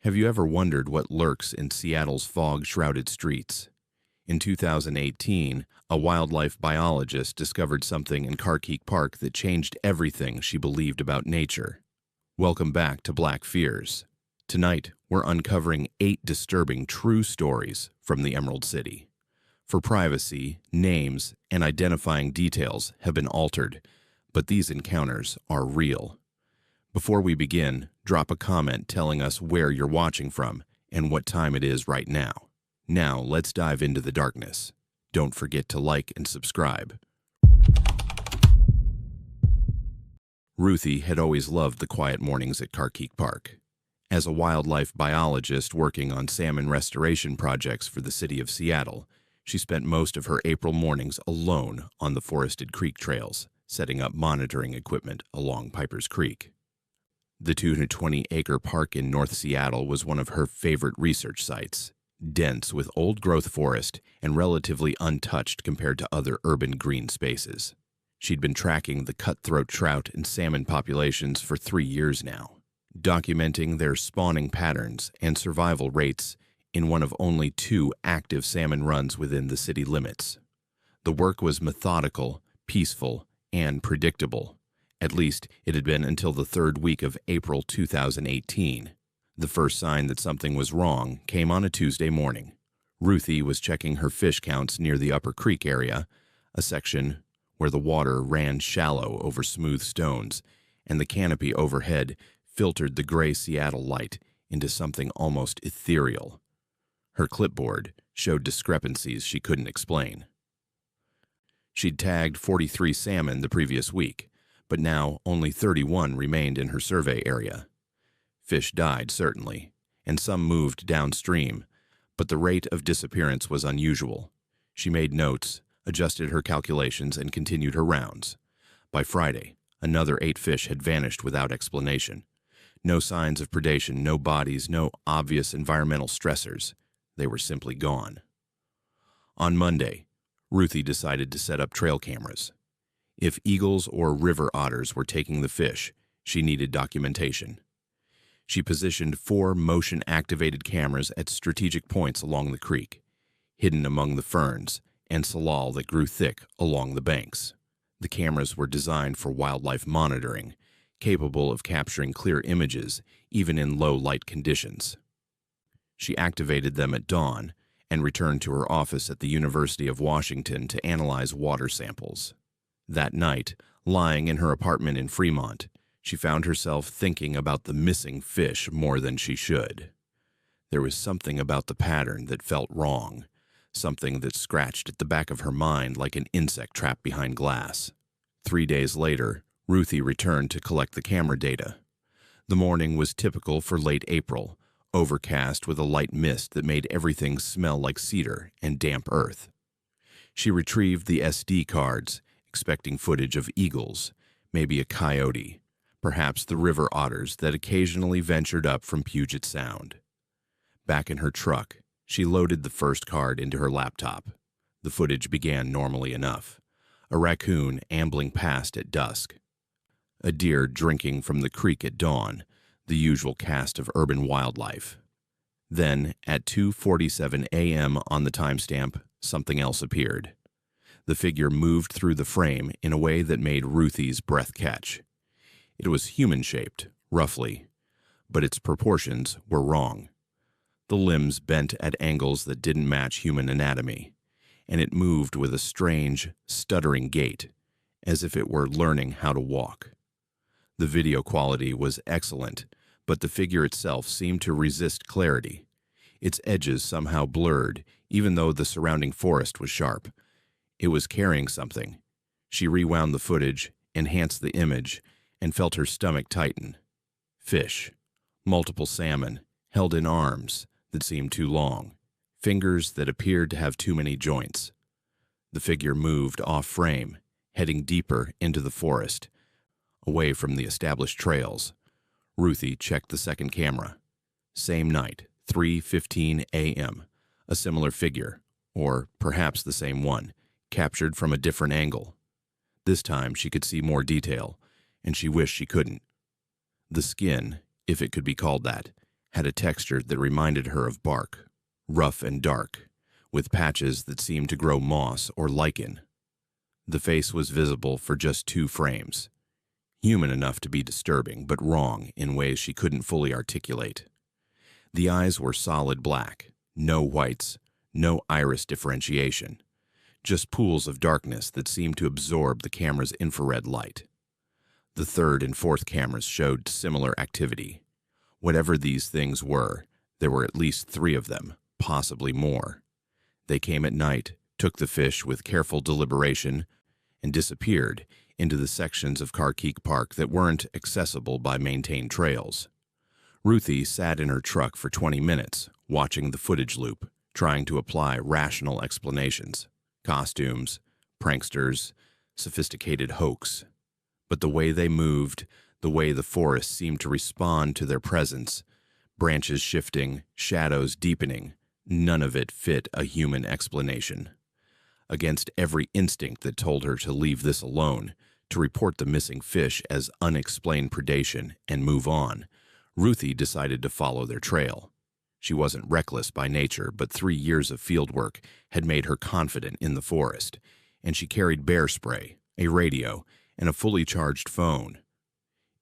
Have you ever wondered what lurks in Seattle's fog-shrouded streets? In 2018, a wildlife biologist discovered something in Carkeek Park that changed everything she believed about nature. Welcome back to Black Fears. Tonight, we're uncovering 8 disturbing true stories from the Emerald City. For privacy, names and identifying details have been altered, but these encounters are real. Before we begin, drop a comment telling us where you're watching from and what time it is right now. Now, let's dive into the darkness. Don't forget to like and subscribe. Ruthie had always loved the quiet mornings at Carkeek Park. As a wildlife biologist working on salmon restoration projects for the city of Seattle, she spent most of her April mornings alone on the forested creek trails, setting up monitoring equipment along Piper's Creek. The 220-acre park in North Seattle was one of her favorite research sites, dense with old-growth forest and relatively untouched compared to other urban green spaces. She'd been tracking the cutthroat trout and salmon populations for 3 years now, documenting their spawning patterns and survival rates in one of only 2 active salmon runs within the city limits. The work was methodical, peaceful, and predictable. At least, it had been until the 3rd week of April 2018. The first sign that something was wrong came on a Tuesday morning. Ruthie was checking her fish counts near the Upper Creek area, a section where the water ran shallow over smooth stones, and the canopy overhead filtered the gray Seattle light into something almost ethereal. Her clipboard showed discrepancies she couldn't explain. She'd tagged 43 salmon the previous week, but now only 31 remained in her survey area. Fish died, certainly, and some moved downstream, but the rate of disappearance was unusual. She made notes, adjusted her calculations, and continued her rounds. By Friday, another 8 fish had vanished without explanation. No signs of predation, no bodies, no obvious environmental stressors. They were simply gone. On Monday, Ruthie decided to set up trail cameras. If eagles or river otters were taking the fish, she needed documentation. She positioned 4 motion-activated cameras at strategic points along the creek, hidden among the ferns and salal that grew thick along the banks. The cameras were designed for wildlife monitoring, capable of capturing clear images even in low-light conditions. She activated them at dawn and returned to her office at the University of Washington to analyze water samples. That night, lying in her apartment in Fremont, she found herself thinking about the missing fish more than she should. There was something about the pattern that felt wrong, something that scratched at the back of her mind like an insect trapped behind glass. 3 days later, Ruthie returned to collect the camera data. The morning was typical for late April, overcast with a light mist that made everything smell like cedar and damp earth. She retrieved the SD cards, expecting footage of eagles, maybe a coyote, perhaps the river otters that occasionally ventured up from Puget Sound. Back in her truck, she loaded the first card into her laptop. The footage began normally enough. A raccoon ambling past at dusk. A deer drinking from the creek at dawn, the usual cast of urban wildlife. Then, at 2:47 a.m. on the timestamp, something else appeared. The figure moved through the frame in a way that made Ruthie's breath catch. It was human-shaped, roughly, but its proportions were wrong. The limbs bent at angles that didn't match human anatomy, and it moved with a strange, stuttering gait, as if it were learning how to walk. The video quality was excellent, but the figure itself seemed to resist clarity. Its edges somehow blurred, even though the surrounding forest was sharp. It was carrying something. She rewound the footage, enhanced the image, and felt her stomach tighten. Fish. Multiple salmon, held in arms that seemed too long. Fingers that appeared to have too many joints. The figure moved off-frame, heading deeper into the forest, away from the established trails. Ruthie checked the second camera. Same night, 3:15 a.m. A similar figure, or perhaps the same one, captured from a different angle. This time she could see more detail, and she wished she couldn't. The skin, if it could be called that, had a texture that reminded her of bark, rough and dark, with patches that seemed to grow moss or lichen. The face was visible for just 2 frames, human enough to be disturbing, but wrong in ways she couldn't fully articulate. The eyes were solid black, no whites, no iris differentiation, just pools of darkness that seemed to absorb the camera's infrared light. The third and fourth cameras showed similar activity. Whatever these things were, there were at least 3 of them, possibly more. They came at night, took the fish with careful deliberation, and disappeared into the sections of Carkeek Park that weren't accessible by maintained trails. Ruthie sat in her truck for 20 minutes, watching the footage loop, trying to apply rational explanations. Costumes, pranksters, sophisticated hoax. But the way they moved, the way the forest seemed to respond to their presence, branches shifting, shadows deepening, none of it fit a human explanation. Against every instinct that told her to leave this alone, to report the missing fish as unexplained predation and move on, Ruthie decided to follow their trail. She wasn't reckless by nature, but 3 years of fieldwork had made her confident in the forest, and she carried bear spray, a radio, and a fully charged phone.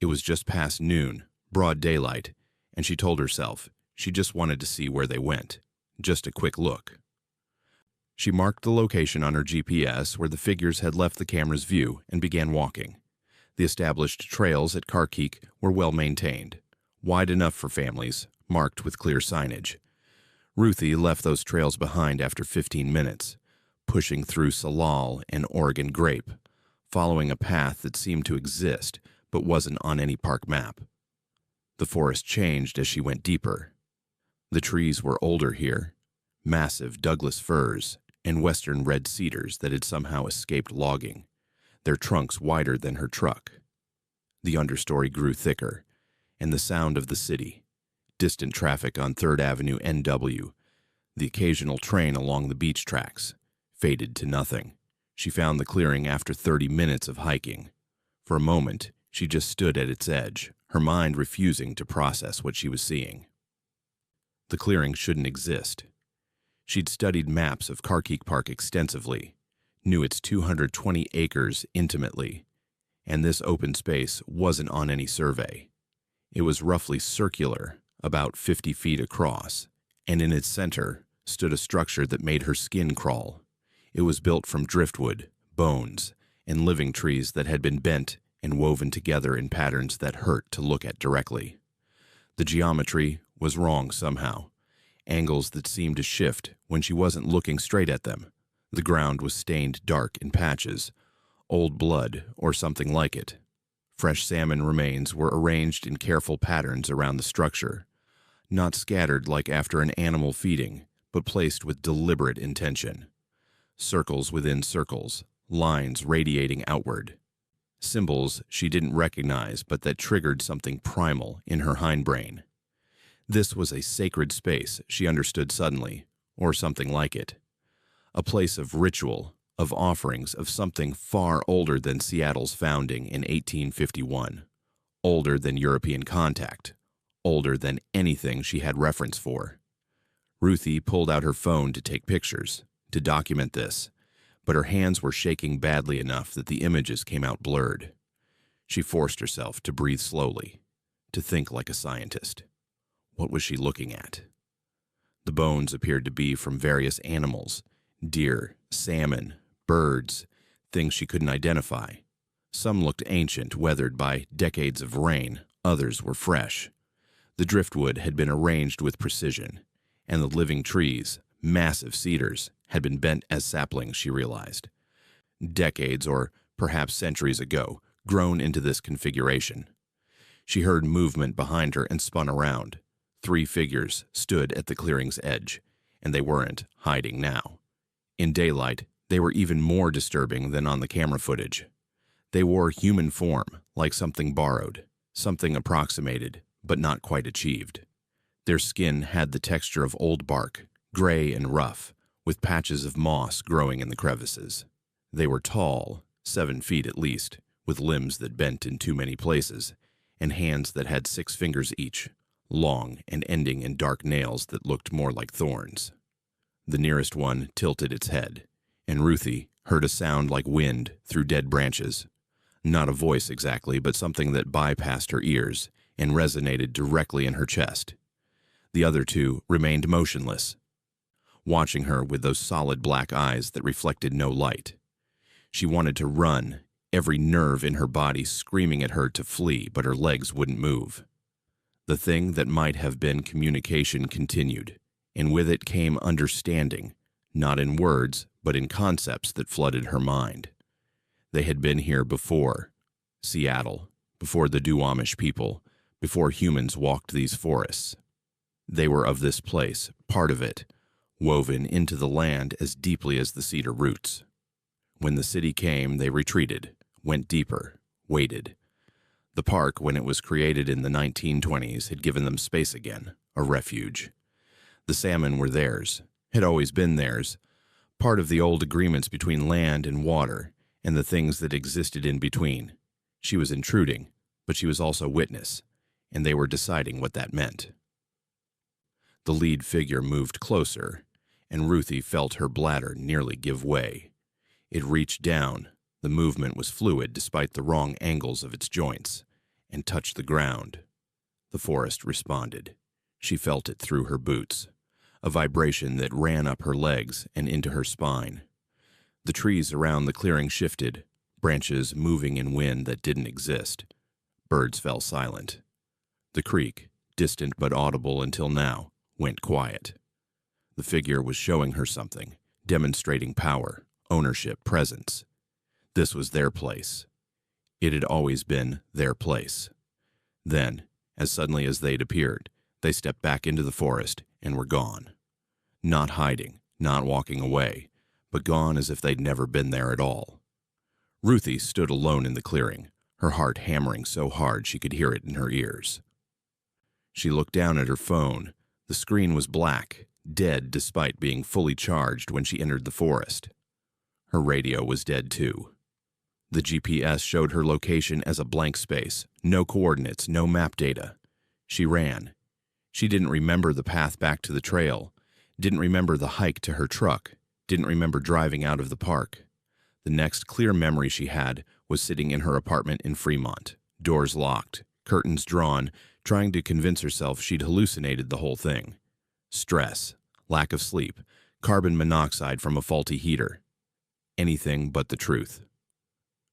It was just past noon, broad daylight, and she told herself she just wanted to see where they went, just a quick look. She marked the location on her GPS where the figures had left the camera's view and began walking. The established trails at Carkeek were well maintained, wide enough for families, marked with clear signage. Ruthie left those trails behind after 15 minutes, pushing through salal and Oregon grape, following a path that seemed to exist but wasn't on any park map. The forest changed as she went deeper. The trees were older here, massive Douglas firs and western red cedars that had somehow escaped logging, their trunks wider than her truck. The understory grew thicker, and the sound of the city, distant traffic on 3rd Avenue NW, the occasional train along the beach tracks, faded to nothing. She found the clearing after 30 minutes of hiking. For a moment, she just stood at its edge, her mind refusing to process what she was seeing. The clearing shouldn't exist. She'd studied maps of Carkeek Park extensively, knew its 220 acres intimately, and this open space wasn't on any survey. It was roughly circular, about 50 feet across, and in its center stood a structure that made her skin crawl. It was built from driftwood, bones, and living trees that had been bent and woven together in patterns that hurt to look at directly. The geometry was wrong somehow, angles that seemed to shift when she wasn't looking straight at them. The ground was stained dark in patches, old blood or something like it. Fresh salmon remains were arranged in careful patterns around the structure, not scattered like after an animal feeding, but placed with deliberate intention. Circles within circles, lines radiating outward. Symbols she didn't recognize but that triggered something primal in her hindbrain. This was a sacred space, she understood suddenly, or something like it. A place of ritual, of offerings, of something far older than Seattle's founding in 1851, older than European contact, older than anything she had reference for. Ruthie pulled out her phone to take pictures, to document this, but her hands were shaking badly enough that the images came out blurred. She forced herself to breathe slowly, to think like a scientist. What was she looking at? The bones appeared to be from various animals, deer, salmon, birds, things she couldn't identify. Some looked ancient, weathered by decades of rain, others were fresh. The driftwood had been arranged with precision, and the living trees, massive cedars, had been bent as saplings, she realized. Decades, or perhaps centuries ago, grown into this configuration. She heard movement behind her and spun around. 3 figures stood at the clearing's edge, and they weren't hiding now. In daylight, they were even more disturbing than on the camera footage. They wore human form, like something borrowed, something approximated, but not quite achieved. Their skin had the texture of old bark, gray and rough, with patches of moss growing in the crevices. They were tall, 7 feet at least, with limbs that bent in too many places, and hands that had 6 fingers each, long and ending in dark nails that looked more like thorns. The nearest one tilted its head, and Ruthie heard a sound like wind through dead branches. Not a voice exactly, but something that bypassed her ears and resonated directly in her chest. The other two remained motionless, watching her with those solid black eyes that reflected no light. She wanted to run, every nerve in her body screaming at her to flee, but her legs wouldn't move. The thing that might have been communication continued, and with it came understanding, not in words, but in concepts that flooded her mind. They had been here before. Seattle, before the Duwamish people, before humans walked these forests. They were of this place, part of it, woven into the land as deeply as the cedar roots. When the city came, they retreated, went deeper, waited. The park, when it was created in the 1920s, had given them space again, a refuge. The salmon were theirs, had always been theirs, part of the old agreements between land and water, and the things that existed in between. She was intruding, but she was also witness, and they were deciding what that meant. The lead figure moved closer, and Ruthie felt her bladder nearly give way. It reached down, the movement was fluid despite the wrong angles of its joints, and touched the ground. The forest responded. She felt it through her boots, a vibration that ran up her legs and into her spine. The trees around the clearing shifted, branches moving in wind that didn't exist. Birds fell silent. The creek, distant but audible until now, went quiet. The figure was showing her something, demonstrating power, ownership, presence. This was their place. It had always been their place. Then, as suddenly as they'd appeared, they stepped back into the forest and were gone. Not hiding, not walking away, but gone as if they'd never been there at all. Ruthie stood alone in the clearing, her heart hammering so hard she could hear it in her ears. She looked down at her phone. The screen was black, dead despite being fully charged when she entered the forest. Her radio was dead too. The GPS showed her location as a blank space, no coordinates, no map data. She ran. She didn't remember the path back to the trail, didn't remember the hike to her truck, didn't remember driving out of the park. The next clear memory she had was sitting in her apartment in Fremont, doors locked, curtains drawn, trying to convince herself she'd hallucinated the whole thing. Stress, lack of sleep, carbon monoxide from a faulty heater. Anything but the truth.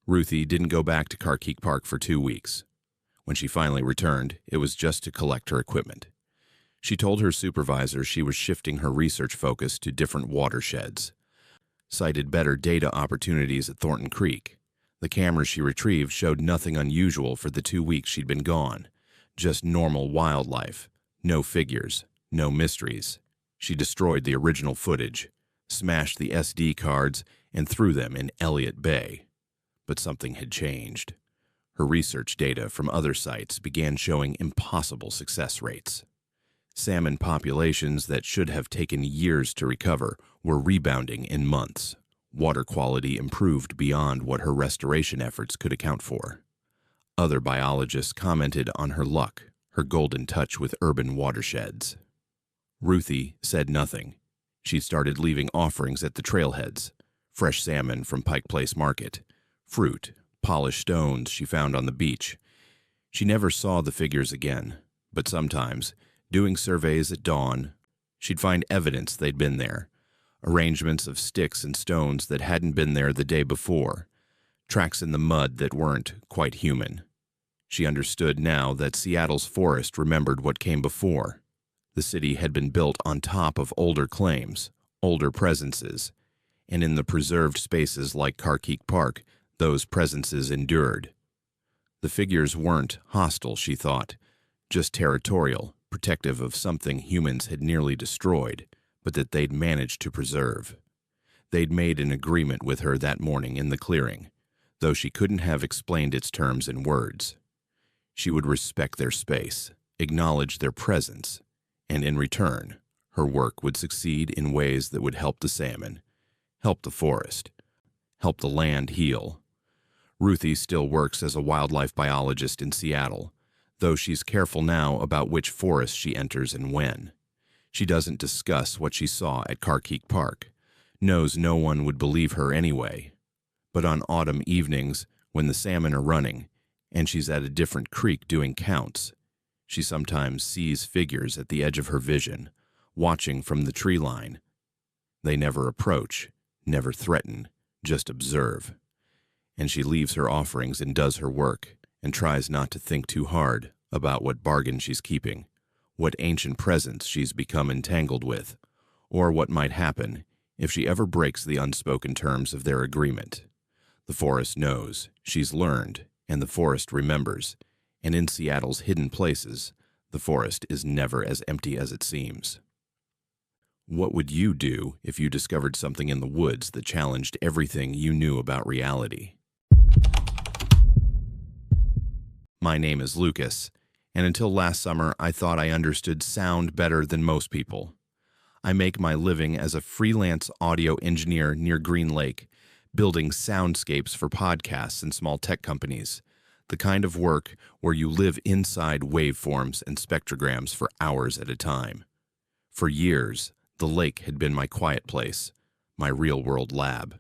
Ruthie didn't go back to Carkeek Park for 2 weeks. When she finally returned, it was just to collect her equipment. She told her supervisor she was shifting her research focus to different watersheds. Cited better data opportunities at Thornton Creek. The cameras she retrieved showed nothing unusual for the 2 weeks she'd been gone. Just normal wildlife. No figures. No mysteries. She destroyed the original footage, smashed the SD cards, and threw them in Elliott Bay. But something had changed. Her research data from other sites began showing impossible success rates. Salmon populations that should have taken years to recover were rebounding in months. Water quality improved beyond what her restoration efforts could account for. Other biologists commented on her luck, her golden touch with urban watersheds. Ruthie said nothing. She'd started leaving offerings at the trailheads, fresh salmon from Pike Place Market, fruit, polished stones she found on the beach. She never saw the figures again, but sometimes, doing surveys at dawn, she'd find evidence they'd been there, arrangements of sticks and stones that hadn't been there the day before, tracks in the mud that weren't quite human. She understood now that Seattle's forest remembered what came before. The city had been built on top of older claims, older presences, and in the preserved spaces like Carkeek Park, those presences endured. The figures weren't hostile, she thought, just territorial, protective of something humans had nearly destroyed, but that they'd managed to preserve. They'd made an agreement with her that morning in the clearing, though she couldn't have explained its terms in words. She would respect their space, acknowledge their presence, and in return, her work would succeed in ways that would help the salmon, help the forest, help the land heal. Ruthie still works as a wildlife biologist in Seattle, though she's careful now about which forest she enters and when. She doesn't discuss what she saw at Carkeek Park, knows no one would believe her anyway. But on autumn evenings, when the salmon are running, and she's at a different creek doing counts, she sometimes sees figures at the edge of her vision, watching from the tree line. They never approach, never threaten, just observe. And she leaves her offerings and does her work, and tries not to think too hard about what bargain she's keeping, what ancient presence she's become entangled with, or what might happen if she ever breaks the unspoken terms of their agreement. The forest knows, she's learned, and the forest remembers, and in Seattle's hidden places, the forest is never as empty as it seems. What would you do if you discovered something in the woods that challenged everything you knew about reality? My name is Lucas, and until last summer, I thought I understood sound better than most people. I make my living as a freelance audio engineer near Green Lake, building soundscapes for podcasts and small tech companies, the kind of work where you live inside waveforms and spectrograms for hours at a time. For years, the lake had been my quiet place, my real-world lab.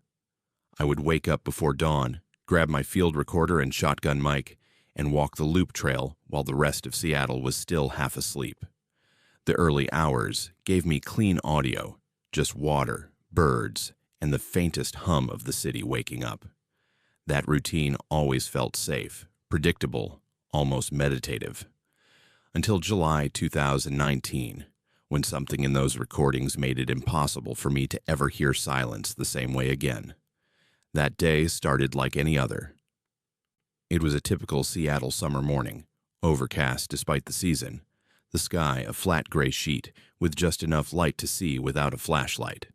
I would wake up before dawn, grab my field recorder and shotgun mic, and walk the loop trail while the rest of Seattle was still half asleep. The early hours gave me clean audio, just water, birds, and the faintest hum of the city waking up. That routine always felt safe, predictable, almost meditative. Until July 2019, when something in those recordings made it impossible for me to ever hear silence the same way again. That day started like any other. It was a typical Seattle summer morning, overcast despite the season, the sky a flat gray sheet with just enough light to see without a flashlight.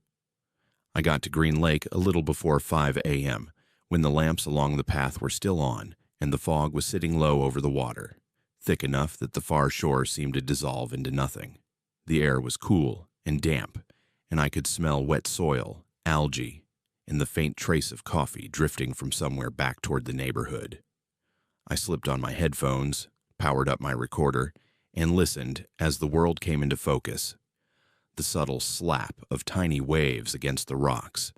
I got to Green Lake a little before 5 a.m., when the lamps along the path were still on and the fog was sitting low over the water, thick enough that the far shore seemed to dissolve into nothing. The air was cool and damp, and I could smell wet soil, algae, and the faint trace of coffee drifting from somewhere back toward the neighborhood. I slipped on my headphones, powered up my recorder, and listened as the world came into focus. The subtle slap of tiny waves against the rocks,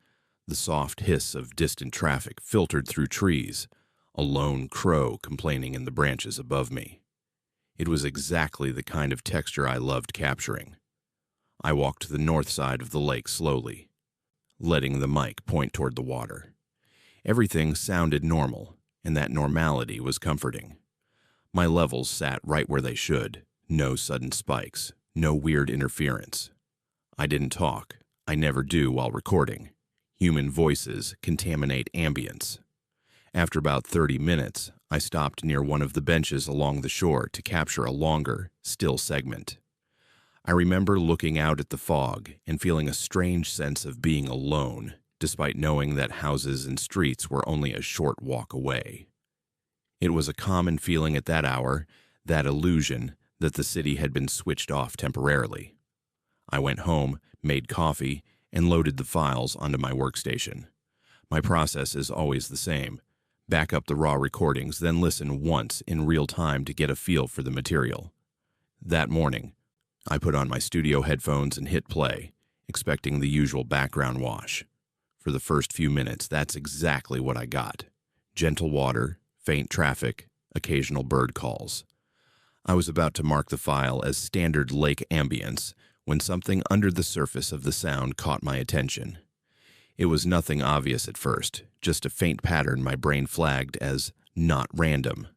the soft hiss of distant traffic filtered through trees, a lone crow complaining in the branches above me. It was exactly the kind of texture I loved capturing. I walked to the north side of the lake slowly, letting the mic point toward the water. Everything sounded normal, and that normality was comforting. My levels sat right where they should, no sudden spikes, no weird interference. I didn't talk. I never do while recording. Human voices contaminate ambience. After about 30 minutes, I stopped near one of the benches along the shore to capture a longer, still segment. I remember looking out at the fog and feeling a strange sense of being alone, despite knowing that houses and streets were only a short walk away. It was a common feeling at that hour, that illusion that the city had been switched off temporarily. I went home, made coffee, and loaded the files onto my workstation. My process is always the same. Back up the raw recordings, then listen once in real time to get a feel for the material. That morning, I put on my studio headphones and hit play, expecting the usual background wash. For the first few minutes, that's exactly what I got. Gentle water, faint traffic, occasional bird calls. I was about to mark the file as standard lake ambience when something under the surface of the sound caught my attention. It was nothing obvious at first, just a faint pattern my brain flagged as not random.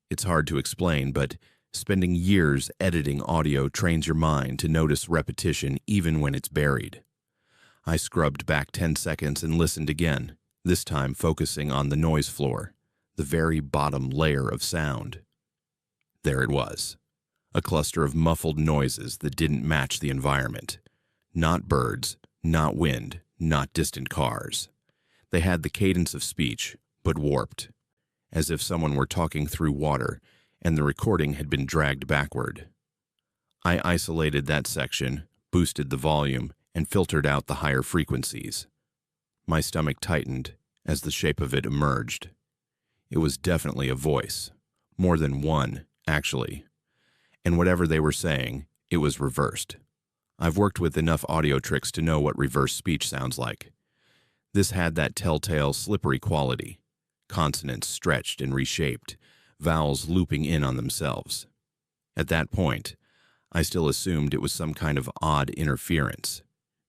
It's hard to explain, but spending years editing audio trains your mind to notice repetition even when it's buried. I scrubbed back 10 seconds and listened again, this time focusing on the noise floor, the very bottom layer of sound. There it was. A cluster of muffled noises that didn't match the environment. Not birds, not wind, not distant cars. They had the cadence of speech, but warped, as if someone were talking through water and the recording had been dragged backward. I isolated that section, boosted the volume, and filtered out the higher frequencies. My stomach tightened as the shape of it emerged. It was definitely a voice, more than one, actually. And whatever they were saying, it was reversed. I've worked with enough audio tricks to know what reverse speech sounds like. This had that telltale, slippery quality. Consonants stretched and reshaped, vowels looping in on themselves. At that point, I still assumed it was some kind of odd interference.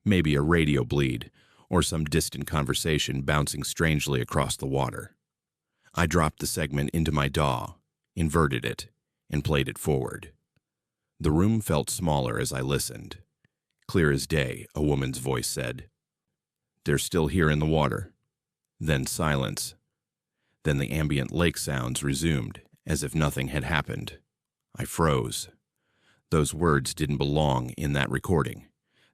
Maybe a radio bleed, or some distant conversation bouncing strangely across the water. I dropped the segment into my DAW, inverted it, and played it forward. The room felt smaller as I listened. Clear as day, a woman's voice said, "They're still here in the water." Then silence. Then the ambient lake sounds resumed, as if nothing had happened. I froze. Those words didn't belong in that recording.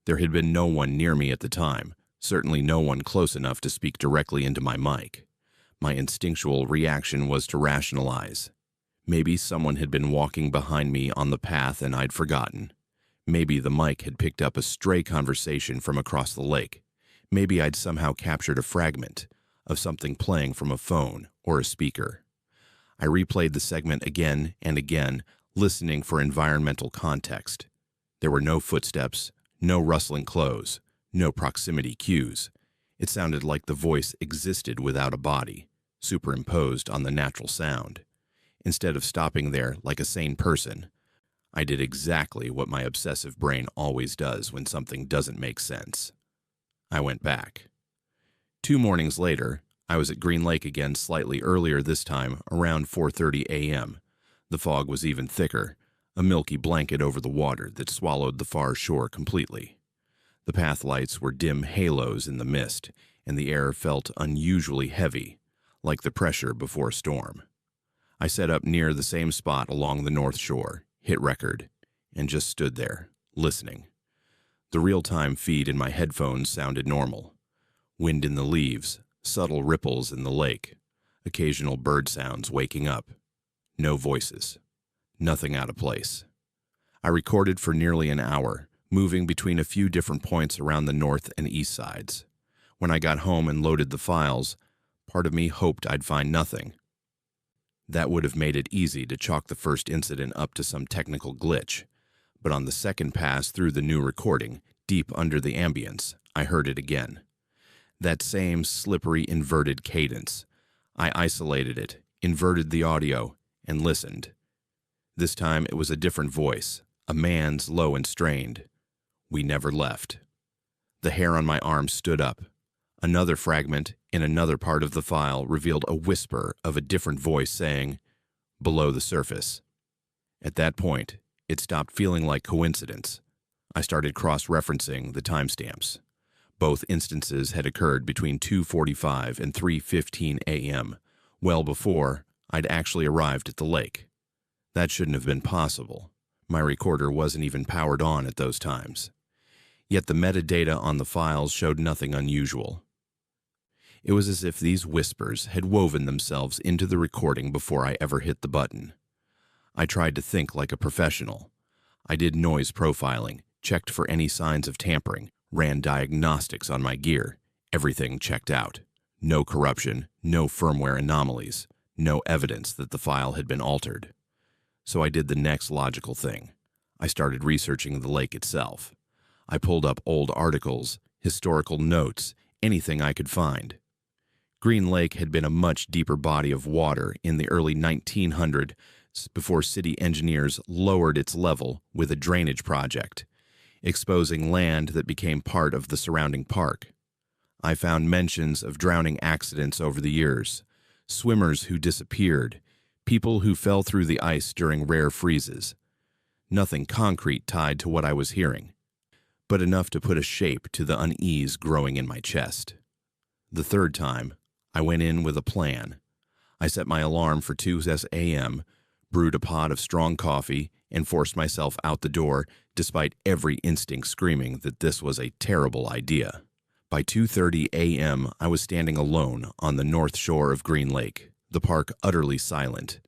There had been no one near me at the time, certainly no one close enough to speak directly into my mic. My instinctual reaction was to rationalize. Maybe someone had been walking behind me on the path and I'd forgotten. Maybe the mic had picked up a stray conversation from across the lake. Maybe I'd somehow captured a fragment of something playing from a phone or a speaker. I replayed the segment again and again, listening for environmental context. There were no footsteps, no rustling clothes, no proximity cues. It sounded like the voice existed without a body, superimposed on the natural sound. Instead of stopping there like a sane person, I did exactly what my obsessive brain always does when something doesn't make sense. I went back. 2 mornings later, I was at Green Lake again slightly earlier this time, around 4:30 a.m. The fog was even thicker, a milky blanket over the water that swallowed the far shore completely. The path lights were dim halos in the mist, and the air felt unusually heavy, like the pressure before a storm. I set up near the same spot along the north shore, hit record, and just stood there, listening. The real-time feed in my headphones sounded normal. Wind in the leaves, subtle ripples in the lake, occasional bird sounds waking up. No voices. Nothing out of place. I recorded for nearly an hour, moving between a few different points around the north and east sides. When I got home and loaded the files, part of me hoped I'd find nothing. That would have made it easy to chalk the first incident up to some technical glitch. But on the second pass through the new recording, deep under the ambience, I heard it again. That same slippery inverted cadence. I isolated it, inverted the audio, and listened. This time it was a different voice, a man's, low and strained. We never left. The hair on my arm stood up. Another fragment in another part of the file revealed a whisper of a different voice saying, "Below the surface." At that point, it stopped feeling like coincidence. I started cross-referencing the timestamps. Both instances had occurred between 2:45 and 3:15 a.m., well before I'd actually arrived at the lake. That shouldn't have been possible. My recorder wasn't even powered on at those times. Yet the metadata on the files showed nothing unusual. It was as if these whispers had woven themselves into the recording before I ever hit the button. I tried to think like a professional. I did noise profiling, checked for any signs of tampering, ran diagnostics on my gear. Everything checked out. No corruption, no firmware anomalies, no evidence that the file had been altered. So I did the next logical thing. I started researching the lake itself. I pulled up old articles, historical notes, anything I could find. Green Lake had been a much deeper body of water in the early 1900s before city engineers lowered its level with a drainage project, exposing land that became part of the surrounding park. I found mentions of drowning accidents over the years, swimmers who disappeared, people who fell through the ice during rare freezes. Nothing concrete tied to what I was hearing, but enough to put a shape to the unease growing in my chest. The third time, I went in with a plan. I set my alarm for 2 a.m., brewed a pot of strong coffee, and forced myself out the door, despite every instinct screaming that this was a terrible idea. By 2:30 a.m., I was standing alone on the north shore of Green Lake, the park utterly silent.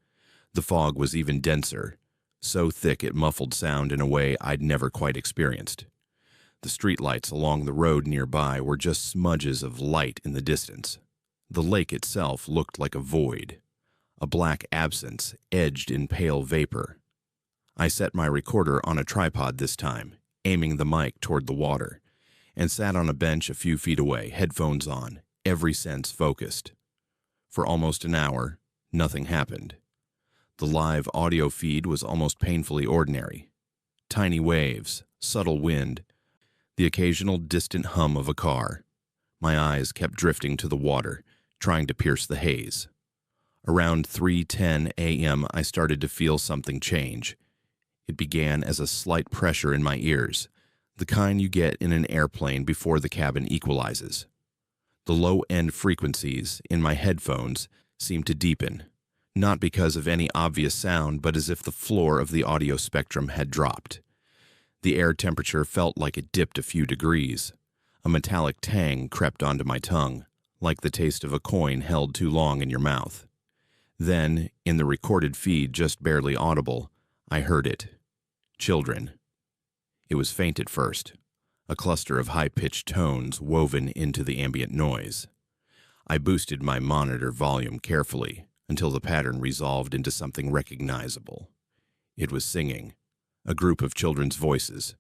The fog was even denser, so thick it muffled sound in a way I'd never quite experienced. The streetlights along the road nearby were just smudges of light in the distance. The lake itself looked like a void. a black absence edged in pale vapor. I set my recorder on a tripod this time, aiming the mic toward the water, and sat on a bench a few feet away, headphones on, every sense focused. For almost an hour, nothing happened. The live audio feed was almost painfully ordinary. Tiny waves, subtle wind, the occasional distant hum of a car. My eyes kept drifting to the water, trying to pierce the haze. Around 3:10 a.m., I started to feel something change. It began as a slight pressure in my ears, the kind you get in an airplane before the cabin equalizes. The low-end frequencies in my headphones seemed to deepen, not because of any obvious sound, but as if the floor of the audio spectrum had dropped. The air temperature felt like it dipped a few degrees. A metallic tang crept onto my tongue, like the taste of a coin held too long in your mouth. Then, in the recorded feed just barely audible, I heard it. Children. It was faint at first, a cluster of high-pitched tones woven into the ambient noise. I boosted my monitor volume carefully until the pattern resolved into something recognizable. It was singing, a group of children's voices,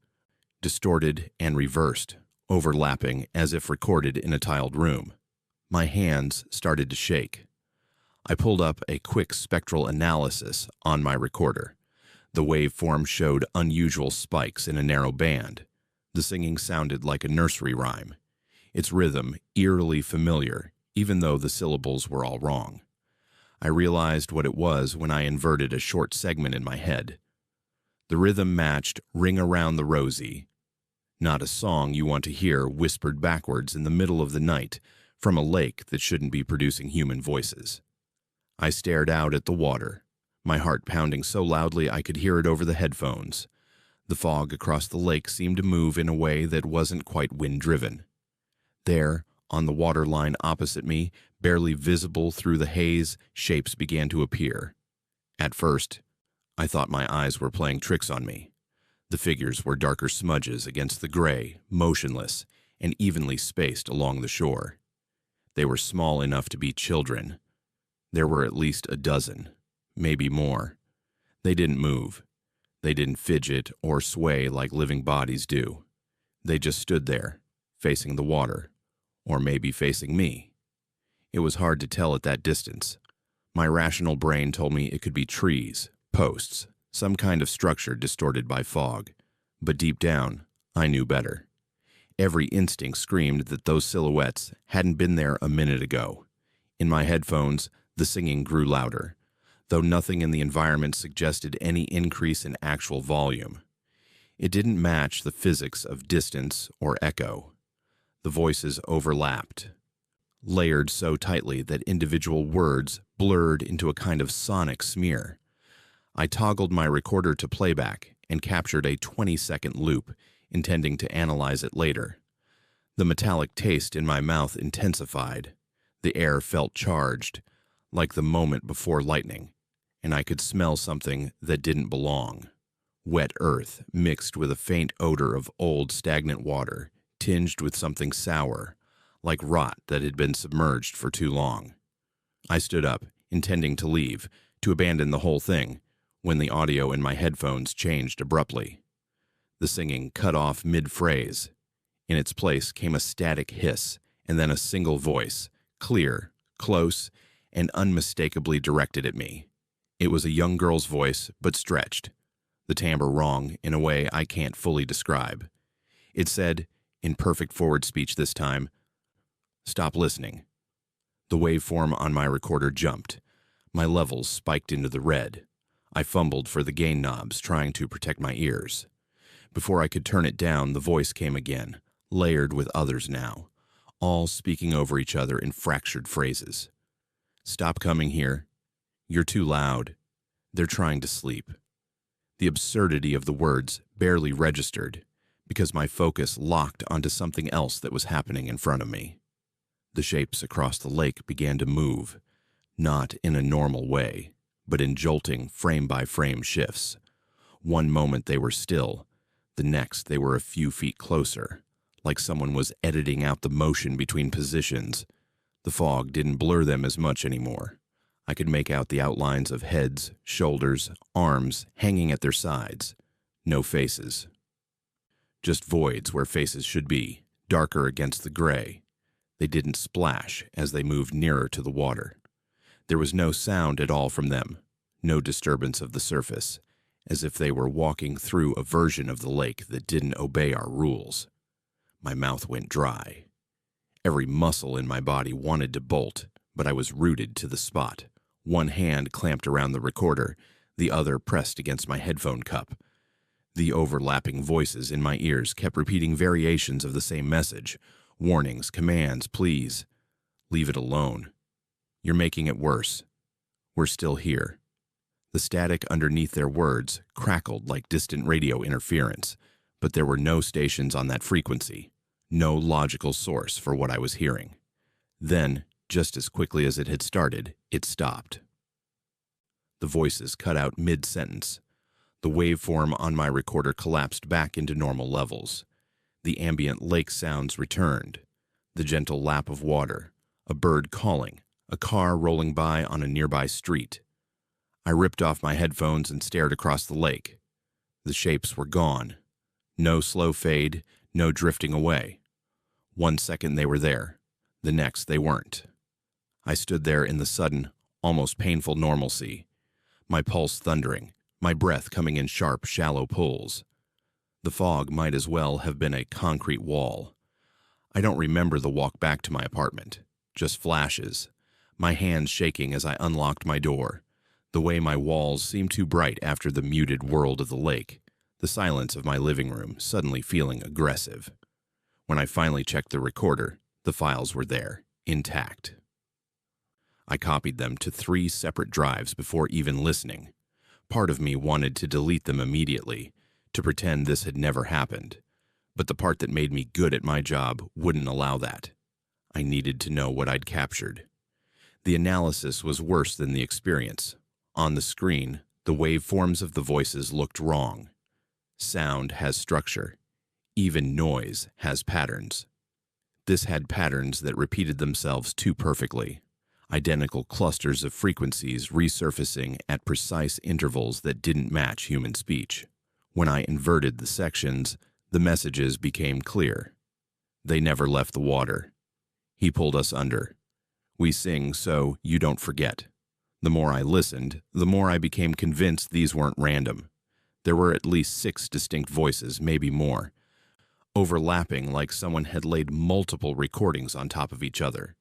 distorted and reversed, overlapping as if recorded in a tiled room. My hands started to shake. I pulled up a quick spectral analysis on my recorder. The waveform showed unusual spikes in a narrow band. The singing sounded like a nursery rhyme, its rhythm eerily familiar, even though the syllables were all wrong. I realized what it was when I inverted a short segment in my head. The rhythm matched Ring Around the Rosie, not a song you want to hear whispered backwards in the middle of the night from a lake that shouldn't be producing human voices. I stared out at the water, my heart pounding so loudly I could hear it over the headphones. The fog across the lake seemed to move in a way that wasn't quite wind-driven. There, on the waterline opposite me, barely visible through the haze, shapes began to appear. At first, I thought my eyes were playing tricks on me. The figures were darker smudges against the gray, motionless, and evenly spaced along the shore. They were small enough to be children. There were at least a dozen, maybe more. They didn't move. They didn't fidget or sway like living bodies do. They just stood there, facing the water, or maybe facing me. It was hard to tell at that distance. My rational brain told me it could be trees, posts, some kind of structure distorted by fog. But deep down, I knew better. Every instinct screamed that those silhouettes hadn't been there a minute ago. In my headphones, the singing grew louder, though nothing in the environment suggested any increase in actual volume. It didn't match the physics of distance or echo. The voices overlapped, layered so tightly that individual words blurred into a kind of sonic smear. I toggled my recorder to playback and captured a 20-second loop, intending to analyze it later. The metallic taste in my mouth intensified. The air felt charged, like the moment before lightning, and I could smell something that didn't belong. Wet earth mixed with a faint odor of old, stagnant water, tinged with something sour, like rot that had been submerged for too long. I stood up, intending to leave, to abandon the whole thing, when the audio in my headphones changed abruptly. The singing cut off mid-phrase. In its place came a static hiss, and then a single voice, clear, close, and unmistakably directed at me. It was a young girl's voice, but stretched, the timbre wrong in a way I can't fully describe. It said, in perfect forward speech this time, "Stop listening." The waveform on my recorder jumped. My levels spiked into the red. I fumbled for the gain knobs, trying to protect my ears. Before I could turn it down, the voice came again, layered with others now, all speaking over each other in fractured phrases. "Stop coming here. You're too loud. They're trying to sleep." The absurdity of the words barely registered, because my focus locked onto something else that was happening in front of me. The shapes across the lake began to move, not in a normal way, but in jolting frame-by-frame shifts. One moment they were still, the next they were a few feet closer, like someone was editing out the motion between positions. The fog didn't blur them as much anymore. I could make out the outlines of heads, shoulders, arms hanging at their sides. No faces. Just voids where faces should be, darker against the gray. They didn't splash as they moved nearer to the water. There was no sound at all from them, no disturbance of the surface, as if they were walking through a version of the lake that didn't obey our rules. My mouth went dry. Every muscle in my body wanted to bolt, but I was rooted to the spot. One hand clamped around the recorder, the other pressed against my headphone cup. The overlapping voices in my ears kept repeating variations of the same message. Warnings, commands, please. Leave it alone. You're making it worse. We're still here. The static underneath their words crackled like distant radio interference, but there were no stations on that frequency, no logical source for what I was hearing. Then, just as quickly as it had started, it stopped. The voices cut out mid-sentence. The waveform on my recorder collapsed back into normal levels. The ambient lake sounds returned. The gentle lap of water, a bird calling, a car rolling by on a nearby street. I ripped off my headphones and stared across the lake. The shapes were gone. No slow fade, no drifting away. 1 second they were there, the next they weren't. I stood there in the sudden, almost painful normalcy, my pulse thundering, my breath coming in sharp, shallow pulls. The fog might as well have been a concrete wall. I don't remember the walk back to my apartment, just flashes, my hands shaking as I unlocked my door, the way my walls seemed too bright after the muted world of the lake, the silence of my living room suddenly feeling aggressive. When I finally checked the recorder, the files were there, intact. I copied them to 3 separate drives before even listening. Part of me wanted to delete them immediately, to pretend this had never happened, but the part that made me good at my job wouldn't allow that. I needed to know what I'd captured. The analysis was worse than the experience. On the screen, the waveforms of the voices looked wrong. Sound has structure. Even noise has patterns. This had patterns that repeated themselves too perfectly. Identical clusters of frequencies resurfacing at precise intervals that didn't match human speech. When I inverted the sections, the messages became clear. They never left the water. He pulled us under. We sing so you don't forget. The more I listened, the more I became convinced these weren't random. There were at least 6 distinct voices, maybe more, overlapping like someone had laid multiple recordings on top of each other.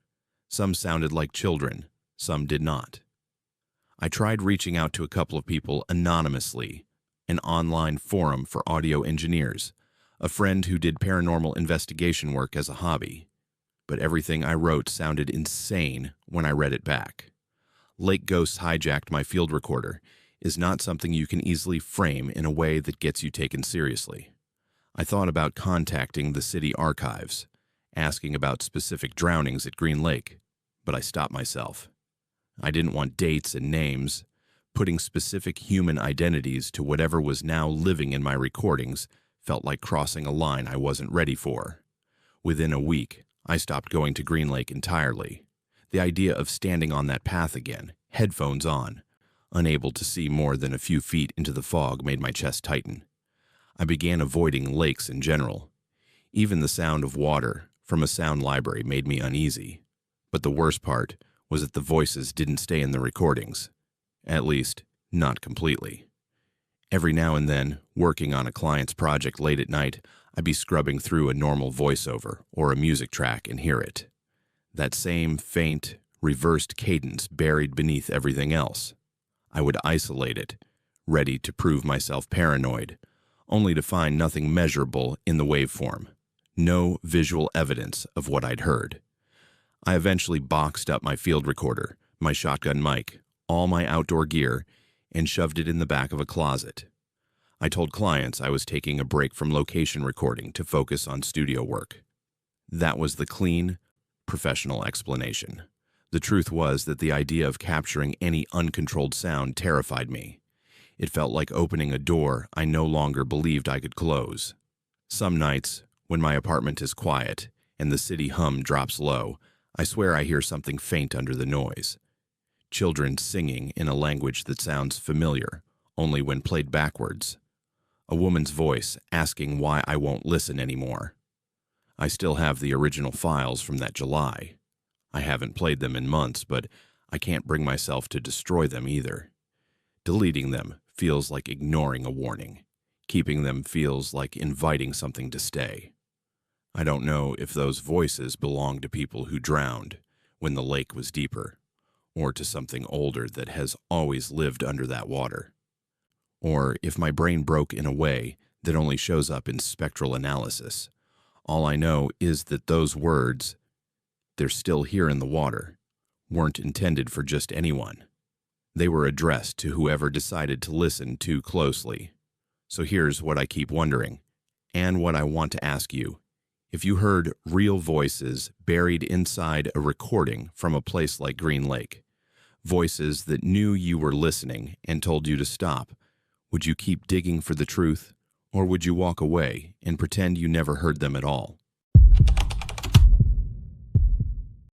Some sounded like children, some did not. I tried reaching out to a couple of people anonymously, an online forum for audio engineers, a friend who did paranormal investigation work as a hobby. But everything I wrote sounded insane when I read it back. Lake Ghosts Hijacked My Field Recorder is not something you can easily frame in a way that gets you taken seriously. I thought about contacting the city archives, asking about specific drownings at Green Lake, but I stopped myself. I didn't want dates and names. Putting specific human identities to whatever was now living in my recordings felt like crossing a line I wasn't ready for. Within a week, I stopped going to Green Lake entirely. The idea of standing on that path again, headphones on, unable to see more than a few feet into the fog made my chest tighten. I began avoiding lakes in general. Even the sound of water from a sound library made me uneasy. But the worst part was that the voices didn't stay in the recordings. At least, not completely. Every now and then, working on a client's project late at night, I'd be scrubbing through a normal voiceover or a music track and hear it. That same faint, reversed cadence buried beneath everything else. I would isolate it, ready to prove myself paranoid, only to find nothing measurable in the waveform. No visual evidence of what I'd heard. I eventually boxed up my field recorder, my shotgun mic, all my outdoor gear, and shoved it in the back of a closet. I told clients I was taking a break from location recording to focus on studio work. That was the clean, professional explanation. The truth was that the idea of capturing any uncontrolled sound terrified me. It felt like opening a door I no longer believed I could close. Some nights, when my apartment is quiet and the city hum drops low, I swear I hear something faint under the noise. Children singing in a language that sounds familiar, only when played backwards. A woman's voice asking why I won't listen anymore. I still have the original files from that July. I haven't played them in months, but I can't bring myself to destroy them either. Deleting them feels like ignoring a warning. Keeping them feels like inviting something to stay. I don't know if those voices belong to people who drowned when the lake was deeper, or to something older that has always lived under that water. Or if my brain broke in a way that only shows up in spectral analysis. All I know is that those words, "they're still here in the water," weren't intended for just anyone. They were addressed to whoever decided to listen too closely. So here's what I keep wondering, and what I want to ask you. If you heard real voices buried inside a recording from a place like Green Lake, voices that knew you were listening and told you to stop, would you keep digging for the truth, or would you walk away and pretend you never heard them at all?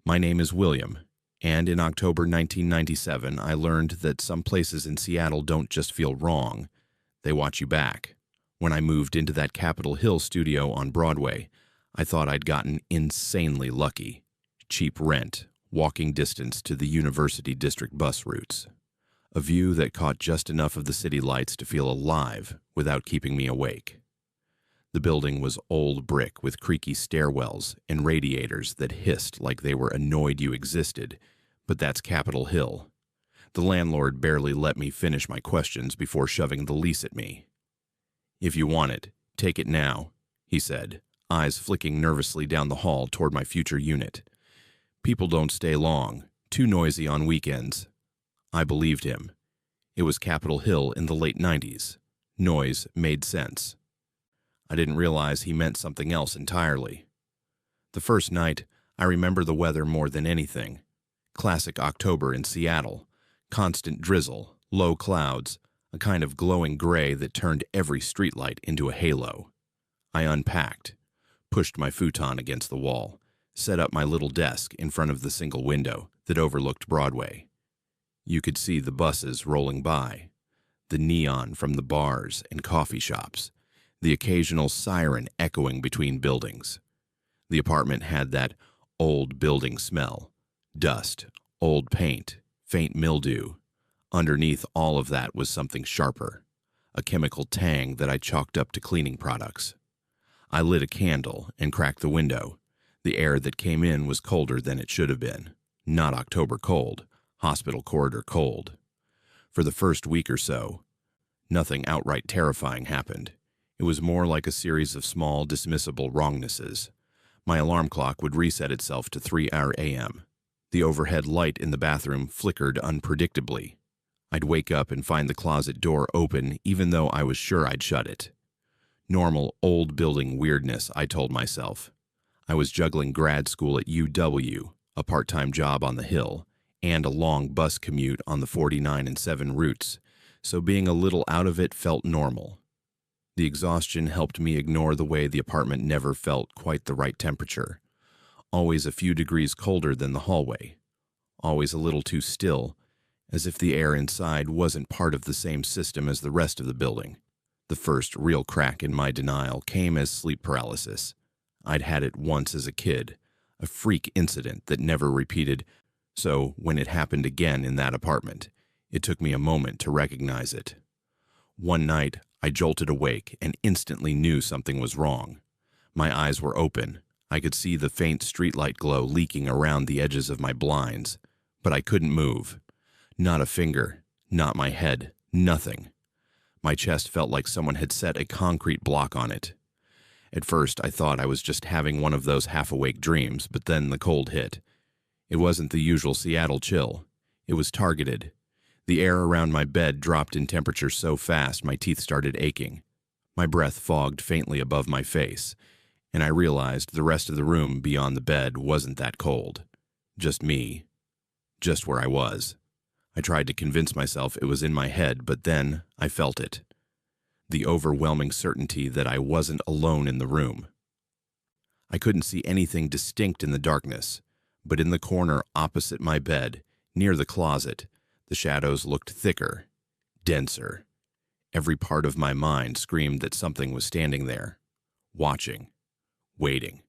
My name is William, and in October 1997, I learned that some places in Seattle don't just feel wrong, they watch you back. When I moved into that Capitol Hill studio on Broadway, I thought I'd gotten insanely lucky. Cheap rent, walking distance to the University District bus routes. A view that caught just enough of the city lights to feel alive without keeping me awake. The building was old brick with creaky stairwells and radiators that hissed like they were annoyed you existed, but that's Capitol Hill. The landlord barely let me finish my questions before shoving the lease at me. "If you want it, take it now," he said, eyes flicking nervously down the hall toward my future unit. "People don't stay long, too noisy on weekends." I believed him. It was Capitol Hill in the late 90s. Noise made sense. I didn't realize he meant something else entirely. The first night, I remember the weather more than anything. Classic October in Seattle. Constant drizzle, low clouds, a kind of glowing gray that turned every streetlight into a halo. I unpacked, pushed my futon against the wall, set up my little desk in front of the single window that overlooked Broadway. You could see the buses rolling by, the neon from the bars and coffee shops, the occasional siren echoing between buildings. The apartment had that old building smell, dust, old paint, faint mildew. Underneath all of that was something sharper, a chemical tang that I chalked up to cleaning products. I lit a candle and cracked the window. The air that came in was colder than it should have been. Not October cold, hospital corridor cold. For the first week or so, nothing outright terrifying happened. It was more like a series of small, dismissible wrongnesses. My alarm clock would reset itself to 3 a.m. The overhead light in the bathroom flickered unpredictably. I'd wake up and find the closet door open even though I was sure I'd shut it. Normal old building weirdness, I told myself. I was juggling grad school at UW, a part-time job on the Hill, and a long bus commute on the 49 and 7 routes, so being a little out of it felt normal. The exhaustion helped me ignore the way the apartment never felt quite the right temperature. Always a few degrees colder than the hallway. Always a little too still, as if the air inside wasn't part of the same system as the rest of the building. The first real crack in my denial came as sleep paralysis. I'd had it once as a kid, a freak incident that never repeated, so when it happened again in that apartment, it took me a moment to recognize it. One night, I jolted awake and instantly knew something was wrong. My eyes were open. I could see the faint streetlight glow leaking around the edges of my blinds, but I couldn't move. Not a finger, not my head, nothing. My chest felt like someone had set a concrete block on it. At first, I thought I was just having one of those half-awake dreams, but then the cold hit. It wasn't the usual Seattle chill. It was targeted. The air around my bed dropped in temperature so fast my teeth started aching. My breath fogged faintly above my face, and I realized the rest of the room beyond the bed wasn't that cold. Just me. Just where I was. I tried to convince myself it was in my head, but then I felt it. The overwhelming certainty that I wasn't alone in the room. I couldn't see anything distinct in the darkness, but in the corner opposite my bed, Near the closet, the shadows looked thicker, denser. Every part of my mind screamed that something was standing there, watching, waiting.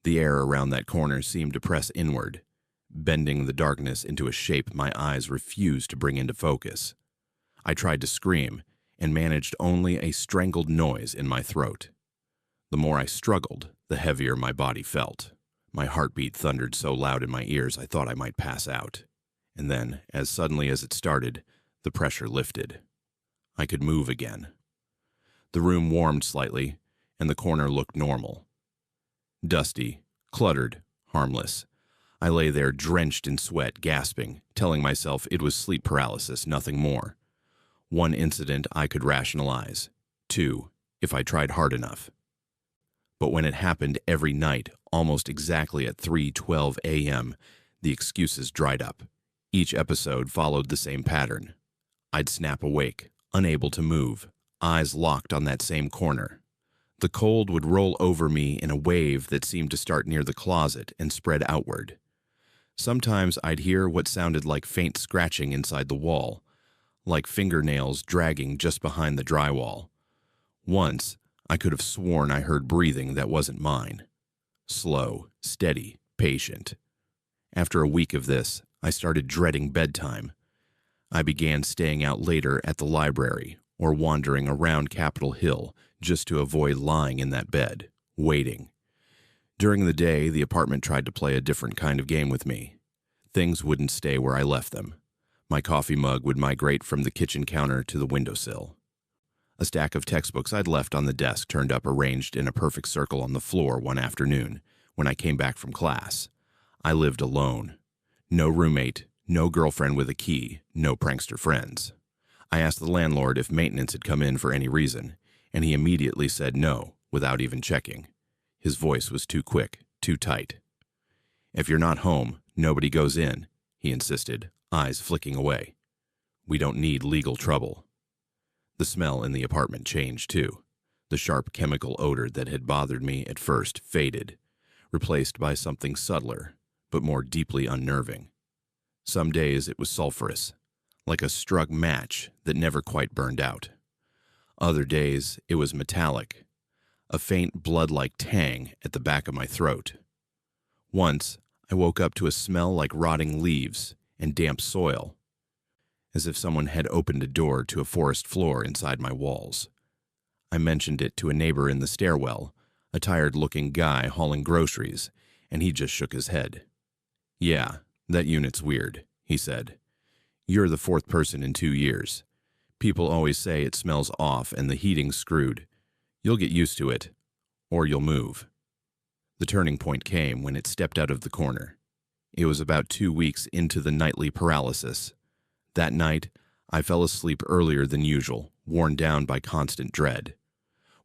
The air around that corner seemed to press inward, bending the darkness into a shape my eyes refused to bring into focus. I tried to scream and managed only a strangled noise in my throat. The more I struggled, the heavier my body felt. My heartbeat thundered so loud in my ears I thought I might pass out. And then, as suddenly as it started, the pressure lifted. I could move again. The room warmed slightly, and the corner looked normal. Dusty, cluttered, harmless. I lay there drenched in sweat, gasping, telling myself it was sleep paralysis, nothing more. One incident I could rationalize. Two, if I tried hard enough. But when it happened every night, almost exactly at 3:12 a.m., the excuses dried up. Each episode followed the same pattern. I'd snap awake, unable to move, eyes locked on that same corner. The cold would roll over me in a wave that seemed to start near the closet and spread outward. Sometimes I'd hear what sounded like faint scratching inside the wall, like fingernails dragging just behind the drywall. Once, I could have sworn I heard breathing that wasn't mine. Slow, steady, patient. After a week of this, I started dreading bedtime. I began staying out later at the library or wandering around Capitol Hill just to avoid lying in that bed, waiting. During the day, the apartment tried to play a different kind of game with me. Things wouldn't stay where I left them. My coffee mug would migrate from the kitchen counter to the windowsill. A stack of textbooks I'd left on the desk turned up arranged in a perfect circle on the floor one afternoon when I came back from class. I lived alone. No roommate, no girlfriend with a key, no prankster friends. I asked the landlord if maintenance had come in for any reason, and he immediately said no, without even checking. His voice was too quick, too tight. "If you're not home, nobody goes in," he insisted, eyes flicking away. "We don't need legal trouble." The smell in the apartment changed, too. The sharp chemical odor that had bothered me at first faded, replaced by something subtler, but more deeply unnerving. Some days it was sulfurous, like a struck match that never quite burned out. Other days it was metallic, a faint blood-like tang at the back of my throat. Once, I woke up to a smell like rotting leaves and damp soil, as if someone had opened a door to a forest floor inside my walls. I mentioned it to a neighbor in the stairwell, a tired-looking guy hauling groceries, and he just shook his head. "Yeah, that unit's weird," he said. "You're the fourth person in 2 years. People always say it smells off and the heating's screwed. You'll get used to it, or you'll move." The turning point came when it stepped out of the corner. It was about 2 weeks into the nightly paralysis. That night, I fell asleep earlier than usual, worn down by constant dread.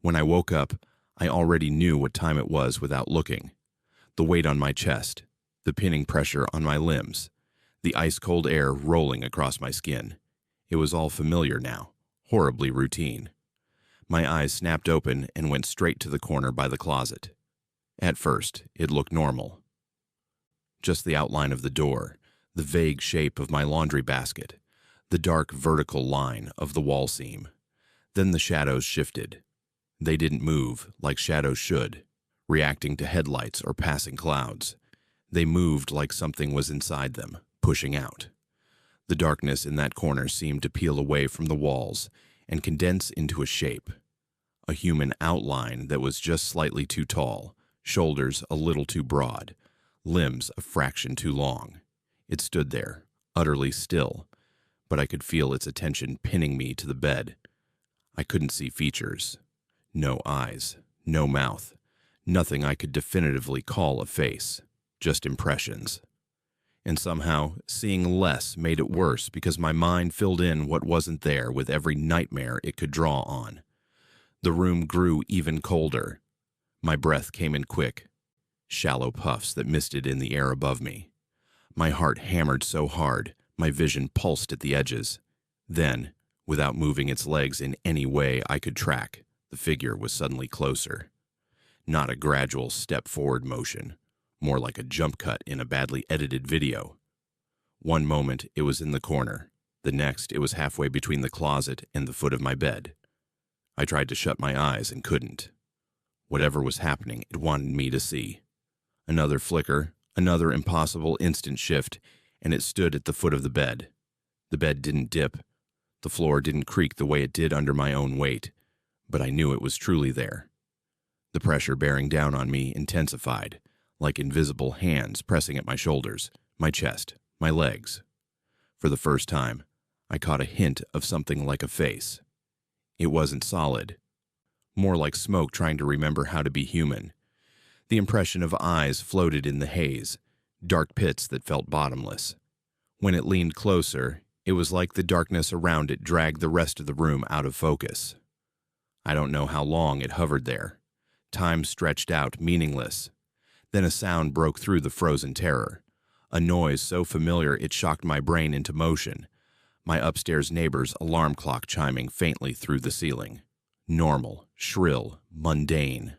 When I woke up, I already knew what time it was without looking. The weight on my chest, the pinning pressure on my limbs, the ice-cold air rolling across my skin. It was all familiar now, horribly routine. My eyes snapped open and went straight to the corner by the closet. At first, it looked normal. Just the outline of the door, the vague shape of my laundry basket, the dark vertical line of the wall seam. Then the shadows shifted. They didn't move like shadows should, reacting to headlights or passing clouds. They moved like something was inside them, pushing out. The darkness in that corner seemed to peel away from the walls and condense into a shape. A human outline that was just slightly too tall, shoulders a little too broad, limbs a fraction too long. It stood there, utterly still, but I could feel its attention pinning me to the bed. I couldn't see features. No eyes, no mouth, nothing I could definitively call a face, just impressions. And somehow, seeing less made it worse because my mind filled in what wasn't there with every nightmare it could draw on. The room grew even colder. My breath came in quick, shallow puffs that misted in the air above me. My heart hammered so hard, my vision pulsed at the edges. Then, without moving its legs in any way I could track, the figure was suddenly closer. Not a gradual step-forward motion, more like a jump cut in a badly edited video. One moment it was in the corner. The next it was halfway between the closet and the foot of my bed. I tried to shut my eyes and couldn't. Whatever was happening, it wanted me to see. Another flicker, another impossible instant shift, and it stood at the foot of the bed. The bed didn't dip. The floor didn't creak the way it did under my own weight, but I knew it was truly there. The pressure bearing down on me intensified, like invisible hands pressing at my shoulders, my chest, my legs. For the first time, I caught a hint of something like a face. It wasn't solid. More like smoke trying to remember how to be human. The impression of eyes floated in the haze, dark pits that felt bottomless. When it leaned closer, it was like the darkness around it dragged the rest of the room out of focus. I don't know how long it hovered there. Time stretched out, meaningless. Then a sound broke through the frozen terror. A noise so familiar it shocked my brain into motion. My upstairs neighbor's alarm clock chiming faintly through the ceiling. Normal, shrill, mundane.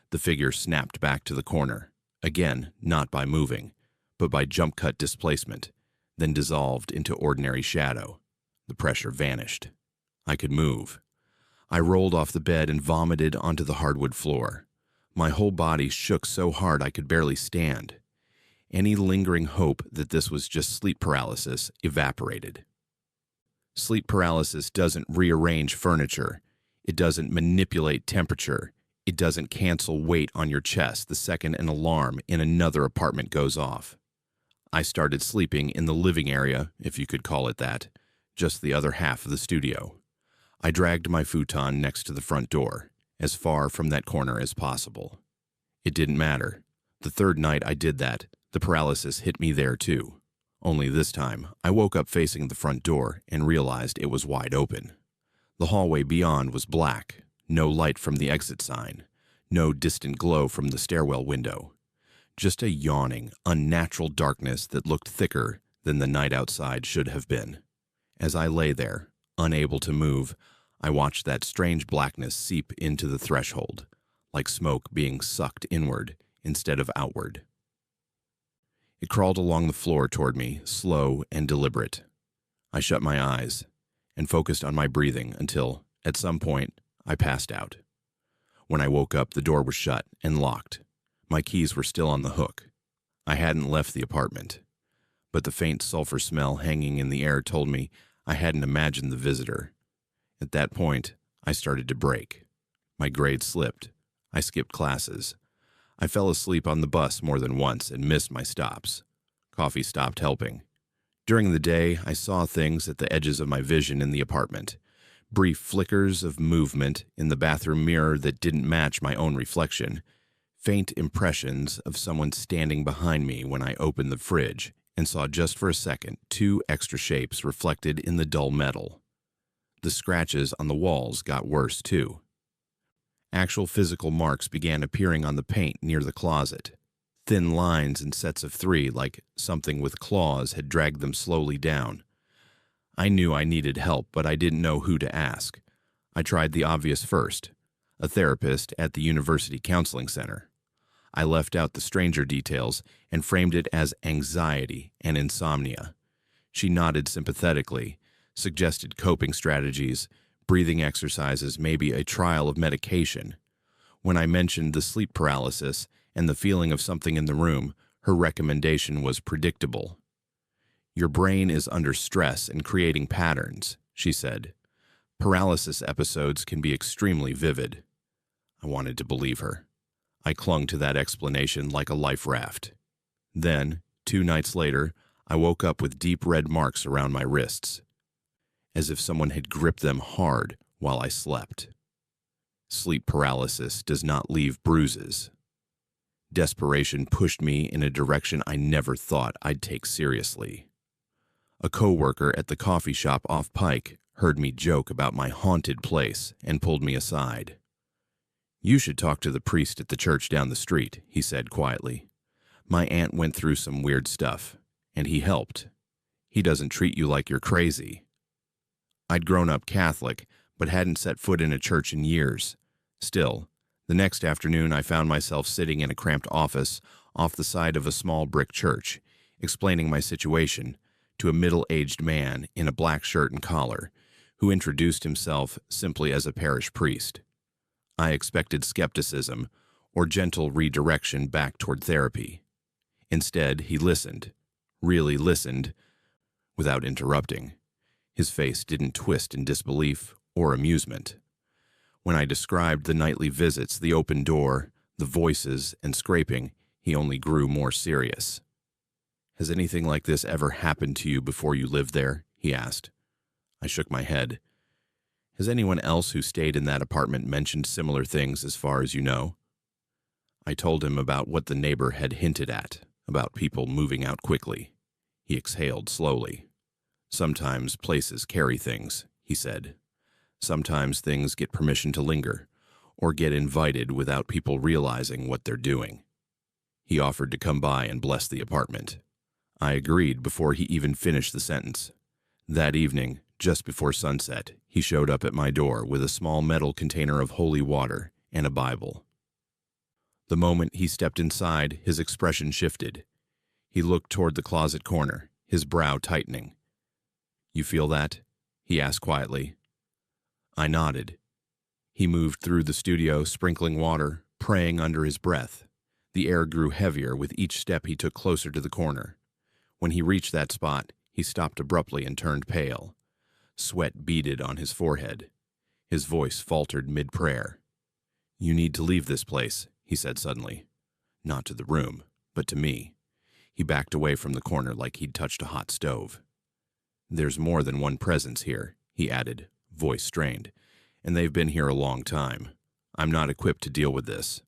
The figure snapped back to the corner. Again, not by moving, but by jump-cut displacement, then dissolved into ordinary shadow. The pressure vanished. I could move. I rolled off the bed and vomited onto the hardwood floor. My whole body shook so hard I could barely stand. Any lingering hope that this was just sleep paralysis evaporated. Sleep paralysis doesn't rearrange furniture. It doesn't manipulate temperature. It doesn't cancel weight on your chest the second an alarm in another apartment goes off. I started sleeping in the living area, if you could call it that, just the other half of the studio. I dragged my futon next to the front door, as far from that corner as possible. It didn't matter. The third night I did that, the paralysis hit me there too. Only this time, I woke up facing the front door and realized it was wide open. The hallway beyond was black, no light from the exit sign, no distant glow from the stairwell window. Just a yawning, unnatural darkness that looked thicker than the night outside should have been. As I lay there, unable to move, I watched that strange blackness seep into the threshold, like smoke being sucked inward instead of outward. It crawled along the floor toward me, slow and deliberate. I shut my eyes and focused on my breathing until, at some point, I passed out. When I woke up, the door was shut and locked. My keys were still on the hook. I hadn't left the apartment, but the faint sulfur smell hanging in the air told me I hadn't imagined the visitor. At that point, I started to break. My grades slipped. I skipped classes. I fell asleep on the bus more than once and missed my stops. Coffee stopped helping. During the day, I saw things at the edges of my vision in the apartment. Brief flickers of movement in the bathroom mirror that didn't match my own reflection. Faint impressions of someone standing behind me when I opened the fridge and saw just for a second 2 extra shapes reflected in the dull metal. The scratches on the walls got worse too. Actual physical marks began appearing on the paint near the closet. Thin lines in sets of 3, like something with claws had dragged them slowly down. I knew I needed help, but I didn't know who to ask. I tried the obvious first, a therapist at the university counseling center. I left out the stranger details and framed it as anxiety and insomnia. She nodded sympathetically, suggested coping strategies, breathing exercises, maybe a trial of medication. When I mentioned the sleep paralysis and the feeling of something in the room, her recommendation was predictable. "Your brain is under stress and creating patterns," she said. "Paralysis episodes can be extremely vivid." I wanted to believe her. I clung to that explanation like a life raft. Then, 2 nights later, I woke up with deep red marks around my wrists, as if someone had gripped them hard while I slept. Sleep paralysis does not leave bruises. Desperation pushed me in a direction I never thought I'd take seriously. A coworker at the coffee shop off Pike heard me joke about my haunted place and pulled me aside. "You should talk to the priest at the church down the street," he said quietly. "My aunt went through some weird stuff, and he helped. He doesn't treat you like you're crazy." I'd grown up Catholic, but hadn't set foot in a church in years. Still, the next afternoon I found myself sitting in a cramped office off the side of a small brick church, explaining my situation, to a middle-aged man in a black shirt and collar, who introduced himself simply as a parish priest. I expected skepticism or gentle redirection back toward therapy. Instead, he listened, really listened, without interrupting. His face didn't twist in disbelief or amusement. When I described the nightly visits, the open door, the voices, and scraping, he only grew more serious. "Has anything like this ever happened to you before you lived there?" he asked. I shook my head. "Has anyone else who stayed in that apartment mentioned similar things as far as you know?" I told him about what the neighbor had hinted at, about people moving out quickly. He exhaled slowly. "Sometimes places carry things," he said. "Sometimes things get permission to linger, or get invited without people realizing what they're doing." He offered to come by and bless the apartment. I agreed before he even finished the sentence. That evening, just before sunset, he showed up at my door with a small metal container of holy water and a Bible. The moment he stepped inside, his expression shifted. He looked toward the closet corner, his brow tightening. "You feel that?" he asked quietly. I nodded. He moved through the studio, sprinkling water, praying under his breath. The air grew heavier with each step he took closer to the corner. When he reached that spot, he stopped abruptly and turned pale. Sweat beaded on his forehead. His voice faltered mid-prayer. "You need to leave this place," he said suddenly. Not to the room, but to me. He backed away from the corner like he'd touched a hot stove. "There's more than one presence here," he added, voice strained, "and they've been here a long time. I'm not equipped to deal with this."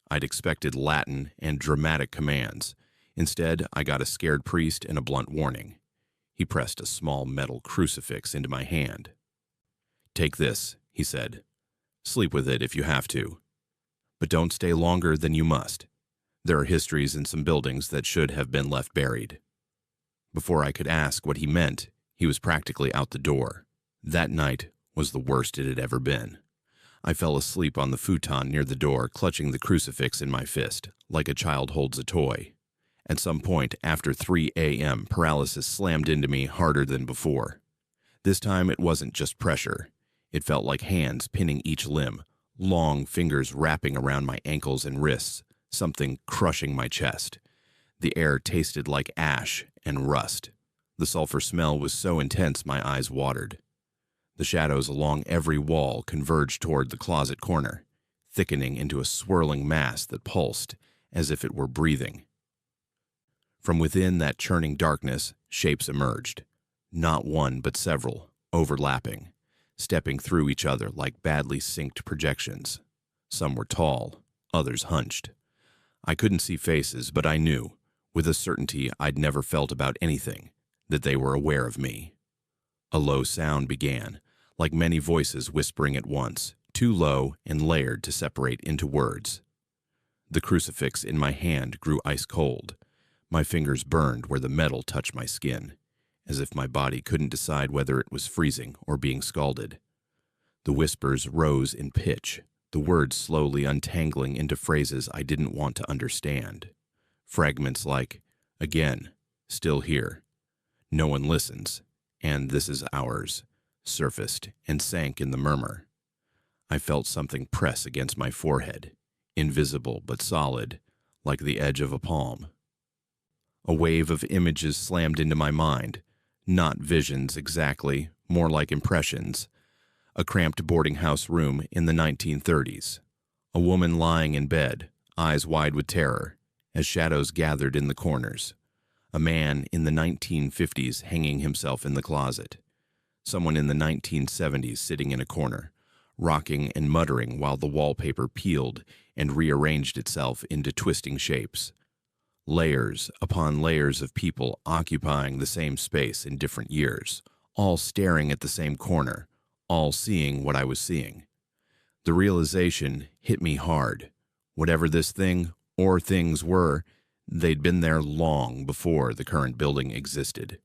I'd expected Latin and dramatic commands. Instead, I got a scared priest and a blunt warning. He pressed a small metal crucifix into my hand. "Take this," he said. "Sleep with it if you have to. But don't stay longer than you must. There are histories in some buildings that should have been left buried." Before I could ask what he meant, he was practically out the door. That night was the worst it had ever been. I fell asleep on the futon near the door, clutching the crucifix in my fist, like a child holds a toy. At some point after 3 a.m., paralysis slammed into me harder than before. This time it wasn't just pressure. It felt like hands pinning each limb, long fingers wrapping around my ankles and wrists, something crushing my chest. The air tasted like ash and rust. The sulfur smell was so intense my eyes watered. The shadows along every wall converged toward the closet corner, thickening into a swirling mass that pulsed as if it were breathing. From within that churning darkness, shapes emerged. Not one, but several, overlapping, stepping through each other like badly synced projections. Some were tall, others hunched. I couldn't see faces, but I knew, with a certainty I'd never felt about anything, that they were aware of me. A low sound began, like many voices whispering at once, too low and layered to separate into words. The crucifix in my hand grew ice cold. My fingers burned where the metal touched my skin, as if my body couldn't decide whether it was freezing or being scalded. The whispers rose in pitch, the words slowly untangling into phrases I didn't want to understand. Fragments like, "Again, still here, no one listens, and this is ours," surfaced and sank in the murmur. I felt something press against my forehead, invisible but solid, like the edge of a palm. A wave of images slammed into my mind, not visions exactly, more like impressions. A cramped boarding house room in the 1930s. A woman lying in bed, eyes wide with terror, as shadows gathered in the corners. A man in the 1950s hanging himself in the closet. Someone in the 1970s sitting in a corner, rocking and muttering while the wallpaper peeled and rearranged itself into twisting shapes. Layers upon layers of people occupying the same space in different years, all staring at the same corner, all seeing what I was seeing. The realization hit me hard. Whatever this thing or things were, they'd been there long before the current building existed.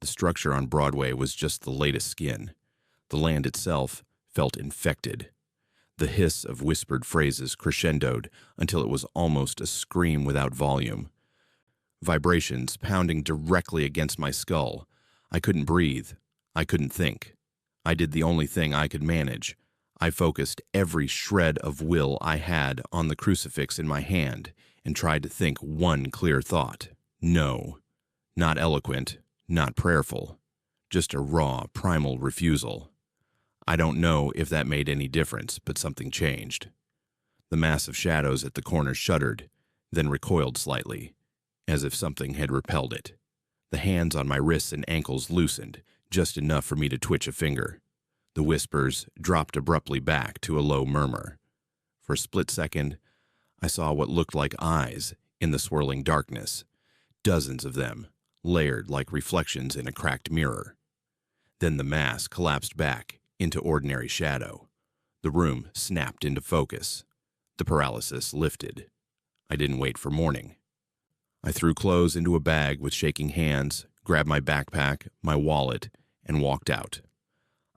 The structure on Broadway was just the latest skin. The land itself felt infected. The hiss of whispered phrases crescendoed until it was almost a scream without volume. vibrations pounding directly against my skull. I couldn't breathe. I couldn't think. I did the only thing I could manage. I focused every shred of will I had on the crucifix in my hand and tried to think one clear thought. No. Not eloquent, not prayerful. Just a raw, primal refusal. I don't know if that made any difference, but something changed. The mass of shadows at the corner shuddered, then recoiled slightly, as if something had repelled it. The hands on my wrists and ankles loosened, just enough for me to twitch a finger. The whispers dropped abruptly back to a low murmur. For a split second, I saw what looked like eyes in the swirling darkness, dozens of them, layered like reflections in a cracked mirror. Then the mass collapsed back into ordinary shadow. The room snapped into focus. The paralysis lifted. I didn't wait for morning. I threw clothes into a bag with shaking hands, grabbed my backpack, my wallet, and walked out.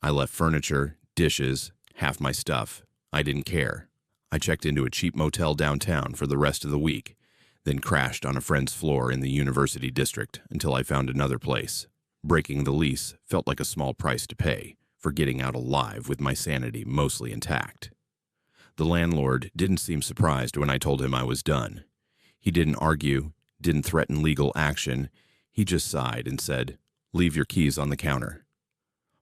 I left furniture, dishes, half my stuff. I didn't care. I checked into a cheap motel downtown for the rest of the week, then crashed on a friend's floor in the University District until I found another place. Breaking the lease felt like a small price to pay for getting out alive with my sanity mostly intact. The landlord didn't seem surprised when I told him I was done. He didn't argue, didn't threaten legal action. He just sighed and said, "Leave your keys on the counter."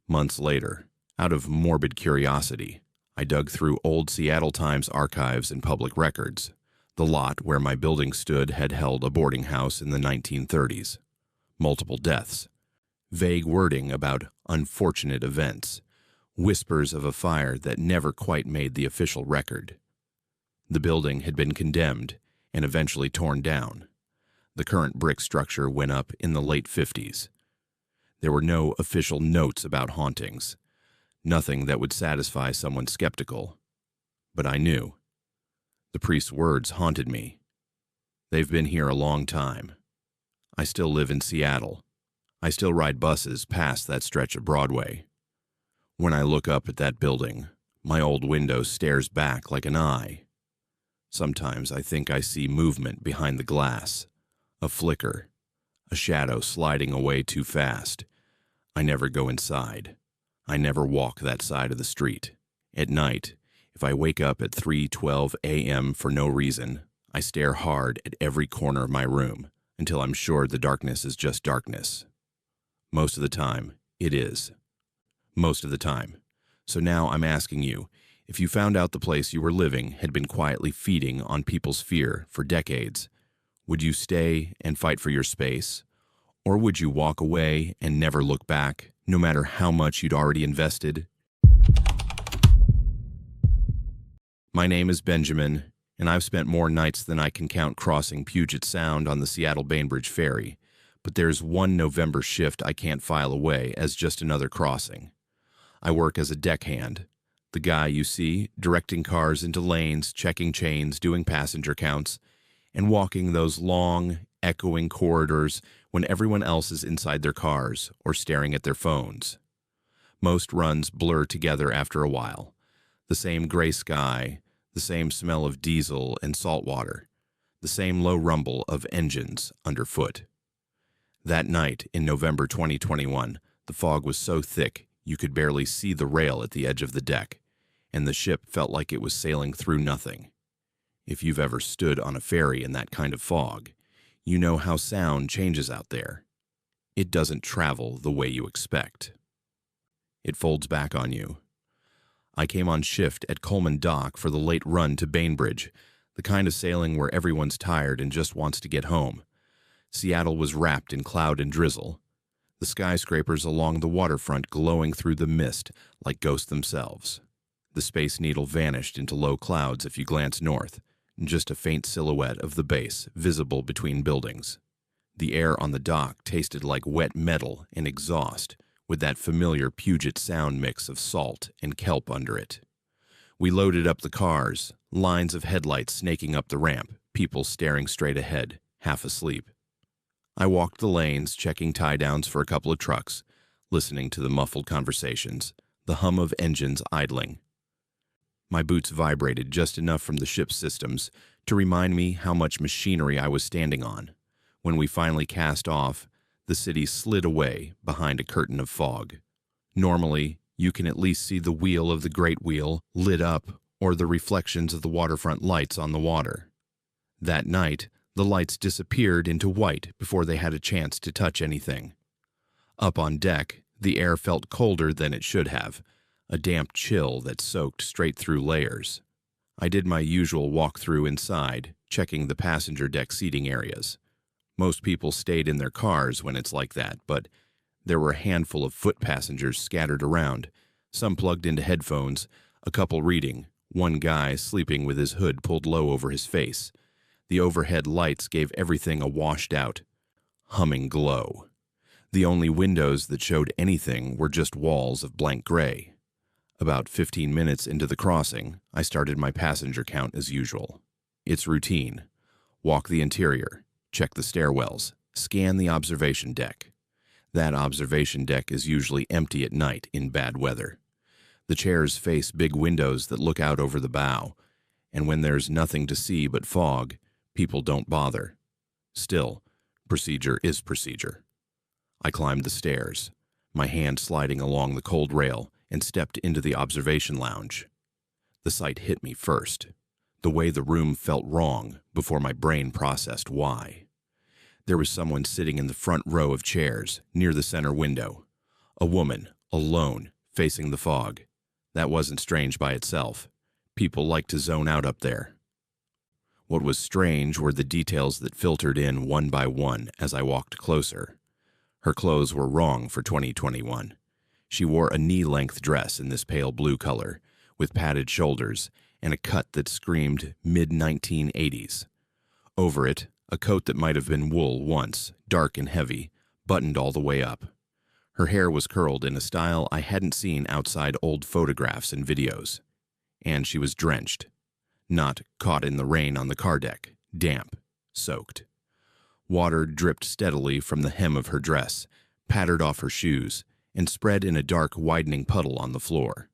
Months later, out of morbid curiosity, I dug through old Seattle Times archives and public records. The lot where my building stood had held a boarding house in the 1930s. Multiple deaths. Vague wording about unfortunate events. Whispers of a fire that never quite made the official record. The building had been condemned and eventually torn down. The current brick structure went up in the late 50s. There were no official notes about hauntings. Nothing that would satisfy someone skeptical. But I knew. The priest's words haunted me. They've been here a long time. I still live in Seattle. I still ride buses past that stretch of Broadway. When I look up at that building, my old window stares back like an eye. Sometimes I think I see movement behind the glass, a flicker, a shadow sliding away too fast. I never go inside. I never walk that side of the street. At night, if I wake up at 3:12 a.m. for no reason, I stare hard at every corner of my room until I'm sure the darkness is just darkness. Most of the time, it is. Most of the time. So now I'm asking you, if you found out the place you were living had been quietly feeding on people's fear for decades, would you stay and fight for your space? Or would you walk away and never look back, no matter how much you'd already invested? My name is Benjamin, and I've spent more nights than I can count crossing Puget Sound on the Seattle-Bainbridge ferry, but there's one November shift I can't file away as just another crossing. I work as a deckhand, the guy you see directing cars into lanes, checking chains, doing passenger counts, and walking those long, echoing corridors when everyone else is inside their cars or staring at their phones. Most runs blur together after a while. The same gray sky, the same smell of diesel and salt water, the same low rumble of engines underfoot. That night in November 2021, the fog was so thick you could barely see the rail at the edge of the deck, and the ship felt like it was sailing through nothing. If you've ever stood on a ferry in that kind of fog, you know how sound changes out there. It doesn't travel the way you expect. It folds back on you. I came on shift at Coleman Dock for the late run to Bainbridge, the kind of sailing where everyone's tired and just wants to get home. Seattle was wrapped in cloud and drizzle, the skyscrapers along the waterfront glowing through the mist like ghosts themselves. The Space Needle vanished into low clouds if you glance north, just a faint silhouette of the base visible between buildings. The air on the dock tasted like wet metal and exhaust, with that familiar Puget Sound mix of salt and kelp under it. We loaded up the cars, lines of headlights snaking up the ramp, people staring straight ahead, half asleep. I walked the lanes, checking tie-downs for a couple of trucks, listening to the muffled conversations, the hum of engines idling. My boots vibrated just enough from the ship's systems to remind me how much machinery I was standing on. When we finally cast off, the city slid away behind a curtain of fog. Normally, you can at least see the wheel of the Great Wheel lit up or the reflections of the waterfront lights on the water. That night, the lights disappeared into white before they had a chance to touch anything. Up on deck, the air felt colder than it should have, a damp chill that soaked straight through layers. I did my usual walkthrough inside, checking the passenger deck seating areas. Most people stayed in their cars when it's like that, but there were a handful of foot passengers scattered around, some plugged into headphones, a couple reading, one guy sleeping with his hood pulled low over his face. The overhead lights gave everything a washed-out, humming glow. The only windows that showed anything were just walls of blank gray. About 15 minutes into the crossing, I started my passenger count as usual. It's routine. Walk the interior, check the stairwells, scan the observation deck. That observation deck is usually empty at night in bad weather. The chairs face big windows that look out over the bow, and when there's nothing to see but fog, people don't bother. Still, procedure is procedure. I climbed the stairs, my hand sliding along the cold rail, and stepped into the observation lounge. The sight hit me first, the way the room felt wrong before my brain processed why. There was someone sitting in the front row of chairs, near the center window. A woman, alone, facing the fog. That wasn't strange by itself. People like to zone out up there. What was strange were the details that filtered in one by one as I walked closer. Her clothes were wrong for 2021. She wore a knee-length dress in this pale blue color, with padded shoulders and a cut that screamed mid-1980s. Over it, a coat that might have been wool once, dark and heavy, buttoned all the way up. Her hair was curled in a style I hadn't seen outside old photographs and videos. And she was drenched. Not caught in the rain on the car deck, damp, soaked. Water dripped steadily from the hem of her dress, pattered off her shoes, and spread in a dark, widening puddle on the floor.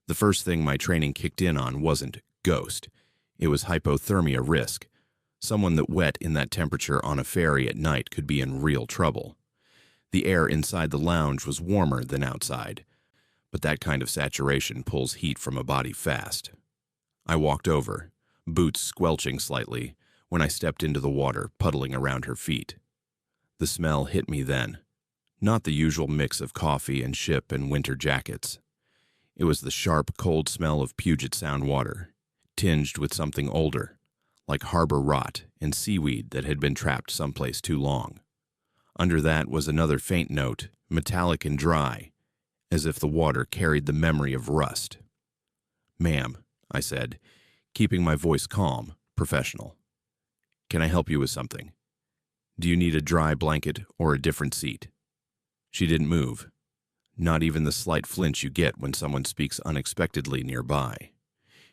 The first thing my training kicked in on wasn't ghost. It was hypothermia risk. Someone that wet in that temperature on a ferry at night could be in real trouble. The air inside the lounge was warmer than outside, but that kind of saturation pulls heat from a body fast. I walked over, boots squelching slightly, when I stepped into the water, puddling around her feet. The smell hit me then. Not the usual mix of coffee and ship and winter jackets. It was the sharp, cold smell of Puget Sound water, tinged with something older, like harbor rot and seaweed that had been trapped someplace too long. Under that was another faint note, metallic and dry, as if the water carried the memory of rust. "Ma'am," I said, keeping my voice calm, professional. "Can I help you with something? Do you need a dry blanket or a different seat?" She didn't move, not even the slight flinch you get when someone speaks unexpectedly nearby.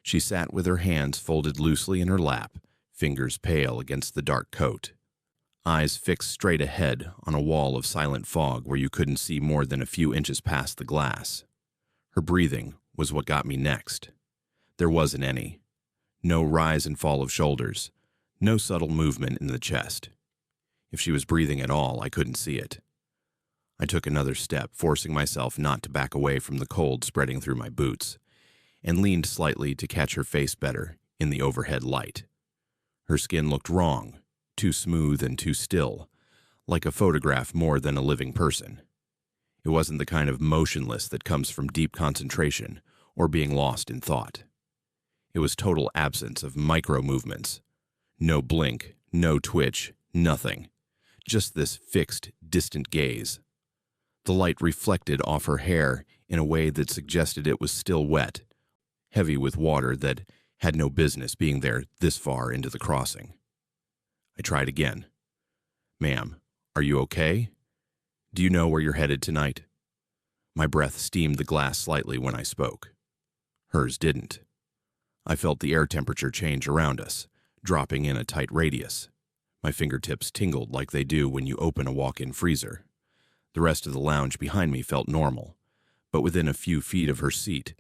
She sat with her hands folded loosely in her lap, fingers pale against the dark coat. Eyes fixed straight ahead on a wall of silent fog where you couldn't see more than a few inches past the glass. Her breathing was what got me next. There wasn't any. No rise and fall of shoulders. No subtle movement in the chest. If she was breathing at all, I couldn't see it. I took another step, forcing myself not to back away from the cold spreading through my boots, and leaned slightly to catch her face better in the overhead light. Her skin looked wrong, too smooth and too still, like a photograph more than a living person. It wasn't the kind of motionless that comes from deep concentration or being lost in thought. It was total absence of micro-movements. No blink, no twitch, nothing. Just this fixed, distant gaze. The light reflected off her hair in a way that suggested it was still wet, heavy with water that had no business being there this far into the crossing. I tried again. "Ma'am, are you okay? Do you know where you're headed tonight?" My breath steamed the glass slightly when I spoke. Hers didn't. I felt the air temperature change around us, dropping in a tight radius. My fingertips tingled like they do when you open a walk-in freezer. The rest of the lounge behind me felt normal, but within a few feet of her seat,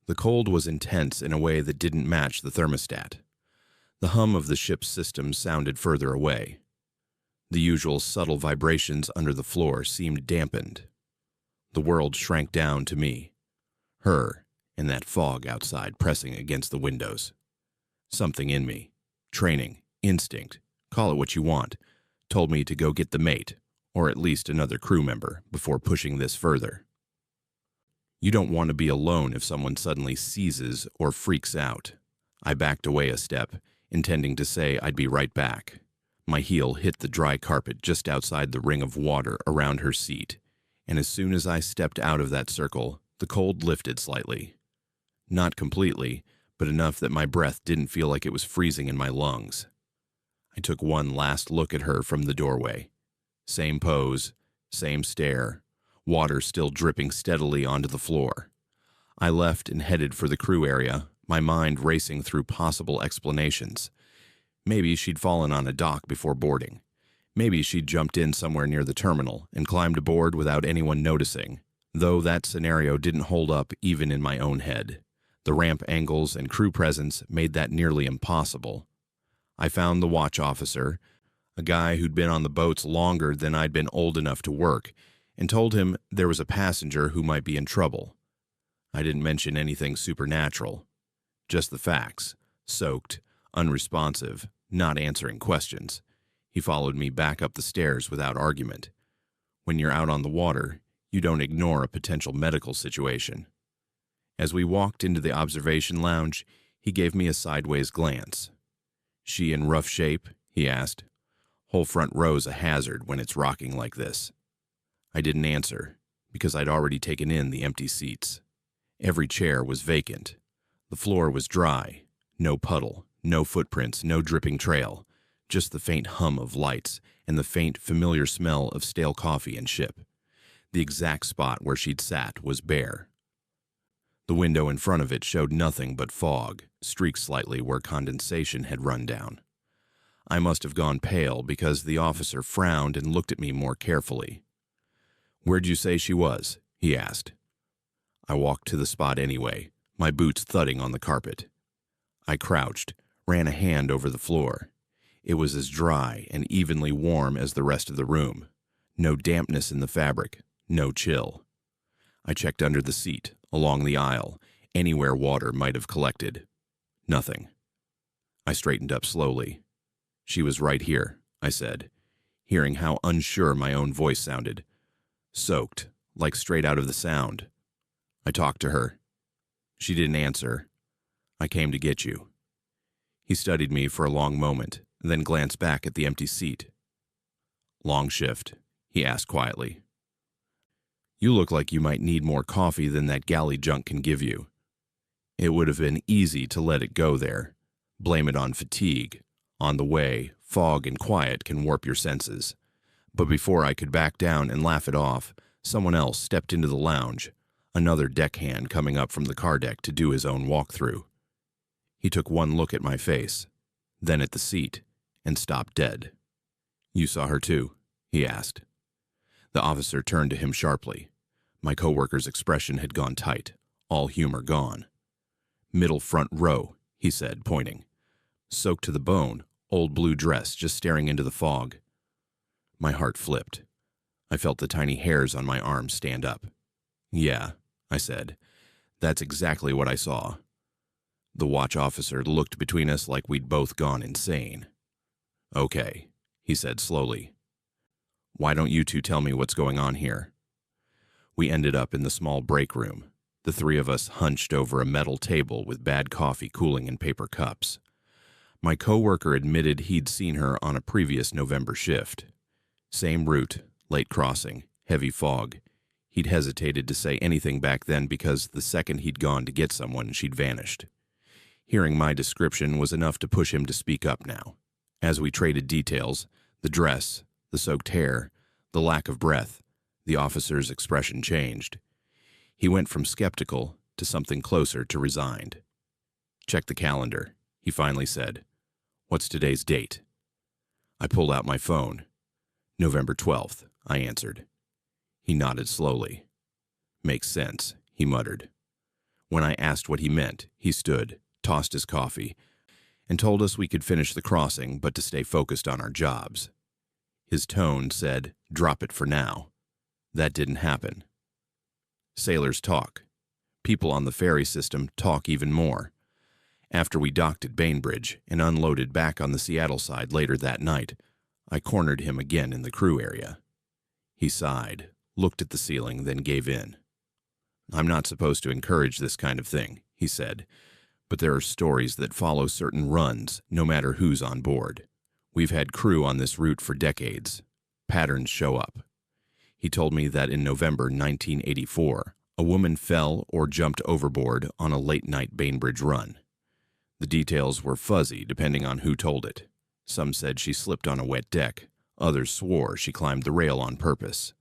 the cold was intense in a way that didn't match the thermostat. The hum of the ship's system sounded further away. The usual subtle vibrations under the floor seemed dampened. The world shrank down to me, her, and that fog outside pressing against the windows. Something in me, training, instinct, call it what you want, told me to go get the mate, or at least another crew member, before pushing this further. You don't want to be alone if someone suddenly seizes or freaks out. I backed away a step, intending to say I'd be right back. My heel hit the dry carpet just outside the ring of water around her seat, and as soon as I stepped out of that circle, the cold lifted slightly. Not completely, but enough that my breath didn't feel like it was freezing in my lungs. I took one last look at her from the doorway. Same pose, same stare, water still dripping steadily onto the floor. I left and headed for the crew area, my mind racing through possible explanations. Maybe she'd fallen on a dock before boarding. Maybe she'd jumped in somewhere near the terminal and climbed aboard without anyone noticing, though that scenario didn't hold up even in my own head. The ramp angles and crew presence made that nearly impossible. I found the watch officer, a guy who'd been on the boats longer than I'd been old enough to work, and told him there was a passenger who might be in trouble. I didn't mention anything supernatural, just the facts: soaked, unresponsive, not answering questions. He followed me back up the stairs without argument. When you're out on the water, you don't ignore a potential medical situation. As we walked into the observation lounge, he gave me a sideways glance. "She in rough shape?" he asked. "Whole front row's a hazard when it's rocking like this." I didn't answer, because I'd already taken in the empty seats. Every chair was vacant. The floor was dry. No puddle, no footprints, no dripping trail. Just the faint hum of lights and the faint, familiar smell of stale coffee and ship. The exact spot where she'd sat was bare. The window in front of it showed nothing but fog, streaked slightly where condensation had run down. I must have gone pale because the officer frowned and looked at me more carefully. "Where'd you say she was?" he asked. I walked to the spot anyway, my boots thudding on the carpet. I crouched, ran a hand over the floor. It was as dry and evenly warm as the rest of the room. No dampness in the fabric, no chill. I checked under the seat, along the aisle, anywhere water might have collected. Nothing. I straightened up slowly. "She was right here," I said, hearing how unsure my own voice sounded. "Soaked, like straight out of the Sound. I talked to her. She didn't answer. I came to get you." He studied me for a long moment, then glanced back at the empty seat. "Long shift?" he asked quietly. "You look like you might need more coffee than that galley junk can give you." It would have been easy to let it go there. Blame it on fatigue. On the way, fog and quiet can warp your senses. But before I could back down and laugh it off, someone else stepped into the lounge, another deckhand coming up from the car deck to do his own walkthrough. He took one look at my face, then at the seat, and stopped dead. "You saw her too?" he asked. The officer turned to him sharply. My coworker's expression had gone tight, all humor gone. "Middle front row," he said, pointing. "Soaked to the bone, old blue dress, just staring into the fog." My heart flipped. I felt the tiny hairs on my arms stand up. "Yeah," I said. "That's exactly what I saw." The watch officer looked between us like we'd both gone insane. "Okay," he said slowly. "Why don't you two tell me what's going on here?" We ended up in the small break room, the three of us hunched over a metal table with bad coffee cooling in paper cups. My coworker admitted he'd seen her on a previous November shift. Same route, late crossing, heavy fog. He'd hesitated to say anything back then because the second he'd gone to get someone, she'd vanished. Hearing my description was enough to push him to speak up now. As we traded details, the dress, the soaked hair, the lack of breath, the officer's expression changed. He went from skeptical to something closer to resigned. "Check the calendar," he finally said. "What's today's date?" I pulled out my phone. "November 12th, I answered. He nodded slowly. "Makes sense," he muttered. When I asked what he meant, he stood, tossed his coffee, and told us we could finish the crossing but to stay focused on our jobs. His tone said, "Drop it for now." That didn't happen. Sailors talk. People on the ferry system talk even more. After we docked at Bainbridge and unloaded back on the Seattle side later that night, I cornered him again in the crew area. He sighed, looked at the ceiling, then gave in. "I'm not supposed to encourage this kind of thing," he said, "but there are stories that follow certain runs, no matter who's on board. We've had crew on this route for decades. Patterns show up." He told me that in November 1984, a woman fell or jumped overboard on a late-night Bainbridge run. The details were fuzzy depending on who told it. Some said she slipped on a wet deck. Others swore she climbed the rail on purpose.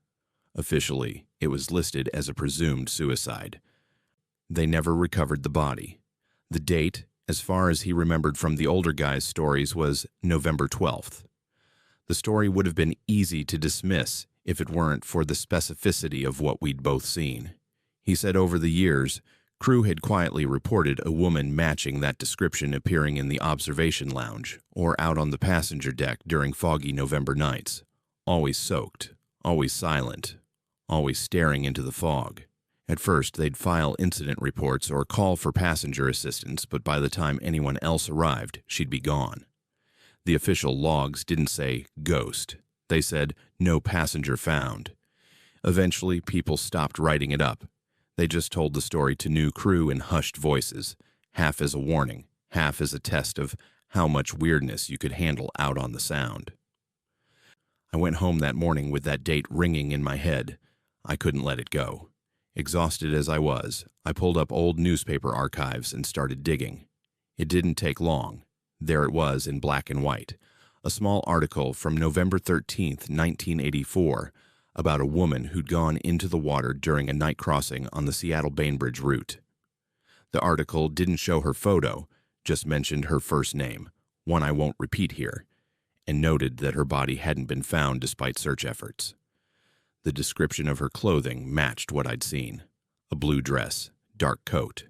Officially, it was listed as a presumed suicide. They never recovered the body. The date, as far as he remembered from the older guy's stories, was November 12th. The story would have been easy to dismiss if it weren't for the specificity of what we'd both seen. He said over the years, crew had quietly reported a woman matching that description appearing in the observation lounge or out on the passenger deck during foggy November nights. Always soaked, always silent, always staring into the fog. At first, they'd file incident reports or call for passenger assistance, but by the time anyone else arrived, she'd be gone. The official logs didn't say ghost. They said no passenger found. Eventually, people stopped writing it up. They just told the story to new crew in hushed voices, half as a warning, half as a test of how much weirdness you could handle out on the Sound. I went home that morning with that date ringing in my head. I couldn't let it go. Exhausted as I was, I pulled up old newspaper archives and started digging. It didn't take long. There it was in black and white, a small article from November 13th, 1984, about a woman who'd gone into the water during a night crossing on the Seattle-Bainbridge route. The article didn't show her photo, just mentioned her first name, one I won't repeat here, and noted that her body hadn't been found despite search efforts. The description of her clothing matched what I'd seen: a blue dress, dark coat.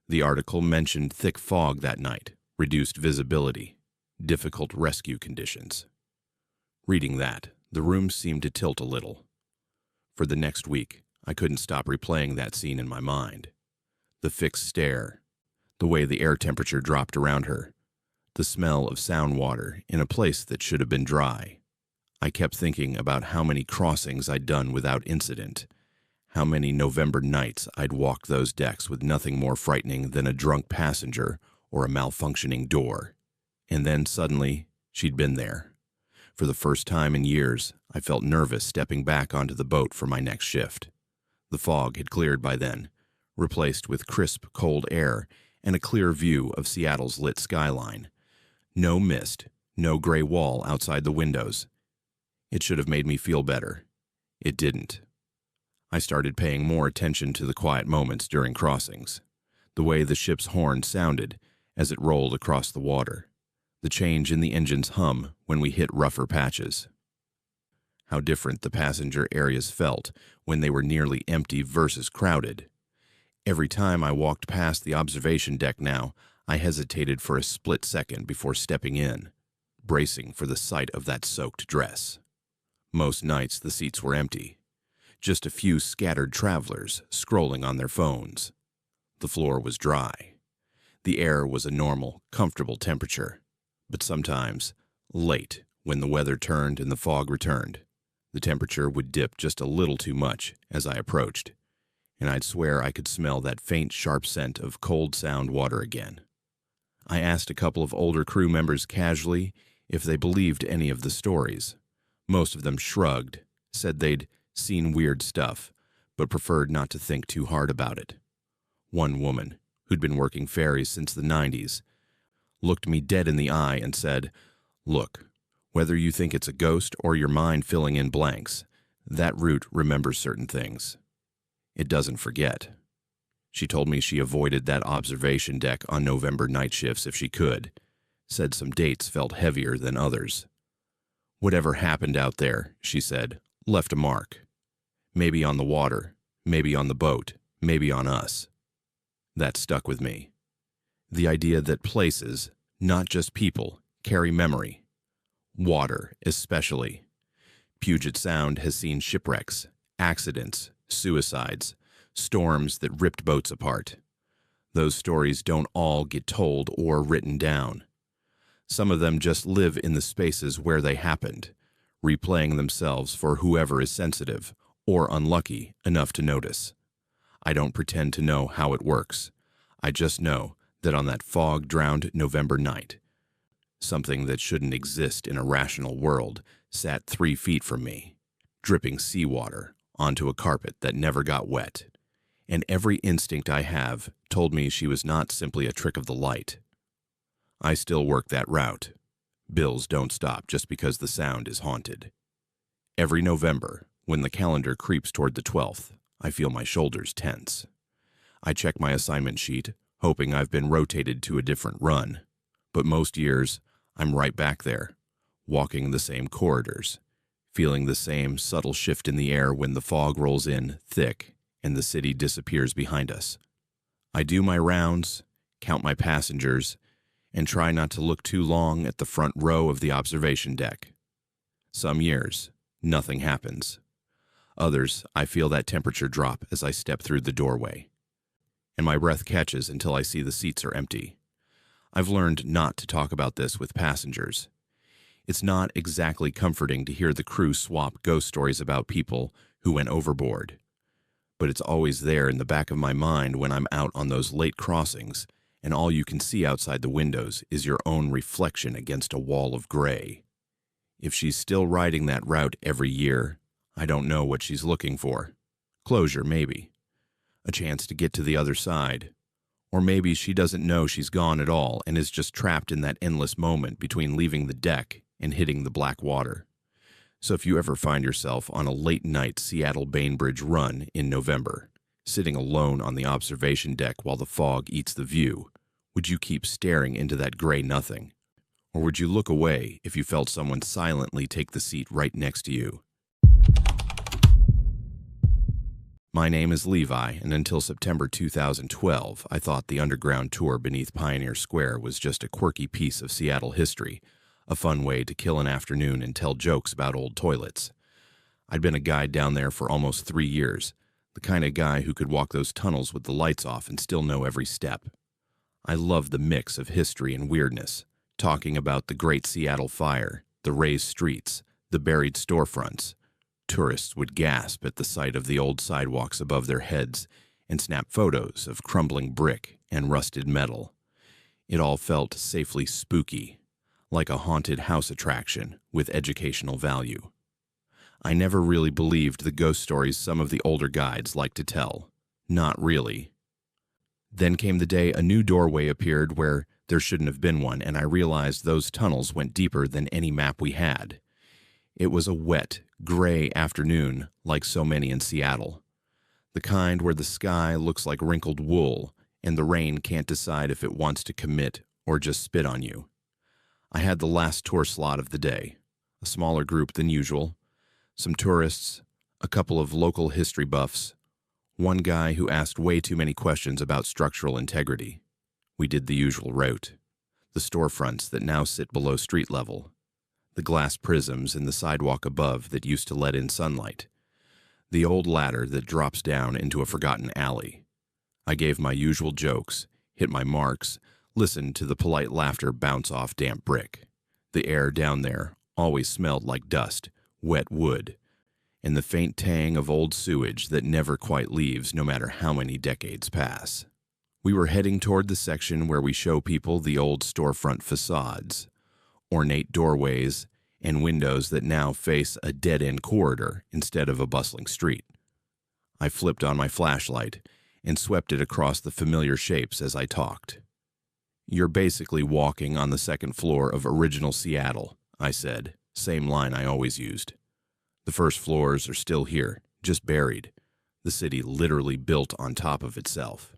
The article mentioned thick fog that night, reduced visibility, difficult rescue conditions. Reading that, the room seemed to tilt a little. For the next week, I couldn't stop replaying that scene in my mind. The fixed stare, the way the air temperature dropped around her, the smell of sound water in a place that should have been dry. I kept thinking about how many crossings I'd done without incident, how many November nights I'd walked those decks with nothing more frightening than a drunk passenger or a malfunctioning door. And then suddenly, she'd been there. For the first time in years, I felt nervous stepping back onto the boat for my next shift. The fog had cleared by then, replaced with crisp, cold air and a clear view of Seattle's lit skyline. No mist, no gray wall outside the windows. It should have made me feel better. It didn't. I started paying more attention to the quiet moments during crossings, the way the ship's horn sounded as it rolled across the water, the change in the engine's hum when we hit rougher patches. How different the passenger areas felt when they were nearly empty versus crowded. Every time I walked past the observation deck now, I hesitated for a split second before stepping in, bracing for the sight of that soaked dress. Most nights the seats were empty, just a few scattered travelers scrolling on their phones. The floor was dry. The air was a normal, comfortable temperature, but sometimes, late, when the weather turned and the fog returned, the temperature would dip just a little too much as I approached, and I'd swear I could smell that faint, sharp scent of cold Sound water again. I asked a couple of older crew members casually if they believed any of the stories. Most of them shrugged, said they'd seen weird stuff, but preferred not to think too hard about it. One woman, who'd been working ferries since the 90s, looked me dead in the eye and said, "Look, whether you think it's a ghost or your mind filling in blanks, that route remembers certain things. It doesn't forget." She told me she avoided that observation deck on November night shifts if she could, said some dates felt heavier than others. Whatever happened out there, she said, left a mark. Maybe on the water, maybe on the boat, maybe on us. That stuck with me. The idea that places, not just people, carry memory. Water, especially, Puget Sound has seen shipwrecks, accidents, suicides, storms that ripped boats apart. Those stories don't all get told or written down. Some of them just live in the spaces where they happened, replaying themselves for whoever is sensitive or unlucky enough to notice. I don't pretend to know how it works. I just know that on that fog-drowned November night, something that shouldn't exist in a rational world sat 3 feet from me, dripping seawater onto a carpet that never got wet. And every instinct I have told me she was not simply a trick of the light. I still work that route. Bills don't stop just because the sound is haunted. Every November, when the calendar creeps toward the 12th, I feel my shoulders tense. I check my assignment sheet, hoping I've been rotated to a different run. But most years, I'm right back there, walking the same corridors, feeling the same subtle shift in the air when the fog rolls in thick and the city disappears behind us. I do my rounds, count my passengers, and try not to look too long at the front row of the observation deck. Some years, nothing happens. Others, I feel that temperature drop as I step through the doorway, and my breath catches until I see the seats are empty. I've learned not to talk about this with passengers. It's not exactly comforting to hear the crew swap ghost stories about people who went overboard. But it's always there in the back of my mind when I'm out on those late crossings, and all you can see outside the windows is your own reflection against a wall of gray. If she's still riding that route every year, I don't know what she's looking for. Closure, maybe. A chance to get to the other side. Or maybe she doesn't know she's gone at all and is just trapped in that endless moment between leaving the deck and hitting the black water. So if you ever find yourself on a late-night Seattle-Bainbridge run in November, sitting alone on the observation deck while the fog eats the view, would you keep staring into that gray nothing? Or would you look away if you felt someone silently take the seat right next to you? My name is Levi, and until September 2012, I thought the underground tour beneath Pioneer Square was just a quirky piece of Seattle history, a fun way to kill an afternoon and tell jokes about old toilets. I'd been a guide down there for almost 3 years, the kind of guy who could walk those tunnels with the lights off and still know every step. I loved the mix of history and weirdness, talking about the Great Seattle Fire, the raised streets, the buried storefronts. Tourists would gasp at the sight of the old sidewalks above their heads and snap photos of crumbling brick and rusted metal. It all felt safely spooky, like a haunted house attraction with educational value. I never really believed the ghost stories some of the older guides liked to tell. Not really. Then came the day a new doorway appeared where there shouldn't have been one, and I realized those tunnels went deeper than any map we had. It was a wet, gray afternoon like so many in Seattle. The kind where the sky looks like wrinkled wool and the rain can't decide if it wants to commit or just spit on you. I had the last tour slot of the day, a smaller group than usual, some tourists, a couple of local history buffs, one guy who asked way too many questions about structural integrity. We did the usual route, the storefronts that now sit below street level, the glass prisms in the sidewalk above that used to let in sunlight, the old ladder that drops down into a forgotten alley. I gave my usual jokes, hit my marks, listened to the polite laughter bounce off damp brick. The air down there always smelled like dust, wet wood, and the faint tang of old sewage that never quite leaves no matter how many decades pass. We were heading toward the section where we show people the old storefront facades, ornate doorways, and windows that now face a dead-end corridor instead of a bustling street. I flipped on my flashlight and swept it across the familiar shapes as I talked. "You're basically walking on the second floor of original Seattle," I said, same line I always used. "The first floors are still here, just buried. The city literally built on top of itself."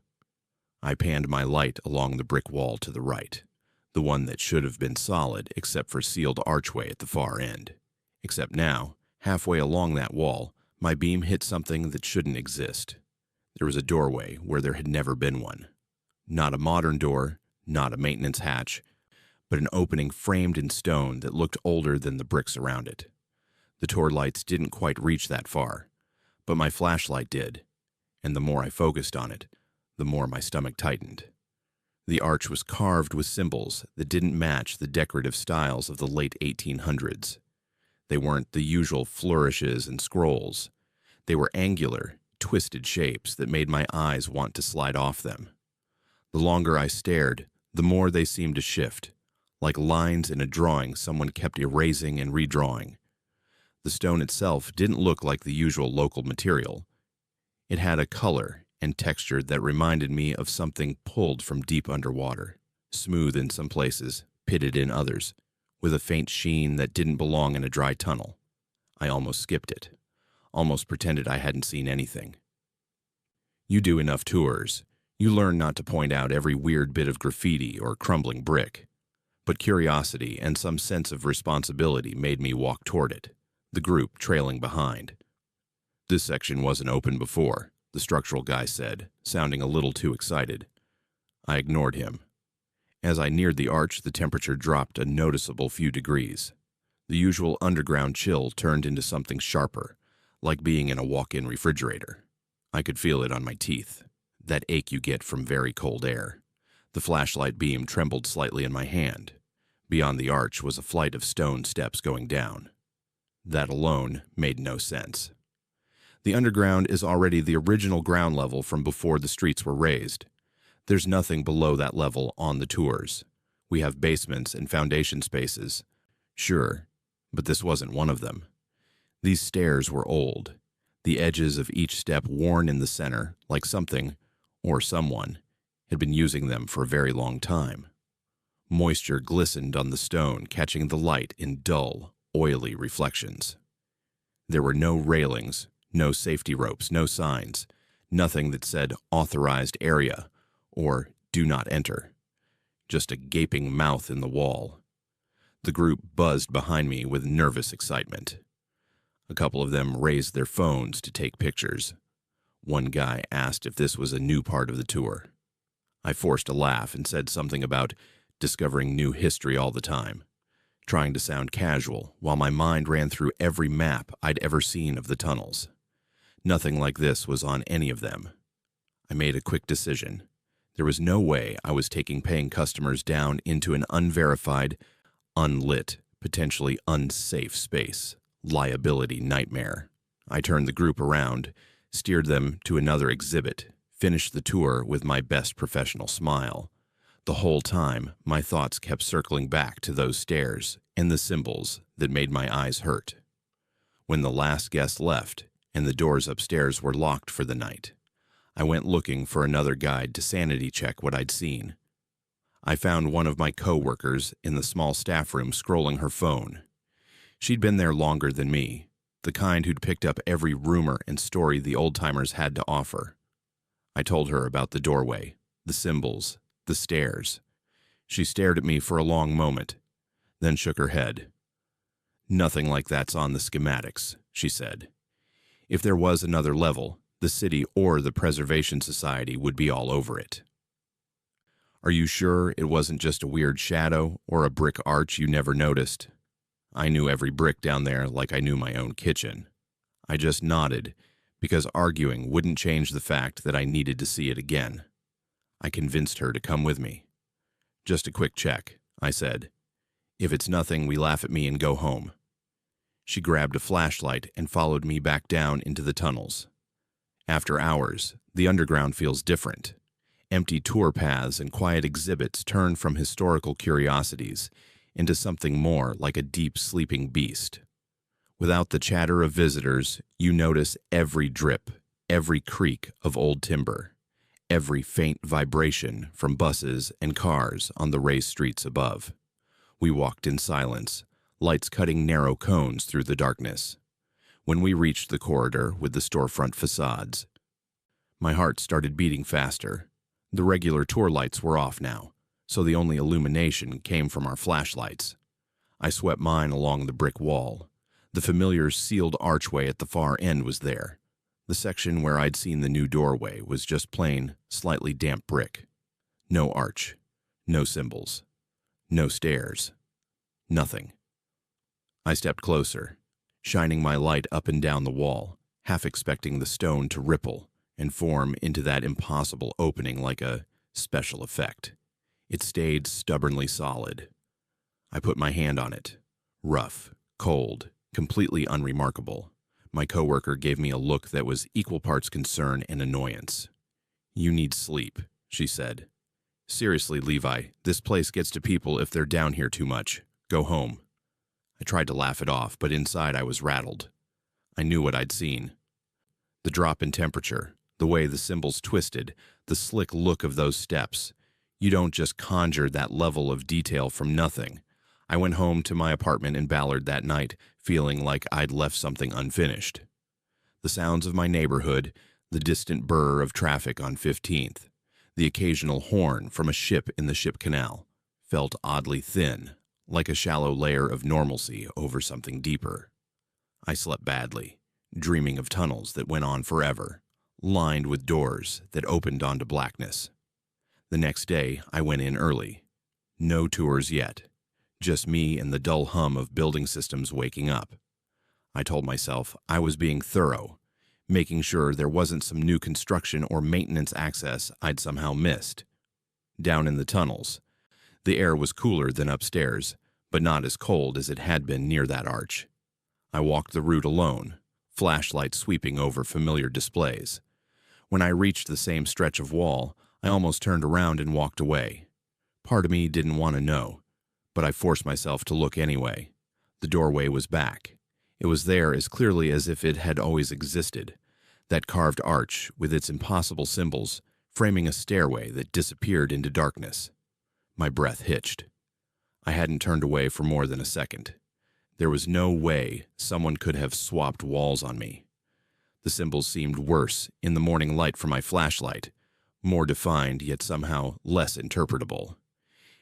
I panned my light along the brick wall to the right, the one that should have been solid except for sealed archway at the far end. Except now, halfway along that wall, my beam hit something that shouldn't exist. There was a doorway where there had never been one. Not a modern door, not a maintenance hatch, but an opening framed in stone that looked older than the bricks around it. The tour lights didn't quite reach that far, but my flashlight did, and the more I focused on it, the more my stomach tightened. The arch was carved with symbols that didn't match the decorative styles of the late 1800s. They weren't the usual flourishes and scrolls. They were angular, twisted shapes that made my eyes want to slide off them. The longer I stared, the more they seemed to shift, like lines in a drawing someone kept erasing and redrawing. The stone itself didn't look like the usual local material. It had a color and texture that reminded me of something pulled from deep underwater, smooth in some places, pitted in others, with a faint sheen that didn't belong in a dry tunnel. I almost skipped it, almost pretended I hadn't seen anything. You do enough tours, you learn not to point out every weird bit of graffiti or crumbling brick. But curiosity and some sense of responsibility made me walk toward it, the group trailing behind. This section wasn't open before, the structural guy said, sounding a little too excited. I ignored him. As I neared the arch, the temperature dropped a noticeable few degrees. The usual underground chill turned into something sharper, like being in a walk-in refrigerator. I could feel it on my teeth, that ache you get from very cold air. The flashlight beam trembled slightly in my hand. Beyond the arch was a flight of stone steps going down. That alone made no sense. The underground is already the original ground level from before the streets were raised. There's nothing below that level on the tours. We have basements and foundation spaces. Sure, but this wasn't one of them. These stairs were old, the edges of each step worn in the center, like something, or someone, had been using them for a very long time. Moisture glistened on the stone, catching the light in dull, oily reflections. There were no railings, no safety ropes, no signs, nothing that said authorized area or do not enter. Just a gaping mouth in the wall. The group buzzed behind me with nervous excitement. A couple of them raised their phones to take pictures. One guy asked if this was a new part of the tour. I forced a laugh and said something about discovering new history all the time, trying to sound casual while my mind ran through every map I'd ever seen of the tunnels. Nothing like this was on any of them. I made a quick decision. There was no way I was taking paying customers down into an unverified, unlit, potentially unsafe space. Liability nightmare. I turned the group around, steered them to another exhibit, finished the tour with my best professional smile. The whole time, my thoughts kept circling back to those stairs and the symbols that made my eyes hurt. When the last guest left and the doors upstairs were locked for the night, I went looking for another guide to sanity check what I'd seen. I found one of my co-workers in the small staff room scrolling her phone. She'd been there longer than me, the kind who'd picked up every rumor and story the old-timers had to offer. I told her about the doorway, the symbols, the stairs. She stared at me for a long moment, then shook her head. "Nothing like that's on the schematics," she said. "If there was another level, the city or the Preservation Society would be all over it." "Are you sure it wasn't just a weird shadow or a brick arch you never noticed?" I knew every brick down there like I knew my own kitchen. I just nodded, because arguing wouldn't change the fact that I needed to see it again. I convinced her to come with me. "Just a quick check," I said. "If it's nothing, we laugh at me and go home." She grabbed a flashlight and followed me back down into the tunnels. After hours, the underground feels different. Empty tour paths and quiet exhibits turn from historical curiosities into something more like a deep sleeping beast. Without the chatter of visitors, you notice every drip, every creak of old timber, every faint vibration from buses and cars on the raised streets above. We walked in silence, lights cutting narrow cones through the darkness. When we reached the corridor with the storefront facades, my heart started beating faster. The regular tour lights were off now, so the only illumination came from our flashlights. I swept mine along the brick wall. The familiar sealed archway at the far end was there. The section where I'd seen the new doorway was just plain, slightly damp brick. No arch, no symbols, no stairs, nothing. I stepped closer. shining my light up and down the wall, half expecting the stone to ripple and form into that impossible opening like a special effect. It stayed stubbornly solid. I put my hand on it. Rough, cold, completely unremarkable. My coworker gave me a look that was equal parts concern and annoyance. "You need sleep," she said. "Seriously, Levi, this place gets to people if they're down here too much. Go home." I tried to laugh it off, but inside I was rattled. I knew what I'd seen. The drop in temperature, the way the symbols twisted, the slick look of those steps. You don't just conjure that level of detail from nothing. I went home to my apartment in Ballard that night, feeling like I'd left something unfinished. The sounds of my neighborhood, the distant burr of traffic on 15th, the occasional horn from a ship in the ship canal, felt oddly thin, like a shallow layer of normalcy over something deeper. I slept badly, dreaming of tunnels that went on forever, lined with doors that opened onto blackness. The next day, I went in early. No tours yet. Just me and the dull hum of building systems waking up. I told myself I was being thorough, making sure there wasn't some new construction or maintenance access I'd somehow missed. Down in the tunnels, the air was cooler than upstairs, but not as cold as it had been near that arch. I walked the route alone, flashlight sweeping over familiar displays. When I reached the same stretch of wall, I almost turned around and walked away. Part of me didn't want to know, but I forced myself to look anyway. The doorway was back. It was there as clearly as if it had always existed. That carved arch, with its impossible symbols, framing a stairway that disappeared into darkness. My breath hitched. I hadn't turned away for more than a second. There was no way someone could have swapped walls on me. The symbols seemed worse in the morning light from my flashlight, more defined yet somehow less interpretable.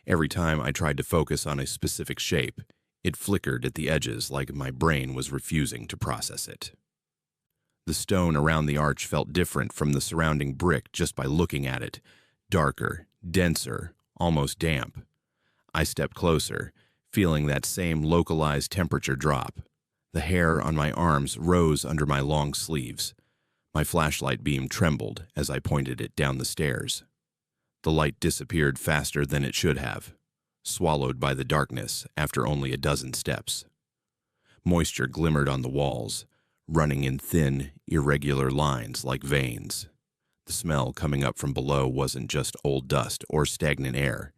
Every time I tried to focus on a specific shape, it flickered at the edges like my brain was refusing to process it. The stone around the arch felt different from the surrounding brick just by looking at it, darker, denser, almost damp. I stepped closer, feeling that same localized temperature drop. The hair on my arms rose under my long sleeves. My flashlight beam trembled as I pointed it down the stairs. The light disappeared faster than it should have, swallowed by the darkness after only a dozen steps. Moisture glimmered on the walls, running in thin, irregular lines like veins. The smell coming up from below wasn't just old dust or stagnant air.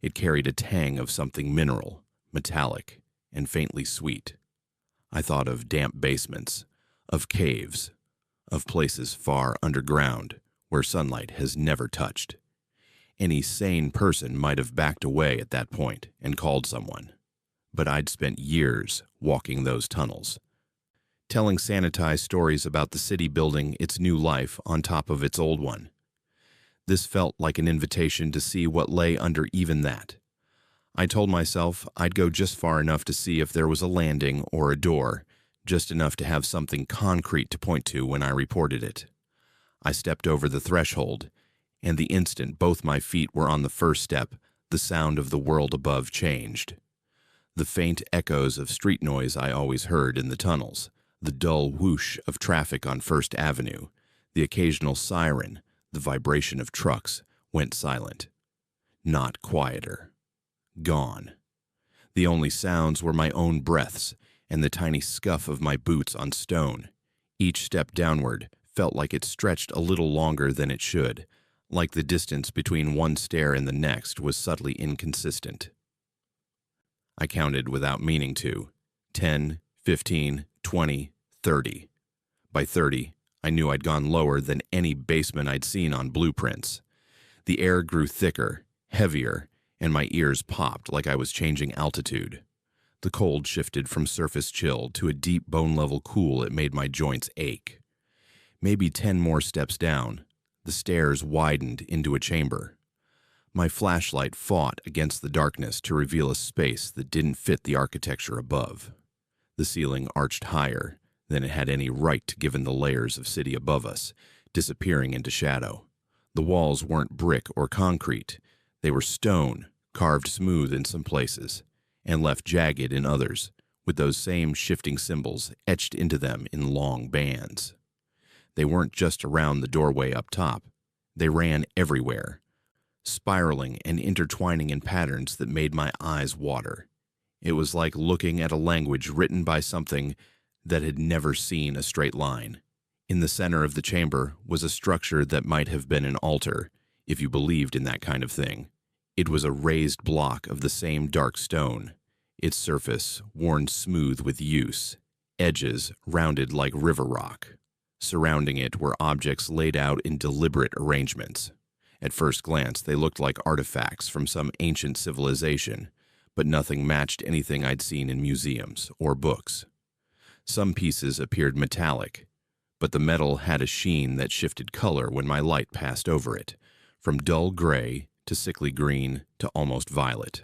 It carried a tang of something mineral, metallic, and faintly sweet. I thought of damp basements, of caves, of places far underground where sunlight has never touched. Any sane person might have backed away at that point and called someone. But I'd spent years walking those tunnels, telling sanitized stories about the city building its new life on top of its old one. This felt like an invitation to see what lay under even that. I told myself I'd go just far enough to see if there was a landing or a door, just enough to have something concrete to point to when I reported it. I stepped over the threshold, and the instant both my feet were on the first step, the sound of the world above changed. The faint echoes of street noise I always heard in the tunnels, the dull whoosh of traffic on First Avenue, the occasional siren, the vibration of trucks, went silent. Not quieter. Gone. The only sounds were my own breaths and the tiny scuff of my boots on stone. Each step downward felt like it stretched a little longer than it should, like the distance between one stair and the next was subtly inconsistent. I counted without meaning to. 10, 15, 20, 30. By 30, I knew I'd gone lower than any basement I'd seen on blueprints. The air grew thicker, heavier, and my ears popped like I was changing altitude. The cold shifted from surface chill to a deep bone-level cool that made my joints ache. Maybe 10 more steps down, the stairs widened into a chamber. My flashlight fought against the darkness to reveal a space that didn't fit the architecture above. The ceiling arched higher than it had any right to given the layers of city above us, disappearing into shadow. The walls weren't brick or concrete. They were stone, carved smooth in some places, and left jagged in others, with those same shifting symbols etched into them in long bands. They weren't just around the doorway up top. They ran everywhere, spiraling and intertwining in patterns that made my eyes water. It was like looking at a language written by something that had never seen a straight line. In the center of the chamber was a structure that might have been an altar, if you believed in that kind of thing. It was a raised block of the same dark stone, its surface worn smooth with use, edges rounded like river rock. Surrounding it were objects laid out in deliberate arrangements. At first glance, they looked like artifacts from some ancient civilization, but nothing matched anything I'd seen in museums or books. Some pieces appeared metallic, but the metal had a sheen that shifted color when my light passed over it, from dull gray to sickly green to almost violet.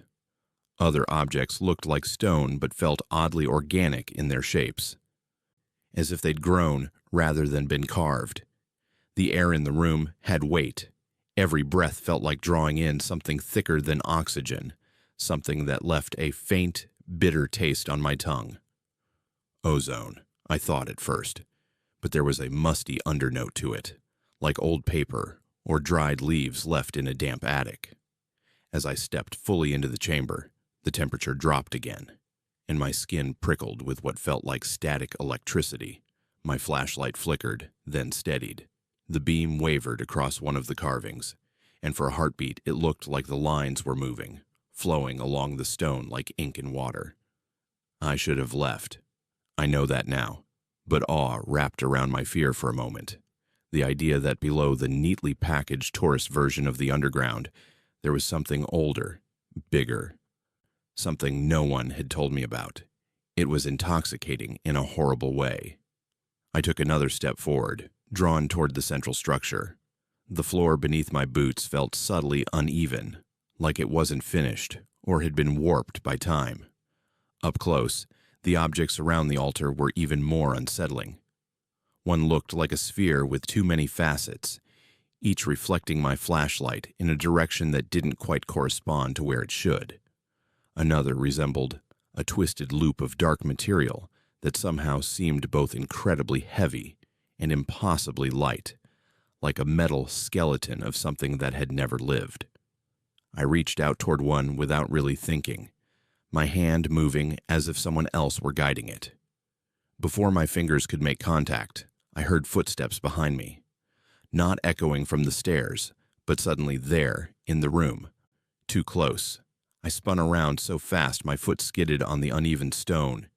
Other objects looked like stone but felt oddly organic in their shapes, as if they'd grown rather than been carved. The air in the room had weight. Every breath felt like drawing in something thicker than oxygen, something that left a faint, bitter taste on my tongue. Ozone, I thought at first, but there was a musty undernote to it, like old paper or dried leaves left in a damp attic. As I stepped fully into the chamber, the temperature dropped again, and my skin prickled with what felt like static electricity. My flashlight flickered, then steadied. The beam wavered across one of the carvings, and for a heartbeat it looked like the lines were moving, flowing along the stone like ink and water. I should have left. I know that now, but awe wrapped around my fear for a moment. The idea that below the neatly packaged tourist version of the underground, there was something older, bigger, something no one had told me about. It was intoxicating in a horrible way. I took another step forward, drawn toward the central structure. The floor beneath my boots felt subtly uneven, like it wasn't finished or had been warped by time. Up close, the objects around the altar were even more unsettling. One looked like a sphere with too many facets, each reflecting my flashlight in a direction that didn't quite correspond to where it should. Another resembled a twisted loop of dark material that somehow seemed both incredibly heavy and impossibly light, like a metal skeleton of something that had never lived. I reached out toward one without really thinking, my hand moving as if someone else were guiding it. Before my fingers could make contact, I heard footsteps behind me, not echoing from the stairs, but suddenly there, in the room, too close. I spun around so fast my foot skidded on the uneven stone.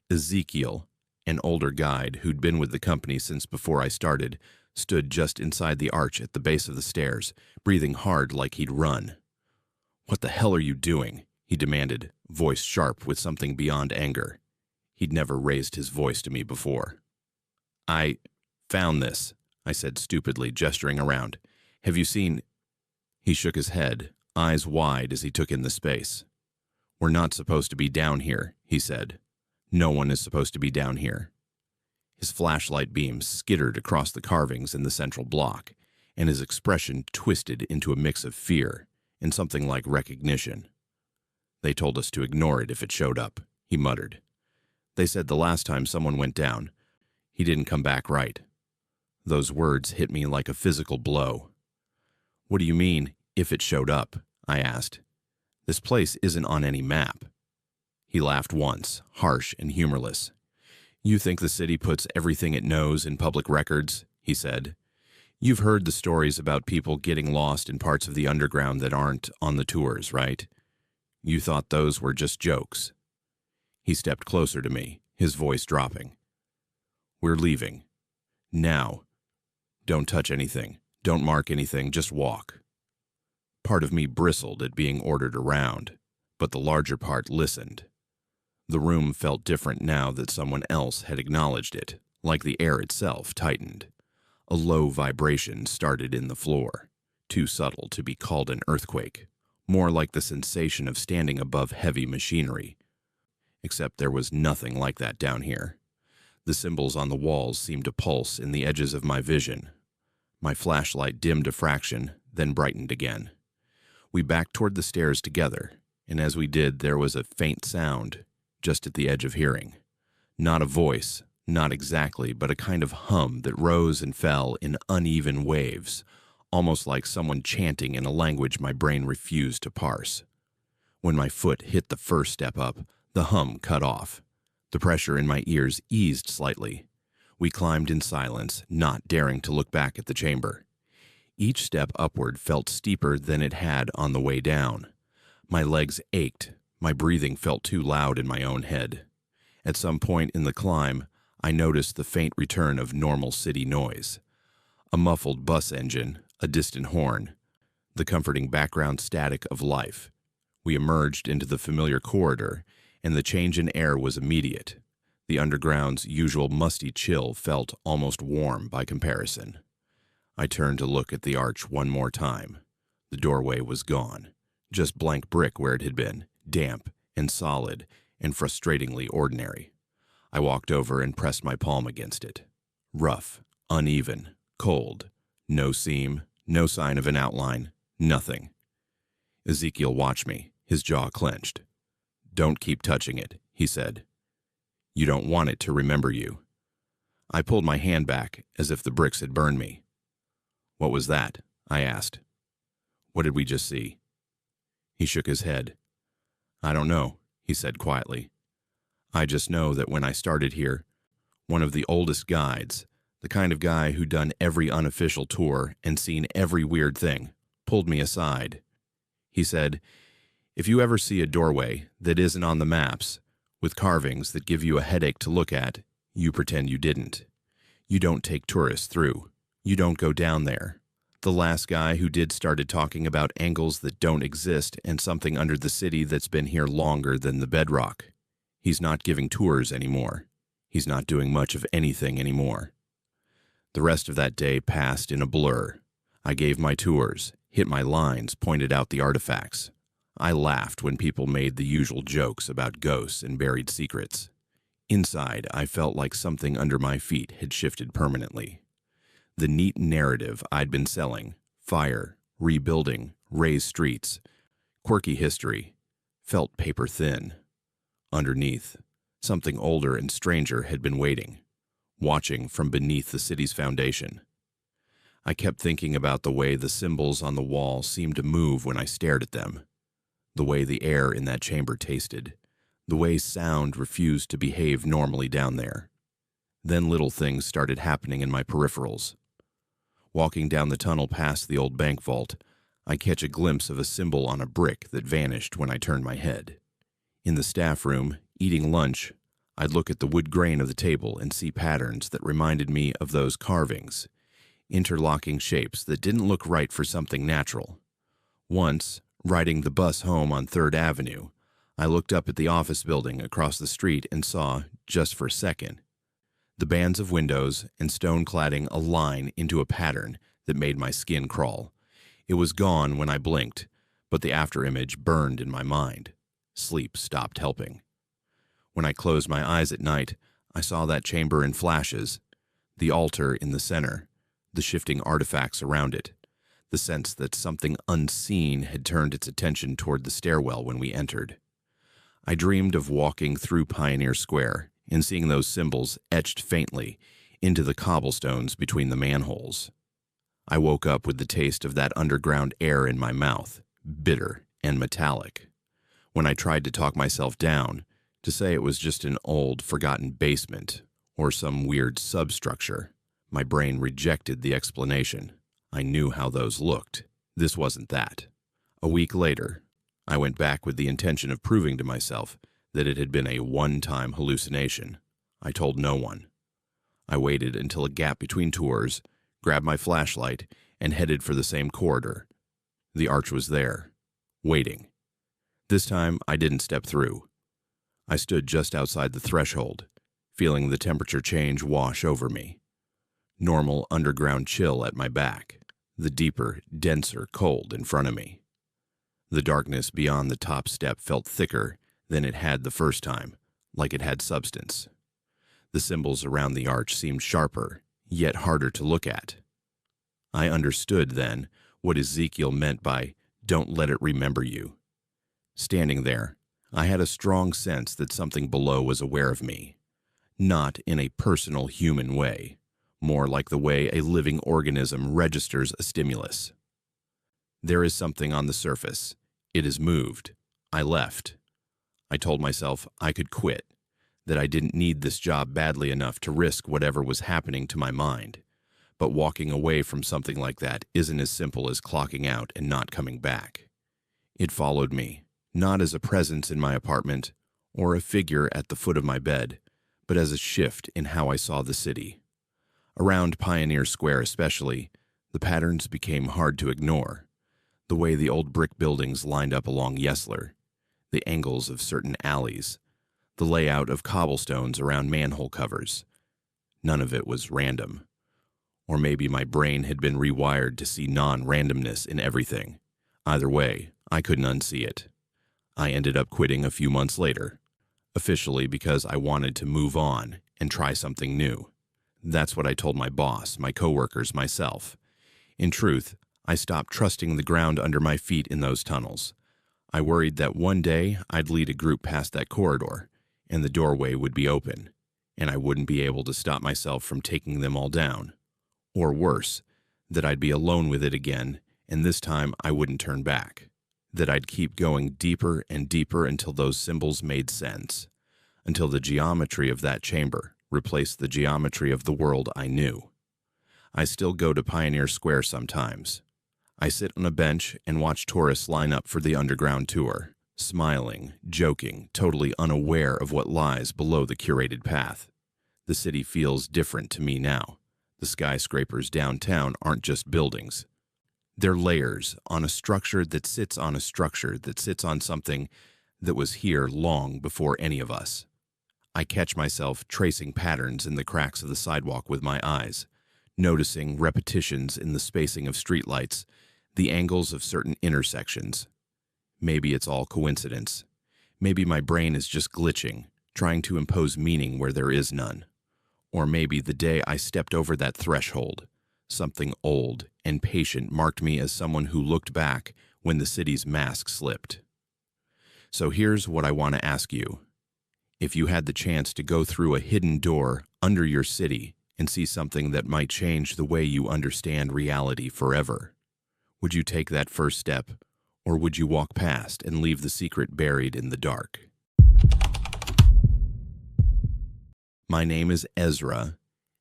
Ezekiel, an older guide who'd been with the company since before I started, stood just inside the arch at the base of the stairs, breathing hard like he'd run. "What the hell are you doing?" he demanded, voice sharp with something beyond anger. He'd never raised his voice to me before. "I found this," I said stupidly, gesturing around. "Have you seen—" He shook his head, eyes wide as he took in the space. "We're not supposed to be down here," he said. "No one is supposed to be down here." His flashlight beam skittered across the carvings in the central block, and his expression twisted into a mix of fear and something like recognition. "They told us to ignore it if it showed up," he muttered. "They said the last time someone went down, he didn't come back right." Those words hit me like a physical blow. "What do you mean, if it showed up?" I asked. "This place isn't on any map." He laughed once, harsh and humorless. "You think the city puts everything it knows in public records?" he said. "You've heard the stories about people getting lost in parts of the underground that aren't on the tours, right? You thought those were just jokes." He stepped closer to me, his voice dropping. "We're leaving. Now. Don't touch anything. Don't mark anything. Just walk." Part of me bristled at being ordered around, but the larger part listened. The room felt different now that someone else had acknowledged it, like the air itself tightened. A low vibration started in the floor, too subtle to be called an earthquake, more like the sensation of standing above heavy machinery. Except there was nothing like that down here. The symbols on the walls seemed to pulse in the edges of my vision. My flashlight dimmed a fraction, then brightened again. We backed toward the stairs together, and as we did, there was a faint sound, just at the edge of hearing. Not a voice, not exactly, but a kind of hum that rose and fell in uneven waves, almost like someone chanting in a language my brain refused to parse. When my foot hit the first step up, the hum cut off. The pressure in my ears eased slightly. We climbed in silence, not daring to look back at the chamber. Each step upward felt steeper than it had on the way down. My legs ached. My breathing felt too loud in my own head. At some point in the climb, I noticed the faint return of normal city noise. A muffled bus engine, a distant horn, the comforting background static of life. We emerged into the familiar corridor, and the change in air was immediate. The underground's usual musty chill felt almost warm by comparison. I turned to look at the arch one more time. The doorway was gone, just blank brick where it had been, damp and solid and frustratingly ordinary. I walked over and pressed my palm against it. Rough, uneven, cold, no seam, no sign of an outline, nothing. Ezekiel watched me, his jaw clenched. "Don't keep touching it," he said. "You don't want it to remember you." I pulled my hand back as if the bricks had burned me. "What was that?" I asked. "What did we just see?" He shook his head. "I don't know," he said quietly. "I just know that when I started here, one of the oldest guides, the kind of guy who'd done every unofficial tour and seen every weird thing, pulled me aside. He said, 'If you ever see a doorway that isn't on the maps, with carvings that give you a headache to look at, you pretend you didn't. You don't take tourists through. You don't go down there.' The last guy who did started talking about angles that don't exist and something under the city that's been here longer than the bedrock. He's not giving tours anymore. He's not doing much of anything anymore." The rest of that day passed in a blur. I gave my tours, hit my lines, pointed out the artifacts. I laughed when people made the usual jokes about ghosts and buried secrets. Inside, I felt like something under my feet had shifted permanently. The neat narrative I'd been selling, fire, rebuilding, raised streets, quirky history, felt paper thin. Underneath, something older and stranger had been waiting, watching from beneath the city's foundation. I kept thinking about the way the symbols on the wall seemed to move when I stared at them, the way the air in that chamber tasted, the way sound refused to behave normally down there. Then little things started happening in my peripherals. Walking down the tunnel past the old bank vault, I catch a glimpse of a symbol on a brick that vanished when I turned my head. In the staff room, eating lunch, I'd look at the wood grain of the table and see patterns that reminded me of those carvings, interlocking shapes that didn't look right for something natural. Once, riding the bus home on 3rd Avenue, I looked up at the office building across the street and saw, just for a second, the bands of windows and stone cladding align into a pattern that made my skin crawl. It was gone when I blinked, but the afterimage burned in my mind. Sleep stopped helping. When I closed my eyes at night, I saw that chamber in flashes, the altar in the center, the shifting artifacts around it, the sense that something unseen had turned its attention toward the stairwell when we entered. I dreamed of walking through Pioneer Square and seeing those symbols etched faintly into the cobblestones between the manholes. I woke up with the taste of that underground air in my mouth, bitter and metallic. When I tried to talk myself down, to say it was just an old, forgotten basement or some weird substructure, my brain rejected the explanation. I knew how those looked. This wasn't that. A week later, I went back with the intention of proving to myself that it had been a one-time hallucination. I told no one. I waited until a gap between tours, grabbed my flashlight, and headed for the same corridor. The arch was there, waiting. This time, I didn't step through. I stood just outside the threshold, feeling the temperature change wash over me. Normal underground chill at my back, the deeper, denser cold in front of me. The darkness beyond the top step felt thicker than it had the first time, like it had substance. The symbols around the arch seemed sharper, yet harder to look at. I understood then what Ezekiel meant by "don't let it remember you." Standing there, I had a strong sense that something below was aware of me, not in a personal human way, more like the way a living organism registers a stimulus. There is something on the surface. It is moved. I left. I told myself I could quit, that I didn't need this job badly enough to risk whatever was happening to my mind. But walking away from something like that isn't as simple as clocking out and not coming back. It followed me, not as a presence in my apartment or a figure at the foot of my bed, but as a shift in how I saw the city. Around Pioneer Square especially, the patterns became hard to ignore. The way the old brick buildings lined up along Yesler, the angles of certain alleys, the layout of cobblestones around manhole covers. None of it was random. Or maybe my brain had been rewired to see non-randomness in everything. Either way, I couldn't unsee it. I ended up quitting a few months later, officially because I wanted to move on and try something new. That's what I told my boss, my coworkers, myself. In truth, I stopped trusting the ground under my feet in those tunnels. I worried that one day I'd lead a group past that corridor, and the doorway would be open, and I wouldn't be able to stop myself from taking them all down. Or worse, that I'd be alone with it again, and this time I wouldn't turn back. That I'd keep going deeper and deeper until those symbols made sense, until the geometry of that chamber replaced the geometry of the world I knew. I still go to Pioneer Square sometimes. I sit on a bench and watch tourists line up for the underground tour, smiling, joking, totally unaware of what lies below the curated path. The city feels different to me now. The skyscrapers downtown aren't just buildings. They're layers on a structure that sits on a structure that sits on something that was here long before any of us. I catch myself tracing patterns in the cracks of the sidewalk with my eyes, noticing repetitions in the spacing of streetlights, the angles of certain intersections. Maybe it's all coincidence. Maybe my brain is just glitching, trying to impose meaning where there is none. Or maybe the day I stepped over that threshold, something old and patient marked me as someone who looked back when the city's mask slipped. So here's what I want to ask you. If you had the chance to go through a hidden door under your city and see something that might change the way you understand reality forever, would you take that first step, or would you walk past and leave the secret buried in the dark? My name is Ezra,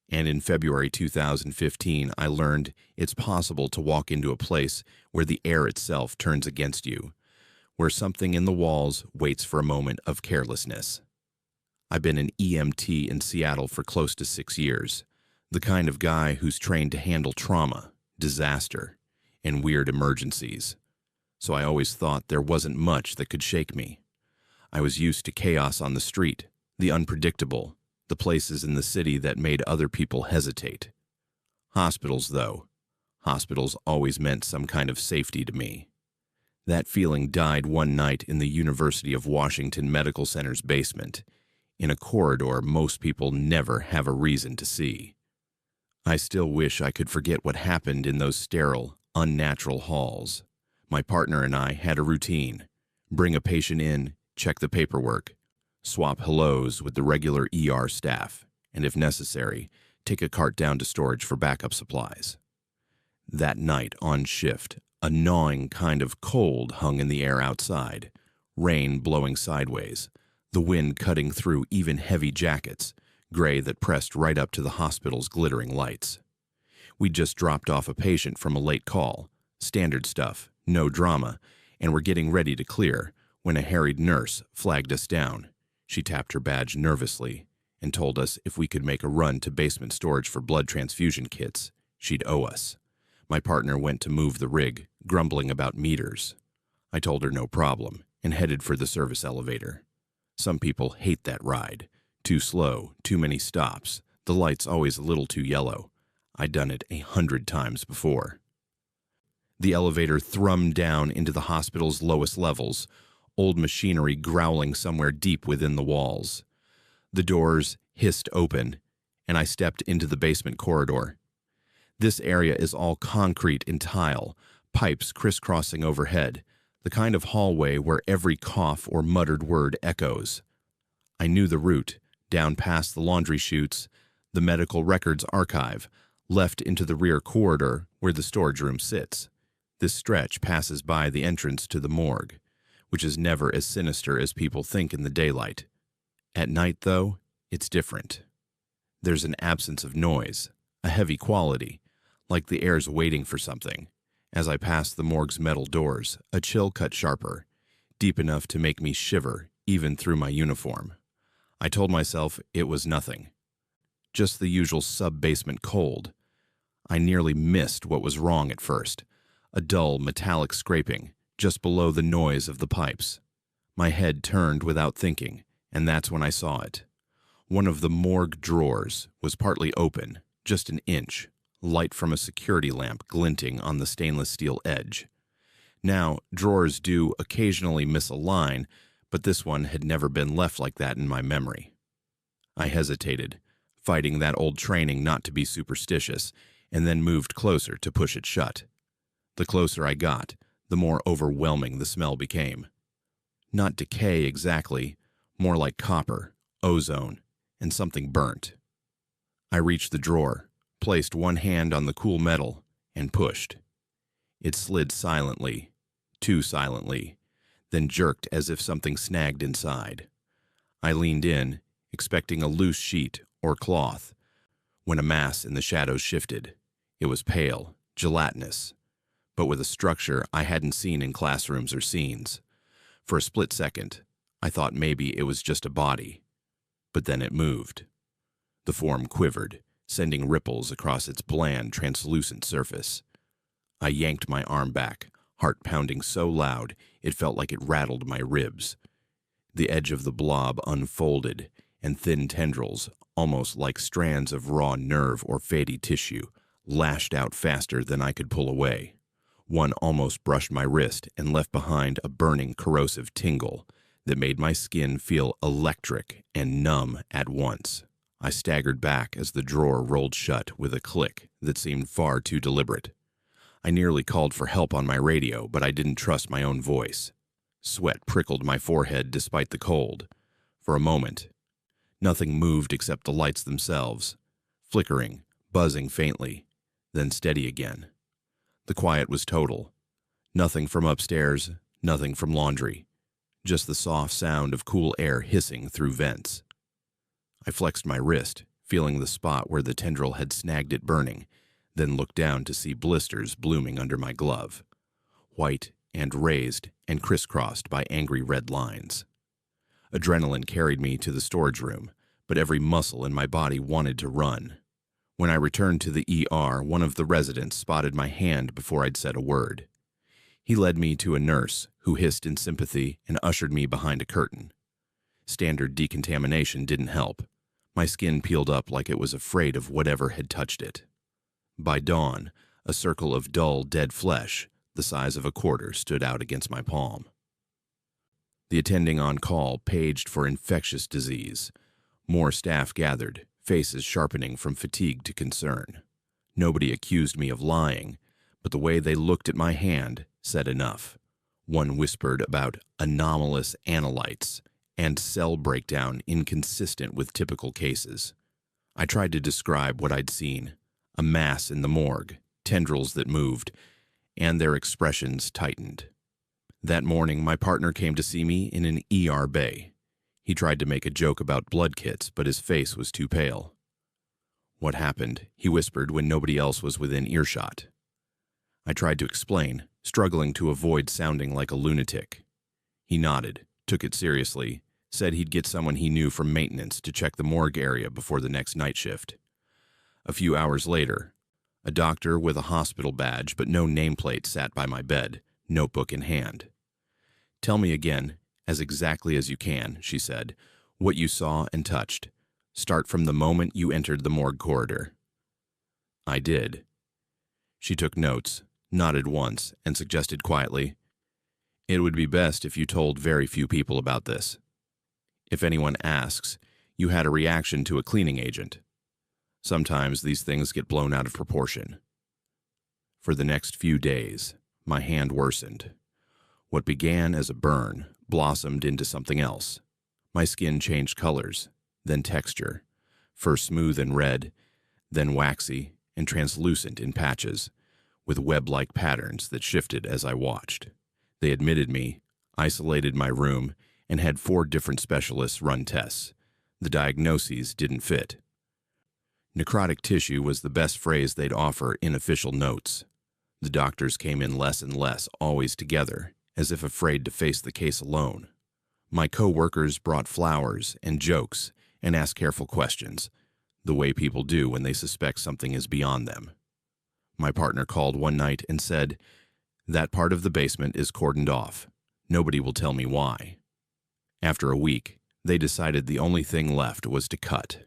and in February 2015, I learned it's possible to walk into a place where the air itself turns against you, where something in the walls waits for a moment of carelessness. I've been an EMT in Seattle for close to 6 years, the kind of guy who's trained to handle trauma, disaster, and weird emergencies. So I always thought there wasn't much that could shake me. I was used to chaos on the street, the unpredictable, the places in the city that made other people hesitate. Hospitals, though. Hospitals always meant some kind of safety to me. That feeling died one night in the University of Washington Medical Center's basement, in a corridor most people never have a reason to see. I still wish I could forget what happened in those sterile, unnatural halls. My partner and I had a routine. Bring a patient in, check the paperwork, swap hellos with the regular ER staff, and if necessary, take a cart down to storage for backup supplies. That night on shift, a gnawing kind of cold hung in the air outside, rain blowing sideways, the wind cutting through even heavy jackets, gray that pressed right up to the hospital's glittering lights. We'd just dropped off a patient from a late call, standard stuff, no drama, and were getting ready to clear when a harried nurse flagged us down. She tapped her badge nervously and told us if we could make a run to basement storage for blood transfusion kits, she'd owe us. My partner went to move the rig, grumbling about meters. I told her no problem and headed for the service elevator. Some people hate that ride. Too slow, too many stops, the light's always a little too yellow. I'd done it 100 times before. The elevator thrummed down into the hospital's lowest levels, old machinery growling somewhere deep within the walls. The doors hissed open, and I stepped into the basement corridor. This area is all concrete and tile, pipes crisscrossing overhead, The kind of hallway where every cough or muttered word echoes. I knew the route, down past the laundry chutes, the medical records archive, left into the rear corridor where the storage room sits. This stretch passes by the entrance to the morgue, which is never as sinister as people think in the daylight. At night, though, it's different. There's an absence of noise, a heavy quality, like the air's waiting for something. As I passed the morgue's metal doors, a chill cut sharper, deep enough to make me shiver even through my uniform. I told myself it was nothing. Just the usual sub-basement cold. I nearly missed what was wrong at first. A dull, metallic scraping, just below the noise of the pipes. My head turned without thinking, and that's when I saw it. One of the morgue drawers was partly open, just an inch, light from a security lamp glinting on the stainless steel edge. Now, drawers do occasionally miss a line, but this one had never been left like that in my memory. I hesitated, fighting that old training not to be superstitious, and then moved closer to push it shut. The closer I got, the more overwhelming the smell became. Not decay exactly, more like copper, ozone, and something burnt. I reached the drawer, placed one hand on the cool metal, and pushed. It slid silently, too silently, then jerked as if something snagged inside. I leaned in, expecting a loose sheet or cloth, when a mass in the shadows shifted. It was pale, gelatinous, but with a structure I hadn't seen in classrooms or scenes. For a split second, I thought maybe it was just a body, but then it moved. The form quivered, sending ripples across its bland, translucent surface. I yanked my arm back, heart pounding so loud it felt like it rattled my ribs. The edge of the blob unfolded, and thin tendrils, almost like strands of raw nerve or fatty tissue, lashed out faster than I could pull away. One almost brushed my wrist and left behind a burning, corrosive tingle that made my skin feel electric and numb at once. I staggered back as the drawer rolled shut with a click that seemed far too deliberate. I nearly called for help on my radio, but I didn't trust my own voice. Sweat prickled my forehead despite the cold. For a moment, nothing moved except the lights themselves, flickering, buzzing faintly, then steady again. The quiet was total. Nothing from upstairs, nothing from laundry. Just the soft sound of cool air hissing through vents. I flexed my wrist, feeling the spot where the tendril had snagged it burning, then looked down to see blisters blooming under my glove, white and raised and crisscrossed by angry red lines. Adrenaline carried me to the storage room, but every muscle in my body wanted to run. When I returned to the ER, one of the residents spotted my hand before I'd said a word. He led me to a nurse who hissed in sympathy and ushered me behind a curtain. Standard decontamination didn't help. My skin peeled up like it was afraid of whatever had touched it. By dawn, a circle of dull, dead flesh, the size of a quarter, stood out against my palm. The attending on call paged for infectious disease. More staff gathered, faces sharpening from fatigue to concern. Nobody accused me of lying, but the way they looked at my hand said enough. One whispered about anomalous analytes and cell breakdown inconsistent with typical cases. I tried to describe what I'd seen: a mass in the morgue, tendrils that moved, and their expressions tightened. That morning, my partner came to see me in an ER bay. He tried to make a joke about blood kits, but his face was too pale. "What happened?" he whispered when nobody else was within earshot. I tried to explain, struggling to avoid sounding like a lunatic. He nodded, took it seriously, said he'd get someone he knew from maintenance to check the morgue area before the next night shift. A few hours later, a doctor with a hospital badge but no nameplate sat by my bed, notebook in hand. "Tell me again, as exactly as you can," she said, "what you saw and touched. Start from the moment you entered the morgue corridor." I did. She took notes, nodded once, and suggested quietly, "It would be best if you told very few people about this. If anyone asks, you had a reaction to a cleaning agent. Sometimes these things get blown out of proportion." For the next few days, my hand worsened. What began as a burn blossomed into something else. My skin changed colors, then texture, first smooth and red, then waxy and translucent in patches, with web-like patterns that shifted as I watched. They admitted me, isolated my room, and had 4 different specialists run tests. The diagnoses didn't fit. Necrotic tissue was the best phrase they'd offer in official notes. The doctors came in less and less, always together, as if afraid to face the case alone. My co-workers brought flowers and jokes and asked careful questions, the way people do when they suspect something is beyond them. My partner called one night and said, "That part of the basement is cordoned off. Nobody will tell me why." After a week, they decided the only thing left was to cut.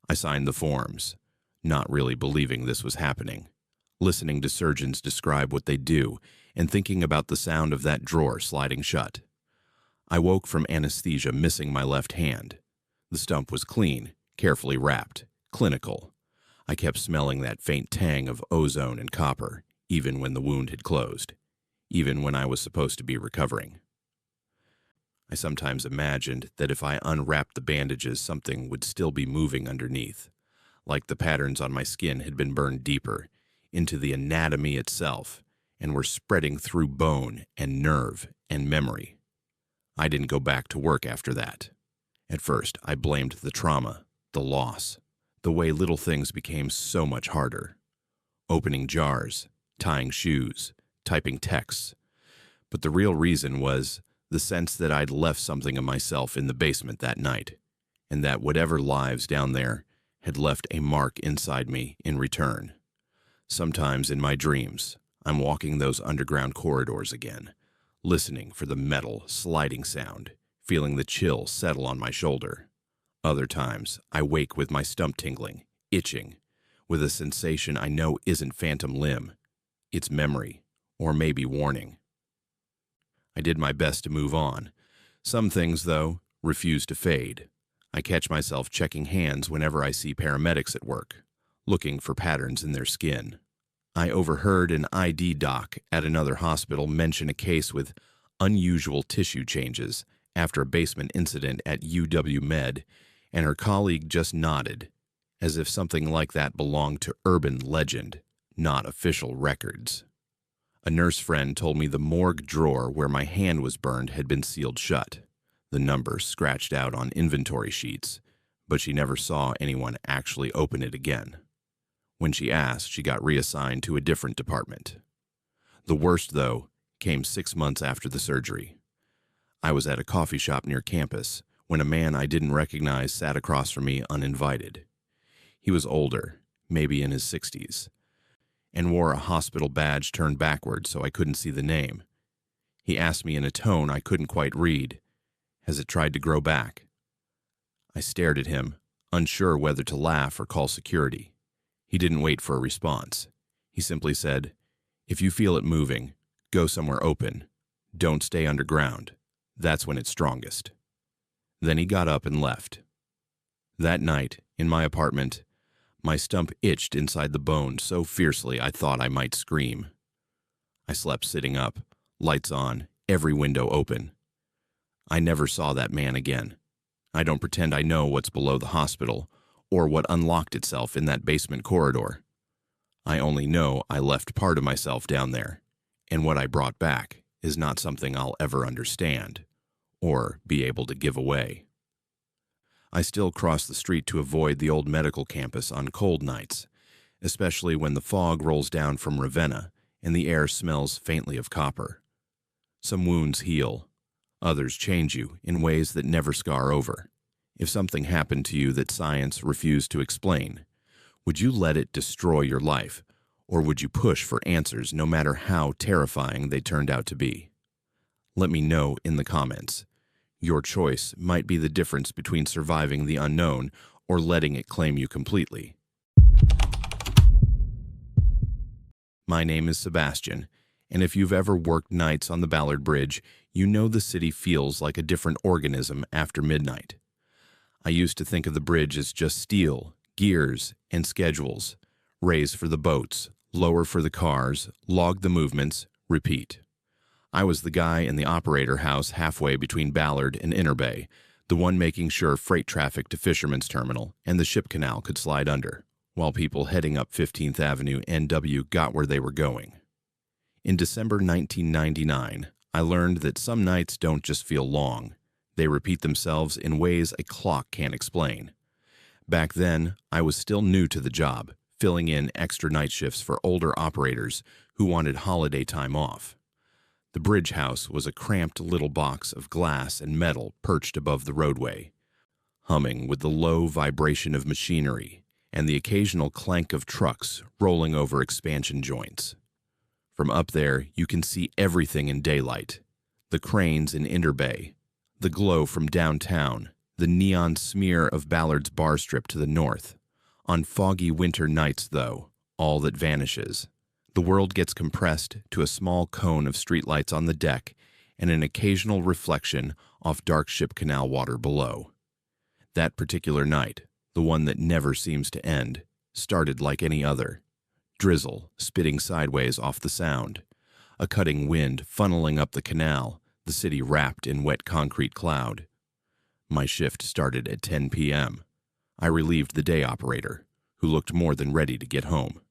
I signed the forms, not really believing this was happening, listening to surgeons describe what they do and thinking about the sound of that drawer sliding shut. I woke from anesthesia missing my left hand. The stump was clean, carefully wrapped, clinical. I kept smelling that faint tang of ozone and copper, even when the wound had closed, even when I was supposed to be recovering. I sometimes imagined that if I unwrapped the bandages, something would still be moving underneath, like the patterns on my skin had been burned deeper, into the anatomy itself, and were spreading through bone and nerve and memory. I didn't go back to work after that. At first, I blamed the trauma, the loss, the way little things became so much harder. Opening jars, tying shoes, typing texts. But the real reason was the sense that I'd left something of myself in the basement that night, and that whatever lives down there had left a mark inside me in return. Sometimes in my dreams, I'm walking those underground corridors again, listening for the metal sliding sound, feeling the chill settle on my shoulder. Other times, I wake with my stump tingling, itching, with a sensation I know isn't phantom limb. It's memory, or maybe warning. I did my best to move on. Some things, though, refuse to fade. I catch myself checking hands whenever I see paramedics at work, looking for patterns in their skin. I overheard an ID doc at another hospital mention a case with unusual tissue changes after a basement incident at UW Med, and her colleague just nodded, as if something like that belonged to urban legend, not official records. A nurse friend told me the morgue drawer where my hand was burned had been sealed shut, the numbers scratched out on inventory sheets, but she never saw anyone actually open it again. When she asked, she got reassigned to a different department. The worst, though, came 6 months after the surgery. I was at a coffee shop near campus when a man I didn't recognize sat across from me uninvited. He was older, maybe in his 60s, and wore a hospital badge turned backward so I couldn't see the name. He asked me in a tone I couldn't quite read, "Has it tried to grow back?" I stared at him, unsure whether to laugh or call security. He didn't wait for a response. He simply said, "If you feel it moving, go somewhere open. Don't stay underground. That's when it's strongest." Then he got up and left. That night, in my apartment, my stump itched inside the bone so fiercely I thought I might scream. I slept sitting up, lights on, every window open. I never saw that man again. I don't pretend I know what's below the hospital or what unlocked itself in that basement corridor. I only know I left part of myself down there, and what I brought back is not something I'll ever understand or be able to give away. I still cross the street to avoid the old medical campus on cold nights, especially when the fog rolls down from Ravenna and the air smells faintly of copper. Some wounds heal. Others change you in ways that never scar over. If something happened to you that science refused to explain, would you let it destroy your life, or would you push for answers no matter how terrifying they turned out to be? Let me know in the comments. Your choice might be the difference between surviving the unknown or letting it claim you completely. My name is Sebastian, and if you've ever worked nights on the Ballard Bridge, you know the city feels like a different organism after midnight. I used to think of the bridge as just steel, gears, and schedules. Raise for the boats, lower for the cars, log the movements, repeat. I was the guy in the operator house halfway between Ballard and Inner Bay, the one making sure freight traffic to Fisherman's Terminal and the ship canal could slide under, while people heading up 15th Avenue NW got where they were going. In December 1999, I learned that some nights don't just feel long. They repeat themselves in ways a clock can't explain. Back then, I was still new to the job, filling in extra night shifts for older operators who wanted holiday time off. The bridge house was a cramped little box of glass and metal perched above the roadway, humming with the low vibration of machinery and the occasional clank of trucks rolling over expansion joints. From up there, you can see everything in daylight. The cranes in Inner Bay, the glow from downtown, the neon smear of Ballard's bar strip to the north. On foggy winter nights, though, all that vanishes. The world gets compressed to a small cone of streetlights on the deck and an occasional reflection off dark ship canal water below. That particular night, the one that never seems to end, started like any other. Drizzle spitting sideways off the Sound, a cutting wind funneling up the canal, the city wrapped in wet concrete cloud. My shift started at 10 p.m. I relieved the day operator, who looked more than ready to get home.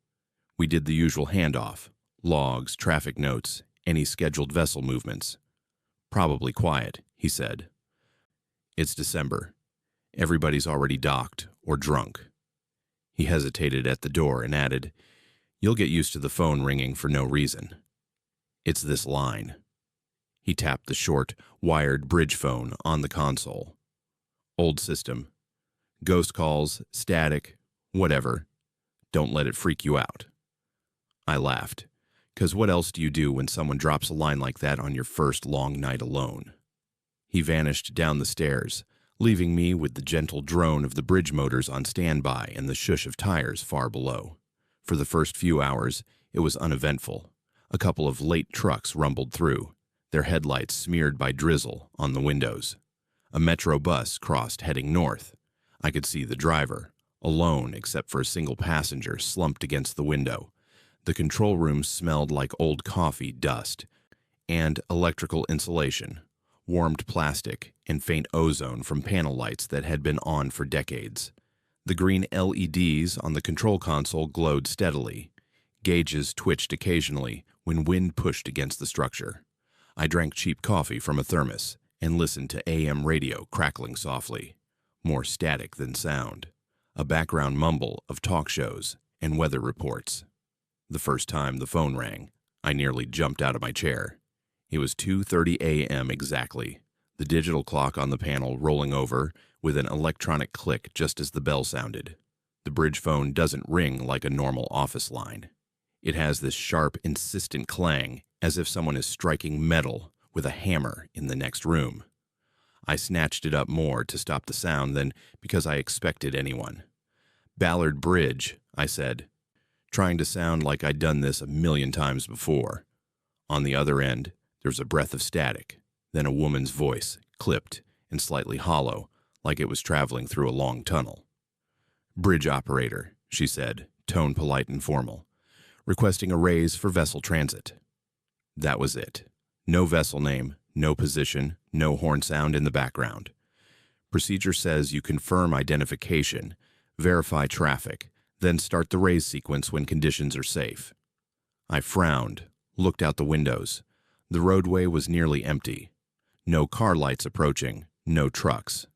We did the usual handoff, logs, traffic notes, any scheduled vessel movements. Probably quiet, he said. It's December. Everybody's already docked or drunk. He hesitated at the door and added, "You'll get used to the phone ringing for no reason. It's this line." He tapped the short, wired bridge phone on the console. Old system. Ghost calls, static, whatever. Don't let it freak you out. I laughed, 'cause what else do you do when someone drops a line like that on your first long night alone? He vanished down the stairs, leaving me with the gentle drone of the bridge motors on standby and the shush of tires far below. For the first few hours, it was uneventful. A couple of late trucks rumbled through, their headlights smeared by drizzle on the windows. A metro bus crossed heading north. I could see the driver, alone except for a single passenger slumped against the window. The control room smelled like old coffee dust and electrical insulation, warmed plastic, and faint ozone from panel lights that had been on for decades. The green LEDs on the control console glowed steadily. Gauges twitched occasionally when wind pushed against the structure. I drank cheap coffee from a thermos and listened to AM radio crackling softly, more static than sound, a background mumble of talk shows and weather reports. The first time the phone rang, I nearly jumped out of my chair. It was 2:30 a.m. exactly, the digital clock on the panel rolling over with an electronic click just as the bell sounded. The bridge phone doesn't ring like a normal office line. It has this sharp, insistent clang, as if someone is striking metal with a hammer in the next room. I snatched it up more to stop the sound than because I expected anyone. "Ballard Bridge," I said, trying to sound like I'd done this a million times before. On the other end, there was a breath of static, then a woman's voice, clipped and slightly hollow, like it was traveling through a long tunnel. "Bridge operator," she said, tone polite and formal, "requesting a raise for vessel transit." That was it. No vessel name, no position, no horn sound in the background. Procedure says you confirm identification, verify traffic, then start the raise sequence when conditions are safe. I frowned, looked out the windows. The roadway was nearly empty. No car lights approaching, no trucks.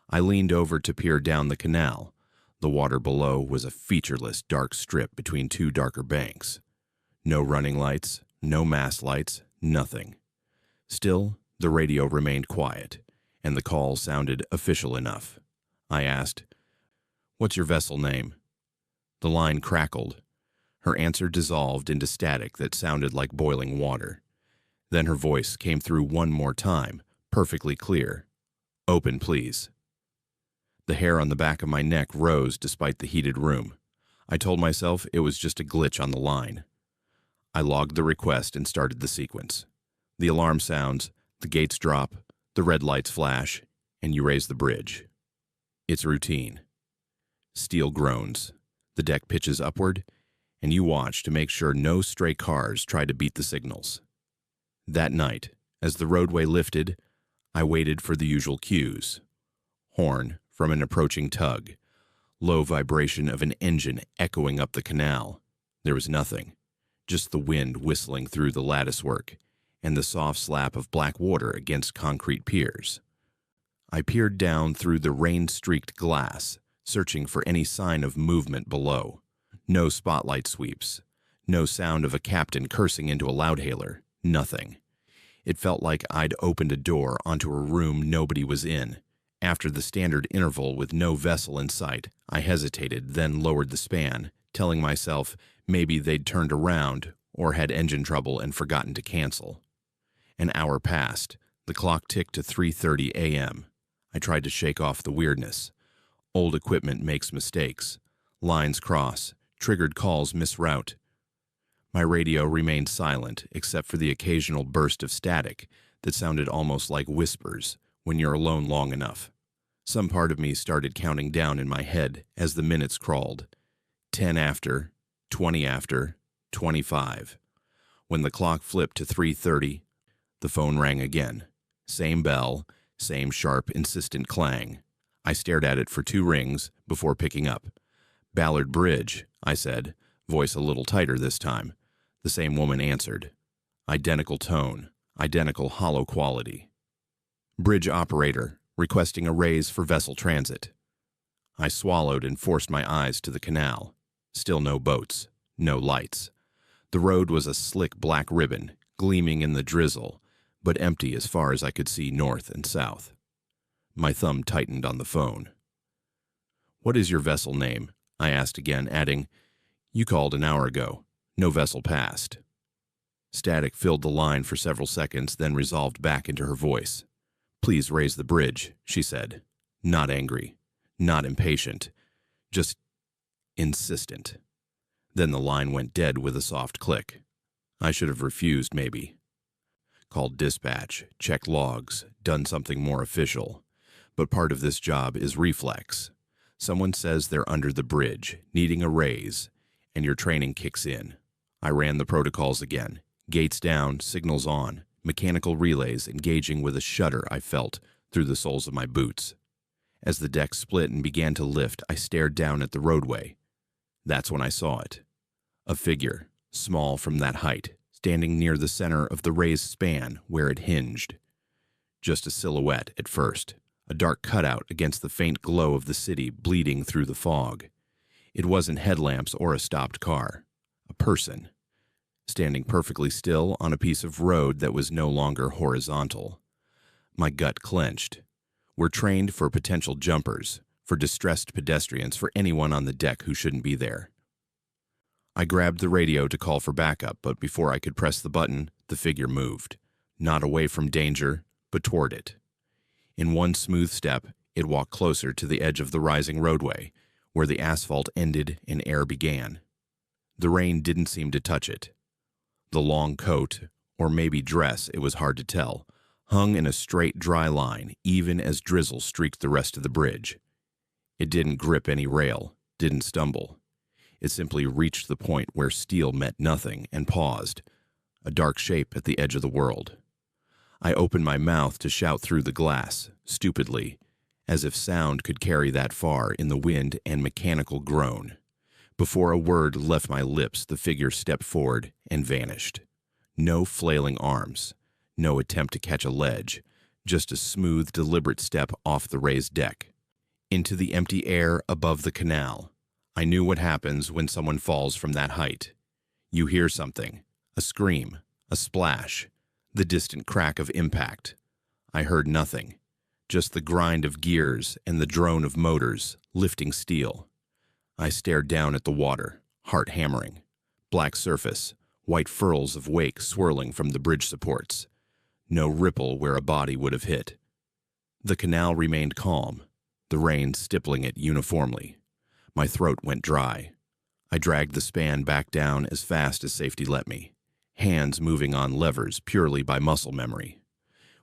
I leaned over to peer down the canal. The water below was a featureless dark strip between two darker banks. No running lights, no mast lights, nothing. Still, the radio remained quiet, and the call sounded official enough. I asked, "What's your vessel name?" The line crackled. Her answer dissolved into static that sounded like boiling water. Then her voice came through one more time, perfectly clear. "Open, please." The hair on the back of my neck rose despite the heated room. I told myself it was just a glitch on the line. I logged the request and started the sequence. The alarm sounds, the gates drop, the red lights flash, and you raise the bridge. It's routine. Steel groans. The deck pitches upward, and you watch to make sure no stray cars try to beat the signals. That night, as the roadway lifted, I waited for the usual cues. Horn from an approaching tug, low vibration of an engine echoing up the canal. There was nothing, just the wind whistling through the latticework and the soft slap of black water against concrete piers. I peered down through the rain-streaked glass, searching for any sign of movement below. No spotlight sweeps, no sound of a captain cursing into a loudhailer, nothing. It felt like I'd opened a door onto a room nobody was in. After the standard interval with no vessel in sight, I hesitated, then lowered the span, telling myself maybe they'd turned around or had engine trouble and forgotten to cancel. An hour passed. The clock ticked to 3:30 a.m. I tried to shake off the weirdness. Old equipment makes mistakes. Lines cross. Triggered calls misroute. My radio remained silent except for the occasional burst of static that sounded almost like whispers when you're alone long enough. Some part of me started counting down in my head as the minutes crawled. 10 after, 20 after, 25. When the clock flipped to 3:30, the phone rang again. Same bell, same sharp, insistent clang. I stared at it for 2 rings before picking up. "Ballard Bridge," I said, voice a little tighter this time. The same woman answered. Identical tone, identical hollow quality. "Bridge operator, requesting a raise for vessel transit." I swallowed and forced my eyes to the canal. Still no boats, no lights. The road was a slick black ribbon, gleaming in the drizzle, but empty as far as I could see north and south. My thumb tightened on the phone. "What is your vessel name?" I asked again, adding, "You called an hour ago. No vessel passed." Static filled the line for several seconds, then resolved back into her voice. "Please raise the bridge," she said. Not angry, not impatient, just insistent. Then the line went dead with a soft click. I should have refused, maybe. Called dispatch, checked logs, done something more official. But part of this job is reflex. Someone says they're under the bridge, needing a raise, and your training kicks in. I ran the protocols again. Gates down, signals on, mechanical relays engaging with a shudder I felt through the soles of my boots. As the deck split and began to lift, I stared down at the roadway. That's when I saw it. A figure, small from that height, standing near the center of the raised span where it hinged. Just a silhouette at first, a dark cutout against the faint glow of the city bleeding through the fog. It wasn't headlamps or a stopped car. A person, standing perfectly still on a piece of road that was no longer horizontal. My gut clenched. We're trained for potential jumpers, for distressed pedestrians, for anyone on the deck who shouldn't be there. I grabbed the radio to call for backup, but before I could press the button, the figure moved. Not away from danger, but toward it. In one smooth step, it walked closer to the edge of the rising roadway, where the asphalt ended and air began. The rain didn't seem to touch it. The long coat, or maybe dress, it was hard to tell, hung in a straight, dry line, even as drizzle streaked the rest of the bridge. It didn't grip any rail, didn't stumble. It simply reached the point where steel met nothing and paused, a dark shape at the edge of the world. I opened my mouth to shout through the glass, stupidly, as if sound could carry that far in the wind and mechanical groan. Before a word left my lips, the figure stepped forward and vanished. No flailing arms, no attempt to catch a ledge, just a smooth, deliberate step off the raised deck. Into the empty air above the canal. I knew what happens when someone falls from that height. You hear something, a scream, a splash, the distant crack of impact. I heard nothing, just the grind of gears and the drone of motors lifting steel. I stared down at the water, heart hammering. Black surface, white furls of wake swirling from the bridge supports. No ripple where a body would have hit. The canal remained calm, the rain stippling it uniformly. My throat went dry. I dragged the span back down as fast as safety let me, hands moving on levers purely by muscle memory.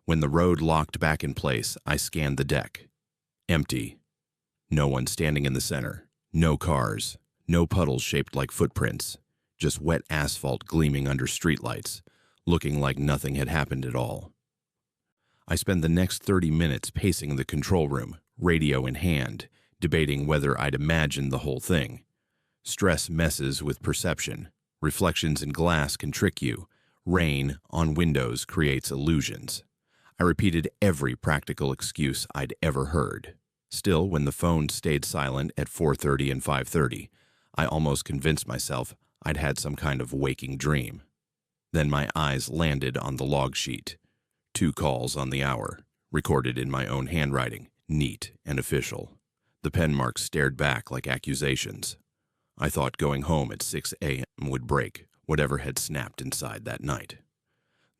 When the road locked back in place, I scanned the deck. Empty. No one standing in the center. No cars. No puddles shaped like footprints. Just wet asphalt gleaming under streetlights, looking like nothing had happened at all. I spent the next 30 minutes pacing the control room, radio in hand, debating whether I'd imagined the whole thing. Stress messes with perception. Reflections in glass can trick you. Rain on windows creates illusions. I repeated every practical excuse I'd ever heard. Still, when the phone stayed silent at 4:30 and 5:30, I almost convinced myself I'd had some kind of waking dream. Then my eyes landed on the log sheet. 2 calls on the hour, recorded in my own handwriting, neat and official. The pen marks stared back like accusations. I thought going home at 6 a.m. would break whatever had snapped inside that night.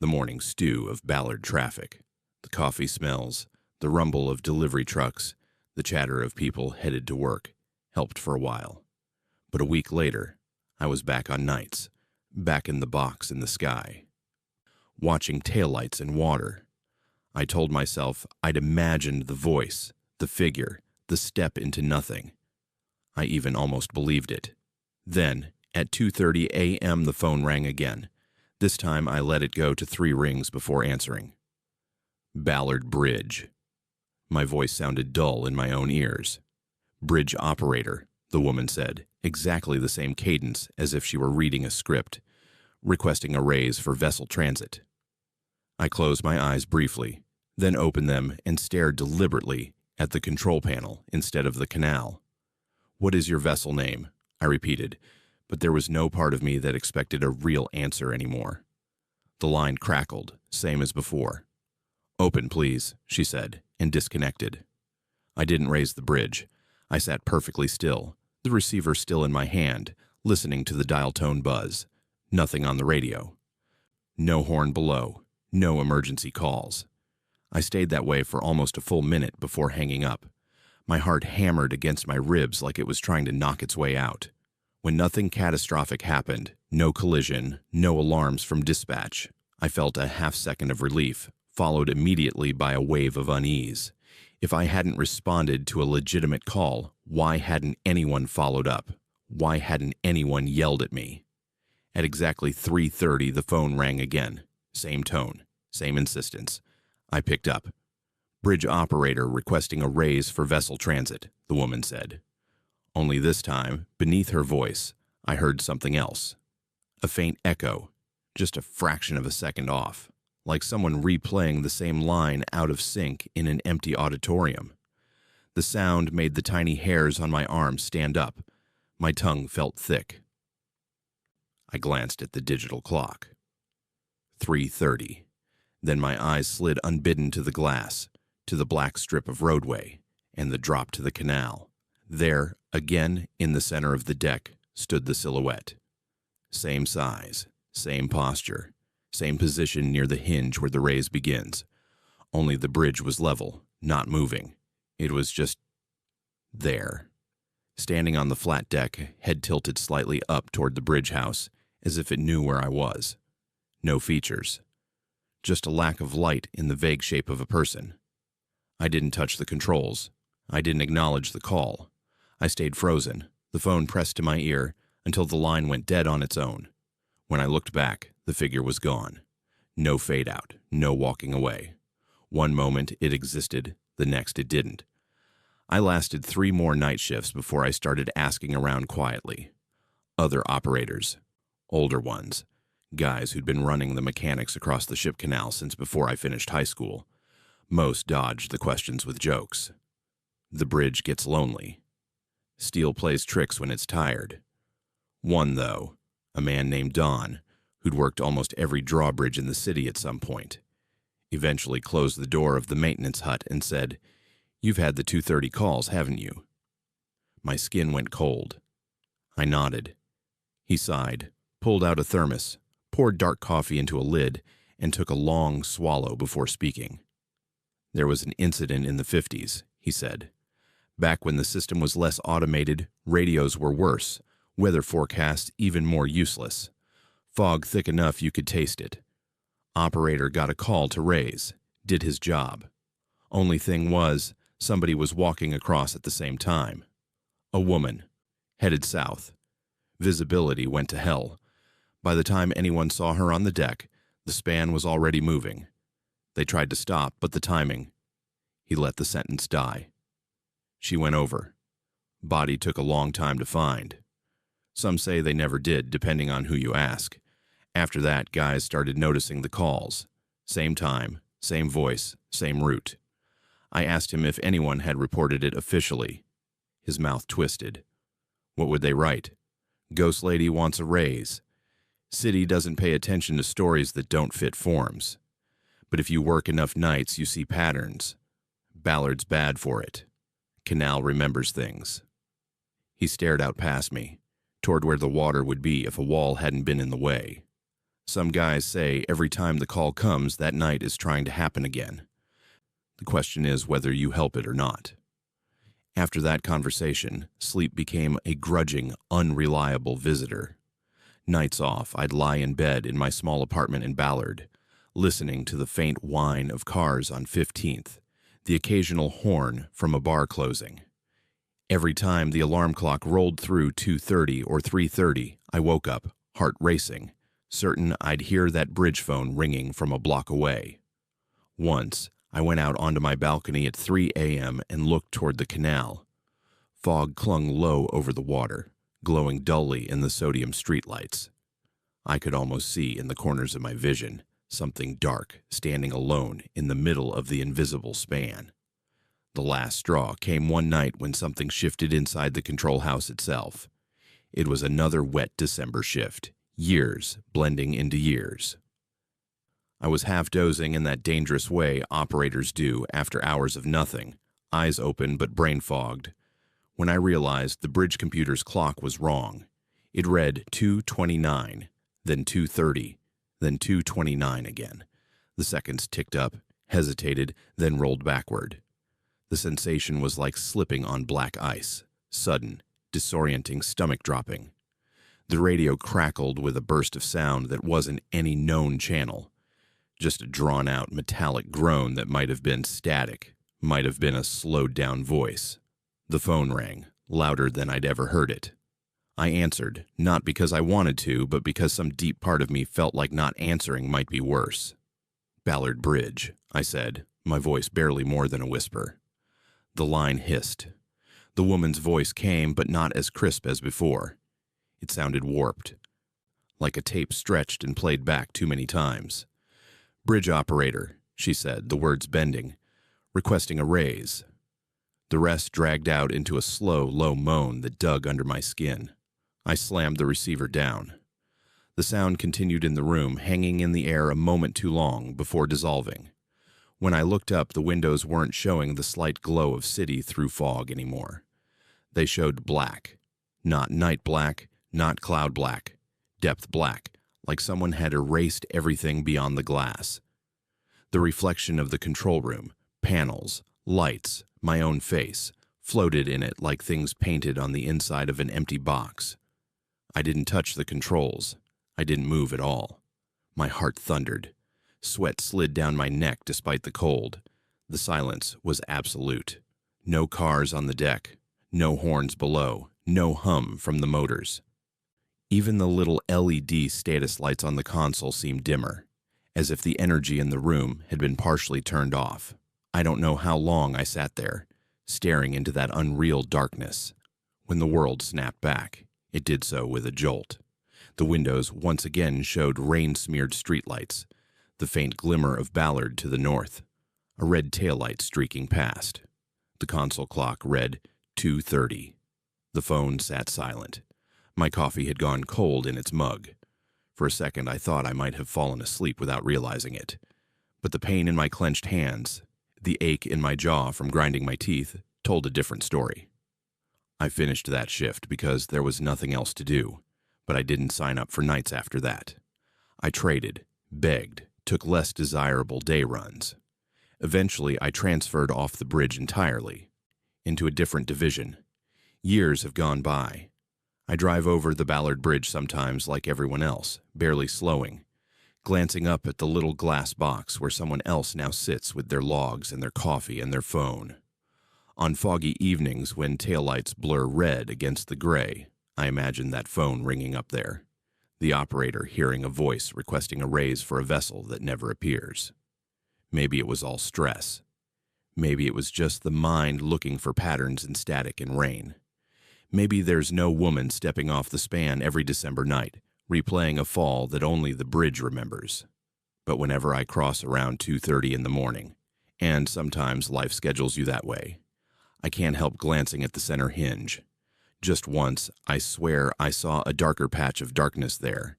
The morning stew of Ballard traffic, the coffee smells, the rumble of delivery trucks, the chatter of people headed to work, helped for a while. But a week later, I was back on nights, back in the box in the sky, watching taillights and water. I told myself I'd imagined the voice, the figure, the step into nothing. I even almost believed it. Then, at 2:30 a.m. the phone rang again. This time I let it go to 3 rings before answering. Ballard Bridge. My voice sounded dull in my own ears. Bridge operator, the woman said, exactly the same cadence as if she were reading a script, requesting a raise for vessel transit. I closed my eyes briefly, then opened them and stared deliberately at the control panel instead of the canal. "What is your vessel name?" I repeated, but there was no part of me that expected a real answer anymore. The line crackled, same as before. "Open, please," she said, and disconnected. I didn't raise the bridge. I sat perfectly still, the receiver still in my hand, listening to the dial tone buzz. Nothing on the radio. No horn below. No emergency calls. I stayed that way for almost a full minute before hanging up. My heart hammered against my ribs like it was trying to knock its way out. When nothing catastrophic happened, no collision, no alarms from dispatch, I felt a half-second of relief, followed immediately by a wave of unease. If I hadn't responded to a legitimate call, why hadn't anyone followed up? Why hadn't anyone yelled at me? At exactly 3:30, the phone rang again. Same tone, same insistence. I picked up. "Bridge operator requesting a raise for vessel transit," the woman said. Only this time, beneath her voice, I heard something else. A faint echo, just a fraction of a second off, like someone replaying the same line out of sync in an empty auditorium. The sound made the tiny hairs on my arm stand up. My tongue felt thick. I glanced at the digital clock. 3:30. Then my eyes slid unbidden to the glass, to the black strip of roadway, and the drop to the canal. There, again, in the center of the deck, stood the silhouette. Same size, same posture, same position near the hinge where the raise begins. Only the bridge was level, not moving. It was just there. Standing on the flat deck, head tilted slightly up toward the bridge house, as if it knew where I was. No features. Just a lack of light in the vague shape of a person. I didn't touch the controls. I didn't acknowledge the call. I stayed frozen, the phone pressed to my ear, until the line went dead on its own. When I looked back, the figure was gone. No fade out, no walking away. One moment it existed, the next it didn't. I lasted 3 more night shifts before I started asking around quietly. Other operators, older ones, guys who'd been running the mechanics across the ship canal since before I finished high school. Most dodged the questions with jokes. The bridge gets lonely. Steel plays tricks when it's tired. One, though, a man named Don, who'd worked almost every drawbridge in the city at some point, eventually closed the door of the maintenance hut and said, "You've had the 2:30 calls, haven't you?" My skin went cold. I nodded. He sighed, pulled out a thermos, poured dark coffee into a lid, and took a long swallow before speaking. "There was an incident in the 50s, he said. "Back when the system was less automated, radios were worse, weather forecasts even more useless. Fog thick enough you could taste it. Operator got a call to raise, did his job. Only thing was, somebody was walking across at the same time. A woman, headed south. Visibility went to hell. By the time anyone saw her on the deck, The span was already moving. They tried to stop, but the timing. He let the sentence die. She went over. Body took a long time to find. Some say they never did, depending on who you ask. After that, guys started noticing the calls. Same time, same voice, same route. I asked him if anyone had reported it officially. His mouth twisted. What would they write? Ghost lady wants a raise. City doesn't pay attention to stories that don't fit forms. But if you work enough nights, you see patterns. Ballard's bad for it. Canal remembers things. He stared out past me, toward where the water would be if a wall hadn't been in the way. Some guys say every time the call comes, that night is trying to happen again. The question is whether you help it or not. After that conversation, sleep became a grudging, unreliable visitor. Nights off, I'd lie in bed in my small apartment in Ballard, listening to the faint whine of cars on 15th, the occasional horn from a bar closing. Every time the alarm clock rolled through 2:30 or 3:30, I woke up, heart racing, certain I'd hear that bridge phone ringing from a block away. Once, I went out onto my balcony at 3 a.m. and looked toward the canal. Fog clung low over the water, glowing dully in the sodium streetlights. I could almost see in the corners of my vision something dark standing alone in the middle of the invisible span. The last straw came one night when something shifted inside the control house itself. It was another wet December shift, years blending into years. I was half dozing in that dangerous way operators do after hours of nothing, eyes open but brain fogged, when I realized the bridge computer's clock was wrong. It read 2:29, then 2:30, then 2:29 again. The seconds ticked up, hesitated, then rolled backward. The sensation was like slipping on black ice, sudden, disorienting, stomach-dropping. The radio crackled with a burst of sound that wasn't any known channel. Just a drawn-out metallic groan that might have been static, might have been a slowed-down voice. The phone rang, louder than I'd ever heard it. I answered, not because I wanted to, but because some deep part of me felt like not answering might be worse. Ballard Bridge, I said, my voice barely more than a whisper. The line hissed. The woman's voice came, but not as crisp as before. It sounded warped, like a tape stretched and played back too many times. Bridge operator, she said, the words bending, requesting a raise. The rest dragged out into a slow, low moan that dug under my skin. I slammed the receiver down. The sound continued in the room, hanging in the air a moment too long before dissolving. When I looked up, the windows weren't showing the slight glow of city through fog anymore. They showed black. Not night black, not cloud black. Depth black, like someone had erased everything beyond the glass. The reflection of the control room, panels, lights, my own face, floated in it like things painted on the inside of an empty box. I didn't touch the controls. I didn't move at all. My heart thundered. Sweat slid down my neck despite the cold. The silence was absolute. No cars on the deck, no horns below, no hum from the motors. Even the little LED status lights on the console seemed dimmer, as if the energy in the room had been partially turned off. I don't know how long I sat there, staring into that unreal darkness. When the world snapped back, it did so with a jolt. The windows once again showed rain-smeared streetlights, the faint glimmer of Ballard to the north, a red taillight streaking past. The console clock read 2:30. The phone sat silent. My coffee had gone cold in its mug. For a second, I thought I might have fallen asleep without realizing it. But the pain in my clenched hands, the ache in my jaw from grinding my teeth, told a different story. I finished that shift because there was nothing else to do, but I didn't sign up for nights after that. I traded, begged, took less desirable day runs. Eventually, I transferred off the bridge entirely, into a different division. Years have gone by. I drive over the Ballard Bridge sometimes like everyone else, barely slowing, glancing up at the little glass box where someone else now sits with their logs and their coffee and their phone. On foggy evenings when taillights blur red against the gray, I imagine that phone ringing up there. the operator hearing a voice requesting a raise for a vessel that never appears. Maybe it was all stress. Maybe it was just the mind looking for patterns in static and rain. Maybe there's no woman stepping off the span every December night, replaying a fall that only the bridge remembers. But whenever I cross around 2:30 in the morning, and sometimes life schedules you that way, I can't help glancing at the center hinge. Just once, I swear I saw a darker patch of darkness there,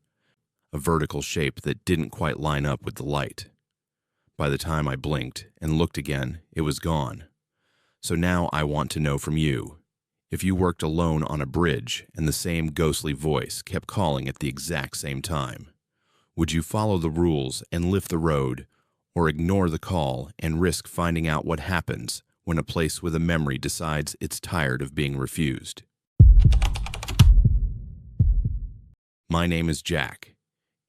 a vertical shape that didn't quite line up with the light. By the time I blinked and looked again, it was gone. So now I want to know from you, if you worked alone on a bridge and the same ghostly voice kept calling at the exact same time, would you follow the rules and lift the road, or ignore the call and risk finding out what happens when a place with a memory decides it's tired of being refused? My name is Jack,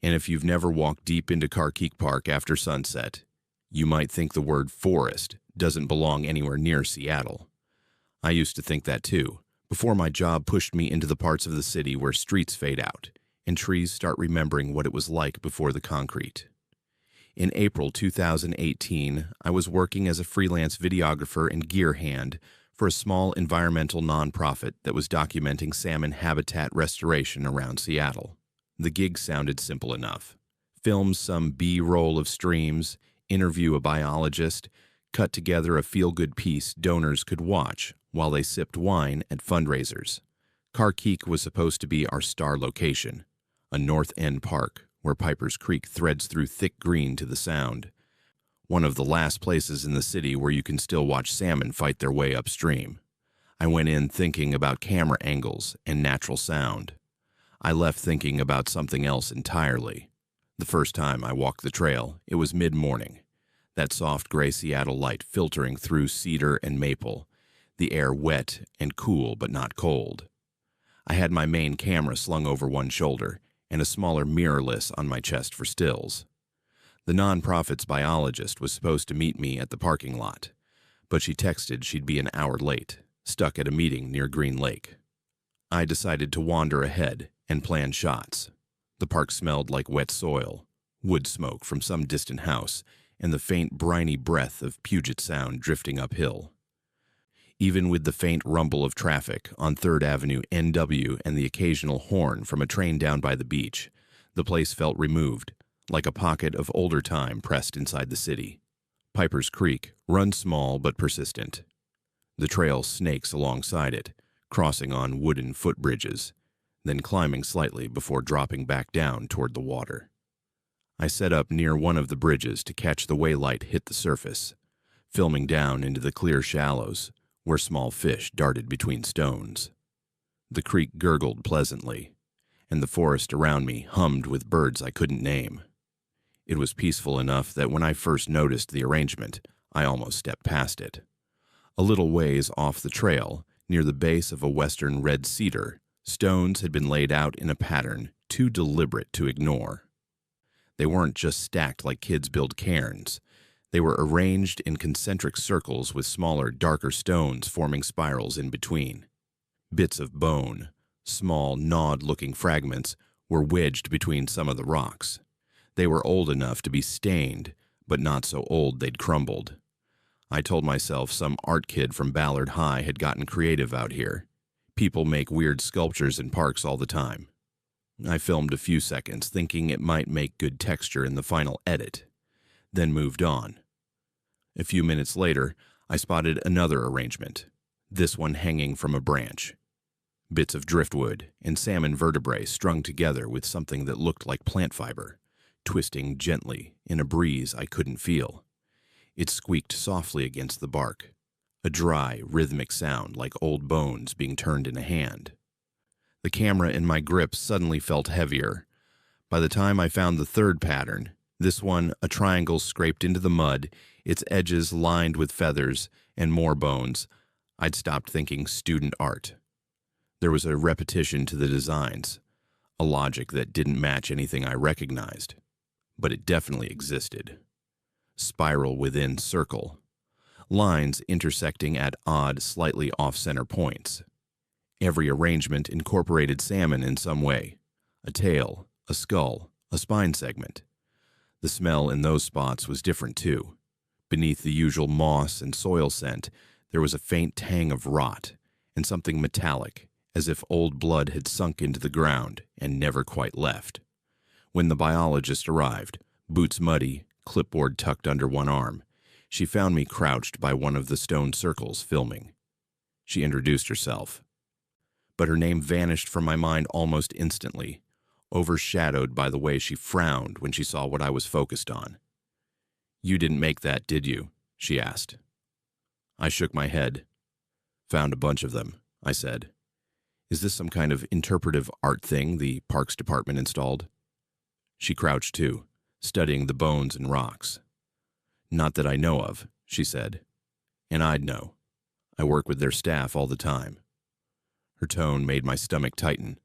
and if you've never walked deep into Carkeek Park after sunset, you might think the word forest doesn't belong anywhere near Seattle. I used to think that too, before my job pushed me into the parts of the city where streets fade out and trees start remembering what it was like before the concrete. In April 2018, I was working as a freelance videographer and gear hand for a small environmental nonprofit that was documenting salmon habitat restoration around Seattle. The gig sounded simple enough. Film some B-roll of streams, interview a biologist, cut together a feel-good piece donors could watch while they sipped wine at fundraisers. Carkeek was supposed to be our star location, a North End park where Piper's Creek threads through thick green to the sound, one of the last places in the city where you can still watch salmon fight their way upstream. I went in thinking about camera angles and natural sound. I left thinking about something else entirely. The first time I walked the trail, it was mid-morning. That soft gray Seattle light filtering through cedar and maple, the air wet and cool but not cold. I had my main camera slung over one shoulder and a smaller mirrorless on my chest for stills. The nonprofit's biologist was supposed to meet me at the parking lot, but she texted she'd be an hour late, stuck at a meeting near Green Lake. I decided to wander ahead and plan shots. The park smelled like wet soil, wood smoke from some distant house, and the faint briny breath of Puget Sound drifting uphill. Even with the faint rumble of traffic on 3rd Avenue NW and the occasional horn from a train down by the beach, the place felt removed, like a pocket of older time pressed inside the city. Piper's Creek runs small but persistent. The trail snakes alongside it, crossing on wooden footbridges, then climbing slightly before dropping back down toward the water. I set up near one of the bridges to catch the way light hit the surface, filming down into the clear shallows where small fish darted between stones. The creek gurgled pleasantly, and the forest around me hummed with birds I couldn't name. It was peaceful enough that when I first noticed the arrangement, I almost stepped past it. A little ways off the trail, near the base of a western red cedar, stones had been laid out in a pattern too deliberate to ignore. They weren't just stacked like kids build cairns. They were arranged in concentric circles with smaller, darker stones forming spirals in between. Bits of bone, small, gnawed-looking fragments, were wedged between some of the rocks. They were old enough to be stained, but not so old they'd crumbled. I told myself some art kid from Ballard High had gotten creative out here. People make weird sculptures in parks all the time. I filmed a few seconds, thinking it might make good texture in the final edit, then moved on. A few minutes later, I spotted another arrangement, this one hanging from a branch. Bits of driftwood and salmon vertebrae strung together with something that looked like plant fiber, twisting gently in a breeze I couldn't feel. It squeaked softly against the bark, a dry, rhythmic sound like old bones being turned in a hand. The camera in my grip suddenly felt heavier. By the time I found the third pattern, this one a triangle scraped into the mud, its edges lined with feathers and more bones, I'd stopped thinking student art. There was a repetition to the designs, a logic that didn't match anything I recognized, but it definitely existed. Spiral within circle, lines intersecting at odd, slightly off-center points. Every arrangement incorporated salmon in some way, a tail, a skull, a spine segment. The smell in those spots was different too. Beneath the usual moss and soil scent, there was a faint tang of rot and something metallic, as if old blood had sunk into the ground and never quite left. When the biologist arrived, boots muddy, clipboard tucked under one arm, she found me crouched by one of the stone circles filming. She introduced herself, but her name vanished from my mind almost instantly, overshadowed by the way she frowned when she saw what I was focused on. "You didn't make that, did you?" she asked. I shook my head. "Found a bunch of them," I said. "Is this some kind of interpretive art thing the Parks Department installed?" She crouched too, studying the bones and rocks. "Not that I know of," she said. "And I'd know. I work with their staff all the time." Her tone made my stomach tighten.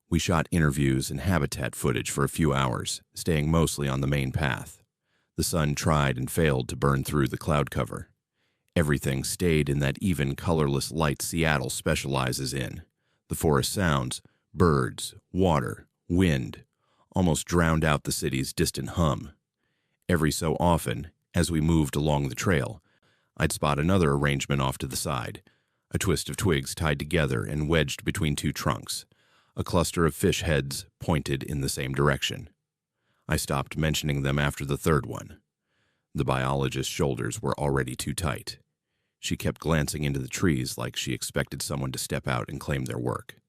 We shot interviews and habitat footage for a few hours, staying mostly on the main path. The sun tried and failed to burn through the cloud cover. Everything stayed in that even, colorless light Seattle specializes in. The forest sounds, birds, water, wind, almost drowned out the city's distant hum. Every so often, as we moved along the trail, I'd spot another arrangement off to the side, a twist of twigs tied together and wedged between two trunks, a cluster of fish heads pointed in the same direction. I stopped mentioning them after the third one. The biologist's shoulders were already too tight. She kept glancing into the trees like she expected someone to step out and claim their work.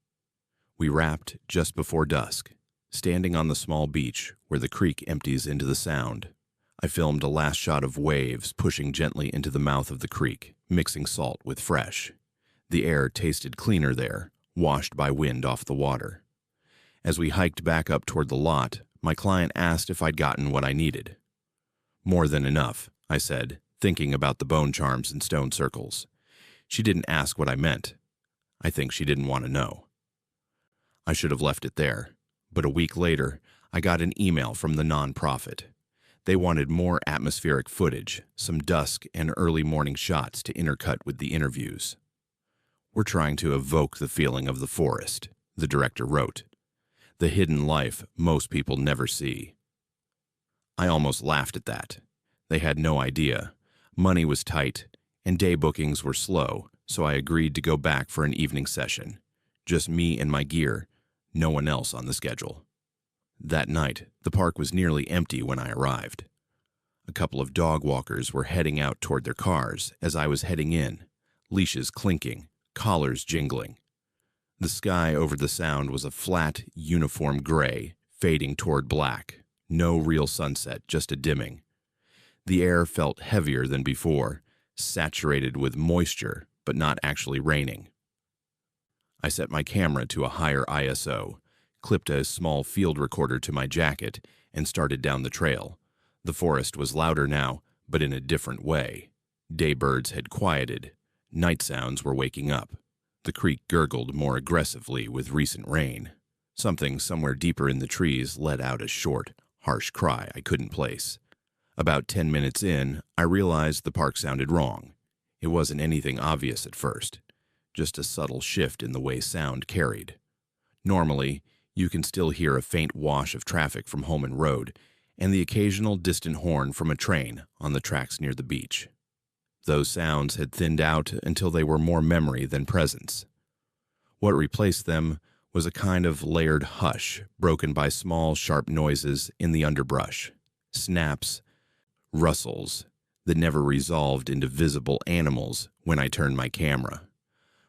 We wrapped just before dusk, standing on the small beach where the creek empties into the Sound. I filmed a last shot of waves pushing gently into the mouth of the creek, mixing salt with fresh. The air tasted cleaner there, washed by wind off the water. As we hiked back up toward the lot, my client asked if I'd gotten what I needed. "More than enough," I said, thinking about the bone charms and stone circles. She didn't ask what I meant. I think she didn't want to know. I should have left it there, but a week later, I got an email from the nonprofit. They wanted more atmospheric footage, some dusk and early morning shots to intercut with the interviews. "We're trying to evoke the feeling of the forest," the director wrote. "The hidden life most people never see." I almost laughed at that. They had no idea. Money was tight, and day bookings were slow, so I agreed to go back for an evening session. Just me and my gear, no one else on the schedule. That night, the park was nearly empty when I arrived. A couple of dog walkers were heading out toward their cars as I was heading in, leashes clinking, collars jingling. The sky over the Sound was a flat, uniform gray, fading toward black. No real sunset, just a dimming. The air felt heavier than before, saturated with moisture, but not actually raining. I set my camera to a higher ISO, clipped a small field recorder to my jacket, and started down the trail. The forest was louder now, but in a different way. Daybirds had quieted. Night sounds were waking up. The creek gurgled more aggressively with recent rain. Something somewhere deeper in the trees let out a short, harsh cry I couldn't place. About 10 minutes in, I realized the park sounded wrong. It wasn't anything obvious at first, just a subtle shift in the way sound carried. Normally, you can still hear a faint wash of traffic from Holman Road and the occasional distant horn from a train on the tracks near the beach. Those sounds had thinned out until they were more memory than presence. What replaced them was a kind of layered hush broken by small, sharp noises in the underbrush, snaps, rustles that never resolved into visible animals when I turned my camera.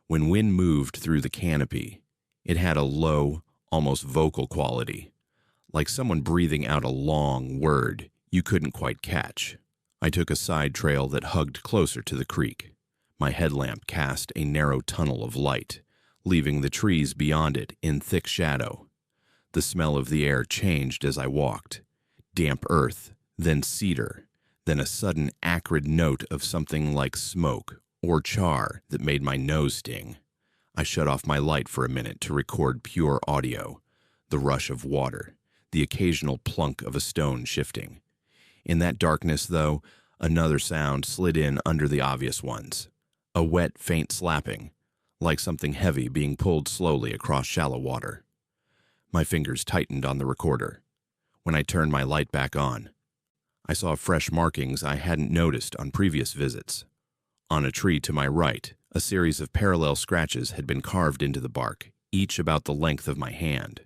When wind moved through the canopy, it had a low, almost vocal quality, like someone breathing out a long word you couldn't quite catch. I took a side trail that hugged closer to the creek. My headlamp cast a narrow tunnel of light, leaving the trees beyond it in thick shadow. The smell of the air changed as I walked. Damp earth, then cedar, then a sudden acrid note of something like smoke or char that made my nose sting. I shut off my light for a minute to record pure audio, the rush of water, the occasional plunk of a stone shifting. In that darkness, though, another sound slid in under the obvious ones. A wet, faint slapping, like something heavy being pulled slowly across shallow water. My fingers tightened on the recorder. When I turned my light back on, I saw fresh markings I hadn't noticed on previous visits. On a tree to my right, a series of parallel scratches had been carved into the bark, each about the length of my hand.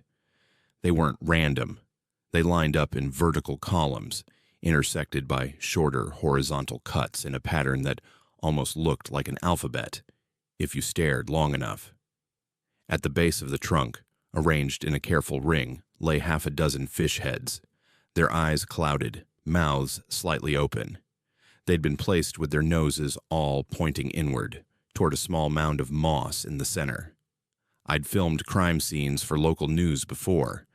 They weren't random. They lined up in vertical columns, intersected by shorter horizontal cuts in a pattern that almost looked like an alphabet, if you stared long enough. At the base of the trunk, arranged in a careful ring, lay half a dozen fish heads, their eyes clouded, mouths slightly open. They'd been placed with their noses all pointing inward, toward a small mound of moss in the center. I'd filmed crime scenes for local news before.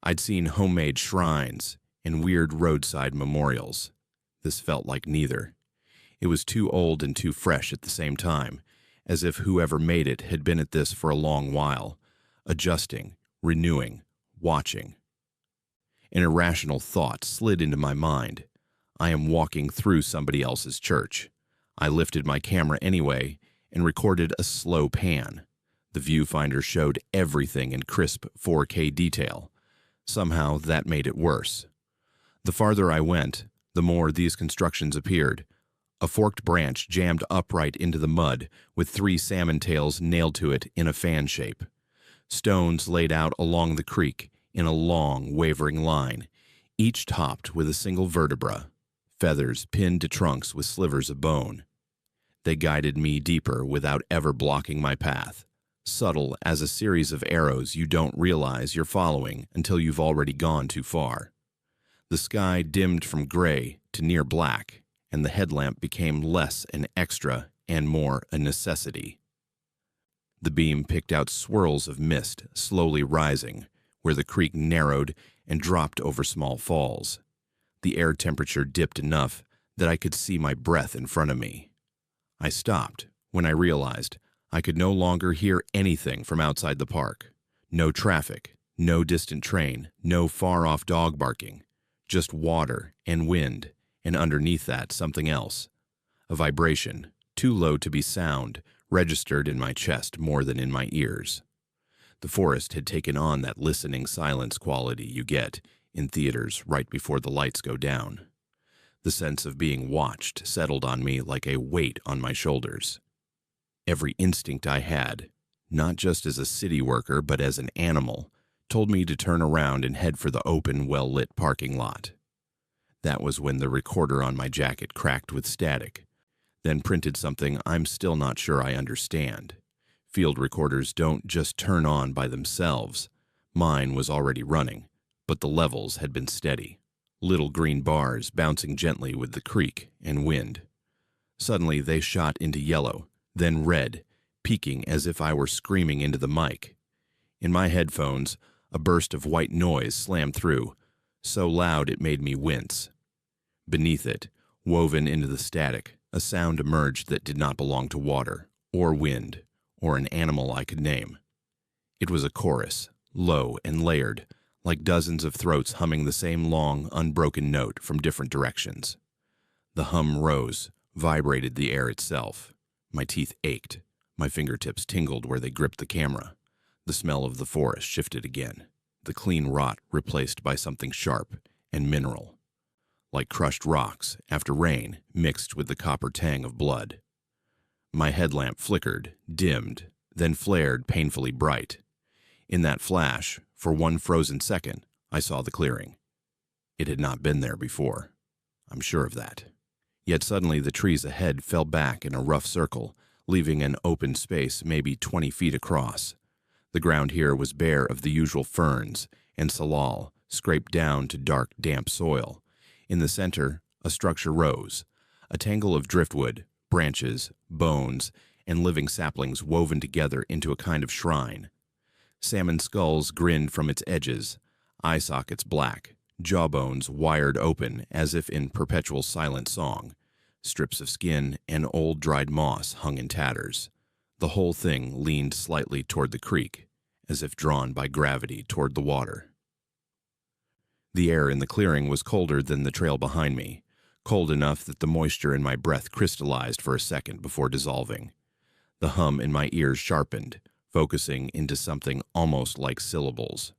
I'd seen homemade shrines and weird roadside memorials. This felt like neither. It was too old and too fresh at the same time, as if whoever made it had been at this for a long while, adjusting, renewing, watching. An irrational thought slid into my mind. I am walking through somebody else's church. I lifted my camera anyway and recorded a slow pan. The viewfinder showed everything in crisp 4K detail. Somehow that made it worse. The farther I went, the more these constructions appeared. A forked branch jammed upright into the mud with 3 salmon tails nailed to it in a fan shape. Stones laid out along the creek in a long, wavering line, each topped with a single vertebra, feathers pinned to trunks with slivers of bone. They guided me deeper without ever blocking my path, subtle as a series of arrows you don't realize you're following until you've already gone too far. The sky dimmed from gray to near black, and the headlamp became less an extra and more a necessity. The beam picked out swirls of mist slowly rising, where the creek narrowed and dropped over small falls. The air temperature dipped enough that I could see my breath in front of me. I stopped when I realized I could no longer hear anything from outside the park. No traffic, no distant train, no far-off dog barking. Just water and wind, and underneath that something else. A vibration, too low to be sound, registered in my chest more than in my ears. The forest had taken on that listening silence quality you get in theaters right before the lights go down. The sense of being watched settled on me like a weight on my shoulders. Every instinct I had, not just as a city worker but as an animal, told me to turn around and head for the open, well-lit parking lot. That was when the recorder on my jacket cracked with static, then printed something I'm still not sure I understand. Field recorders don't just turn on by themselves. Mine was already running, but the levels had been steady. Little green bars bouncing gently with the creek and wind. Suddenly they shot into yellow, then red, peaking as if I were screaming into the mic. In my headphones, a burst of white noise slammed through, so loud it made me wince. Beneath it, woven into the static, a sound emerged that did not belong to water, or wind, or an animal I could name. It was a chorus, low and layered, like dozens of throats humming the same long, unbroken note from different directions. The hum rose, vibrated the air itself. My teeth ached. My fingertips tingled where they gripped the camera. The smell of the forest shifted again, the clean rot replaced by something sharp and mineral, like crushed rocks after rain mixed with the copper tang of blood. My headlamp flickered, dimmed, then flared painfully bright. In that flash, for one frozen second, I saw the clearing. It had not been there before. I'm sure of that. Yet suddenly the trees ahead fell back in a rough circle, leaving an open space maybe 20 feet across. The ground here was bare of the usual ferns and salal, scraped down to dark, damp soil. In the center, a structure rose, a tangle of driftwood, branches, bones, and living saplings woven together into a kind of shrine. Salmon skulls grinned from its edges, eye sockets black, jawbones wired open as if in perpetual silent song. Strips of skin and old dried moss hung in tatters. The whole thing leaned slightly toward the creek, as if drawn by gravity toward the water. The air in the clearing was colder than the trail behind me, cold enough that the moisture in my breath crystallized for a second before dissolving. The hum in my ears sharpened, focusing into something almost like syllables.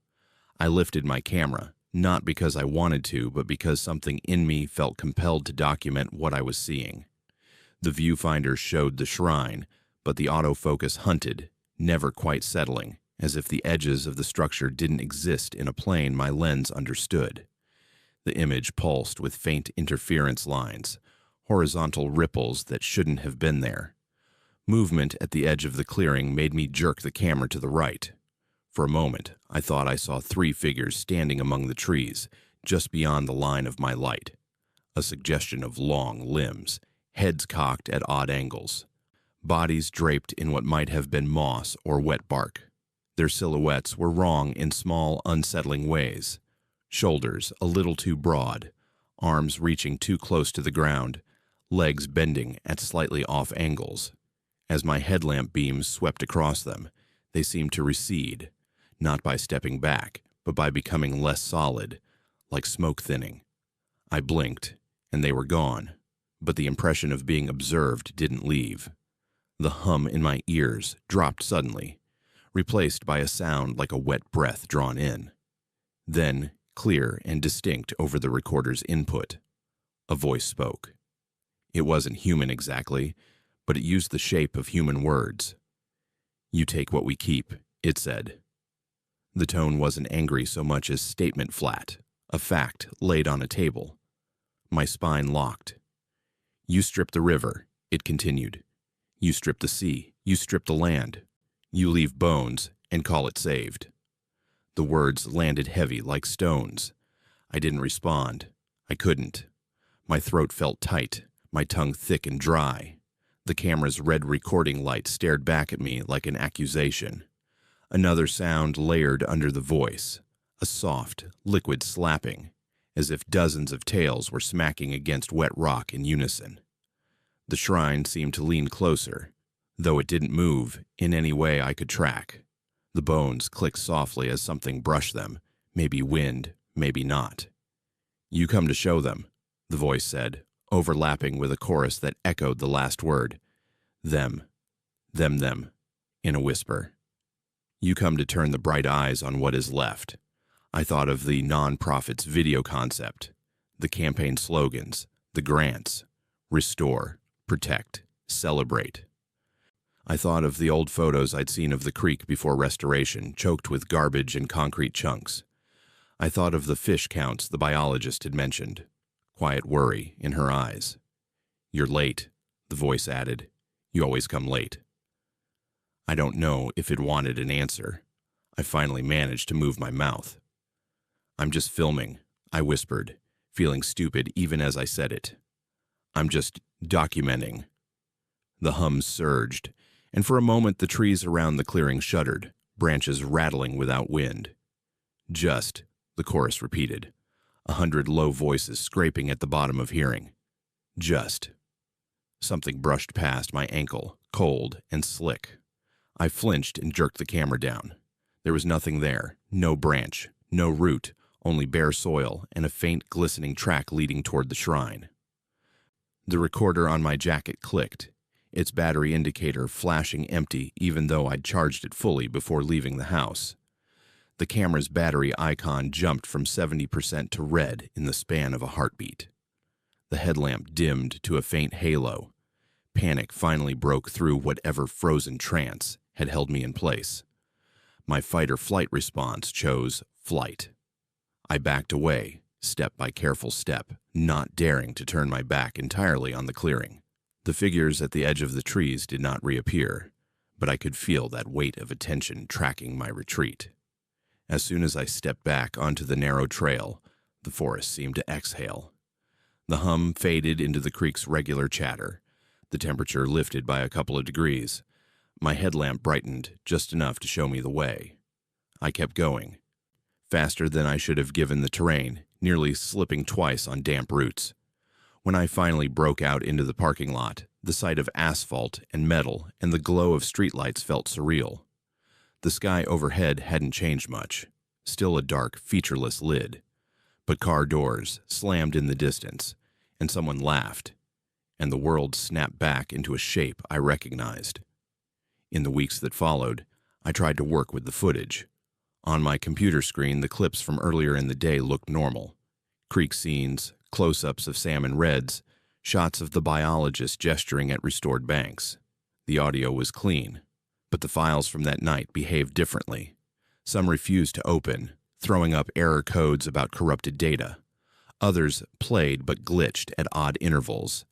I lifted my camera, not because I wanted to, but because something in me felt compelled to document what I was seeing. The viewfinder showed the shrine, but the autofocus hunted, never quite settling, as if the edges of the structure didn't exist in a plane my lens understood. The image pulsed with faint interference lines, horizontal ripples that shouldn't have been there. Movement at the edge of the clearing made me jerk the camera to the right. For a moment, I thought I saw 3 figures standing among the trees, just beyond the line of my light. A suggestion of long limbs, heads cocked at odd angles. Bodies draped in what might have been moss or wet bark. Their silhouettes were wrong in small, unsettling ways. Shoulders a little too broad, arms reaching too close to the ground, legs bending at slightly off angles. As my headlamp beams swept across them, they seemed to recede, not by stepping back, but by becoming less solid, like smoke thinning. I blinked, and they were gone, but the impression of being observed didn't leave. The hum in my ears dropped suddenly, replaced by a sound like a wet breath drawn in. Then, clear and distinct over the recorder's input, a voice spoke. It wasn't human exactly, but it used the shape of human words. "You take what we keep," it said. The tone wasn't angry so much as statement flat, a fact laid on a table. My spine locked. "You strip the river," it continued. "You strip the sea, you strip the land. You leave bones and call it saved." The words landed heavy like stones. I didn't respond. I couldn't. My throat felt tight, my tongue thick and dry. The camera's red recording light stared back at me like an accusation. Another sound layered under the voice, a soft, liquid slapping, as if dozens of tails were smacking against wet rock in unison. The shrine seemed to lean closer, though it didn't move in any way I could track. The bones clicked softly as something brushed them, maybe wind, maybe not. "You come to show them," the voice said, overlapping with a chorus that echoed the last word. Them, in a whisper. "You come to turn the bright eyes on what is left." I thought of the non-profit's video concept, the campaign slogans, the grants: restore, protect, celebrate. I thought of the old photos I'd seen of the creek before restoration, choked with garbage and concrete chunks. I thought of the fish counts the biologist had mentioned, quiet worry in her eyes. "You're late," the voice added. "You always come late." I don't know if it wanted an answer. I finally managed to move my mouth. "I'm just filming," I whispered, feeling stupid even as I said it. "I'm just documenting." The hum surged, and for a moment the trees around the clearing shuddered, branches rattling without wind. "Just," the chorus repeated, 100 low voices scraping at the bottom of hearing. "Just." Something brushed past my ankle, cold and slick. I flinched and jerked the camera down. There was nothing there, no branch, no root, only bare soil and a faint glistening track leading toward the shrine. The recorder on my jacket clicked, its battery indicator flashing empty even though I'd charged it fully before leaving the house. The camera's battery icon jumped from 70% to red in the span of a heartbeat. The headlamp dimmed to a faint halo. Panic finally broke through whatever frozen trance had held me in place. My fight-or-flight response chose flight. I backed away, step by careful step, not daring to turn my back entirely on the clearing. The figures at the edge of the trees did not reappear, but I could feel that weight of attention tracking my retreat. As soon as I stepped back onto the narrow trail, the forest seemed to exhale. The hum faded into the creek's regular chatter. The temperature lifted by a couple of degrees. My headlamp brightened just enough to show me the way. I kept going, faster than I should have given the terrain, nearly slipping twice on damp roots. When I finally broke out into the parking lot, the sight of asphalt and metal and the glow of streetlights felt surreal. The sky overhead hadn't changed much, still a dark, featureless lid. But car doors slammed in the distance, and someone laughed, and the world snapped back into a shape I recognized. In the weeks that followed, I tried to work with the footage. On my computer screen, the clips from earlier in the day looked normal. Creek scenes, close-ups of salmon reds, shots of the biologist gesturing at restored banks. The audio was clean, but the files from that night behaved differently. Some refused to open, throwing up error codes about corrupted data. Others played but glitched at odd intervals,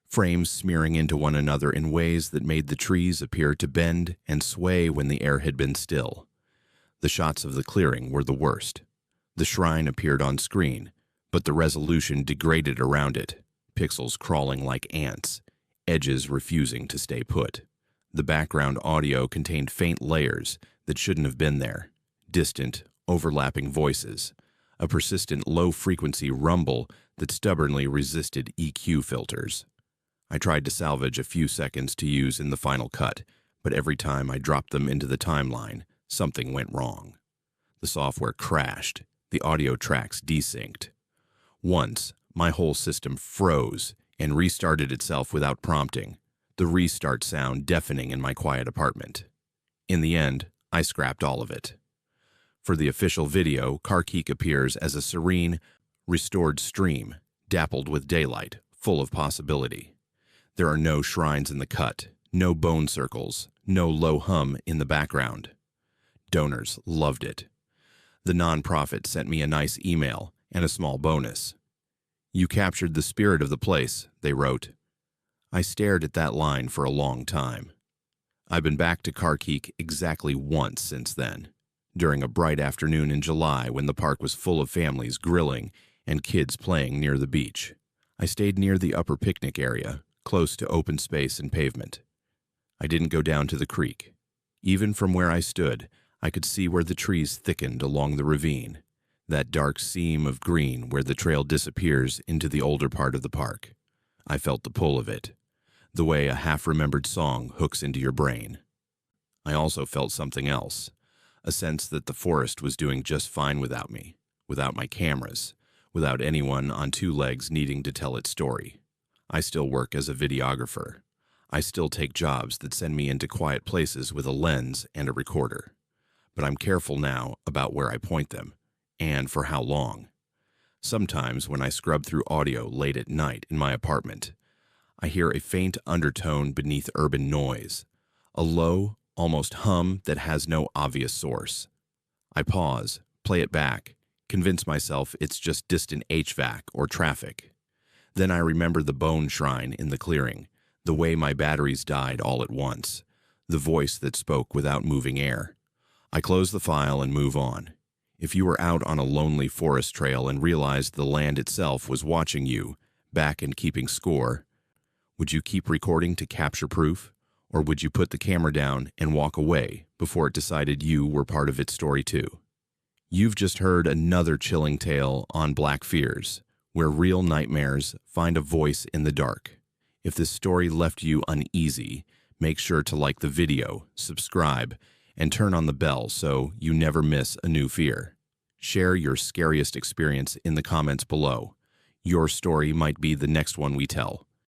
frames smearing into one another in ways that made the trees appear to bend and sway when the air had been still. The shots of the clearing were the worst. The shrine appeared on screen, but the resolution degraded around it, pixels crawling like ants, edges refusing to stay put. The background audio contained faint layers that shouldn't have been there, distant, overlapping voices, a persistent low-frequency rumble that stubbornly resisted EQ filters. I tried to salvage a few seconds to use in the final cut, but every time I dropped them into the timeline, something went wrong. The software crashed, the audio tracks desynced. Once, my whole system froze and restarted itself without prompting, the restart sound deafening in my quiet apartment. In the end, I scrapped all of it. For the official video, Karkik appears as a serene, restored stream, dappled with daylight, full of possibility. There are no shrines in the cut, no bone circles, no low hum in the background. Donors loved it. The nonprofit sent me a nice email and a small bonus. "You captured the spirit of the place," they wrote. I stared at that line for a long time. I've been back to Karkik exactly once since then, during a bright afternoon in July when the park was full of families grilling and kids playing near the beach. I stayed near the upper picnic area, close to open space and pavement. I didn't go down to the creek. Even from where I stood, I could see where the trees thickened along the ravine, that dark seam of green where the trail disappears into the older part of the park. I felt the pull of it, the way a half-remembered song hooks into your brain. I also felt something else, a sense that the forest was doing just fine without me, without my cameras, without anyone on two legs needing to tell its story. I still work as a videographer. I still take jobs that send me into quiet places with a lens and a recorder. But I'm careful now about where I point them, and for how long. Sometimes when I scrub through audio late at night in my apartment, I hear a faint undertone beneath urban noise, a low, almost hum that has no obvious source. I pause, play it back, convince myself it's just distant HVAC or traffic. Then I remember the bone shrine in the clearing, the way my batteries died all at once, the voice that spoke without moving air. I close the file and move on. If you were out on a lonely forest trail and realized the land itself was watching you, back and keeping score, would you keep recording to capture proof? Or would you put the camera down and walk away before it decided you were part of its story too? You've just heard another chilling tale on Black Fears, where real nightmares find a voice in the dark. If this story left you uneasy, make sure to like the video, subscribe, and turn on the bell so you never miss a new fear. Share your scariest experience in the comments below. Your story might be the next one we tell.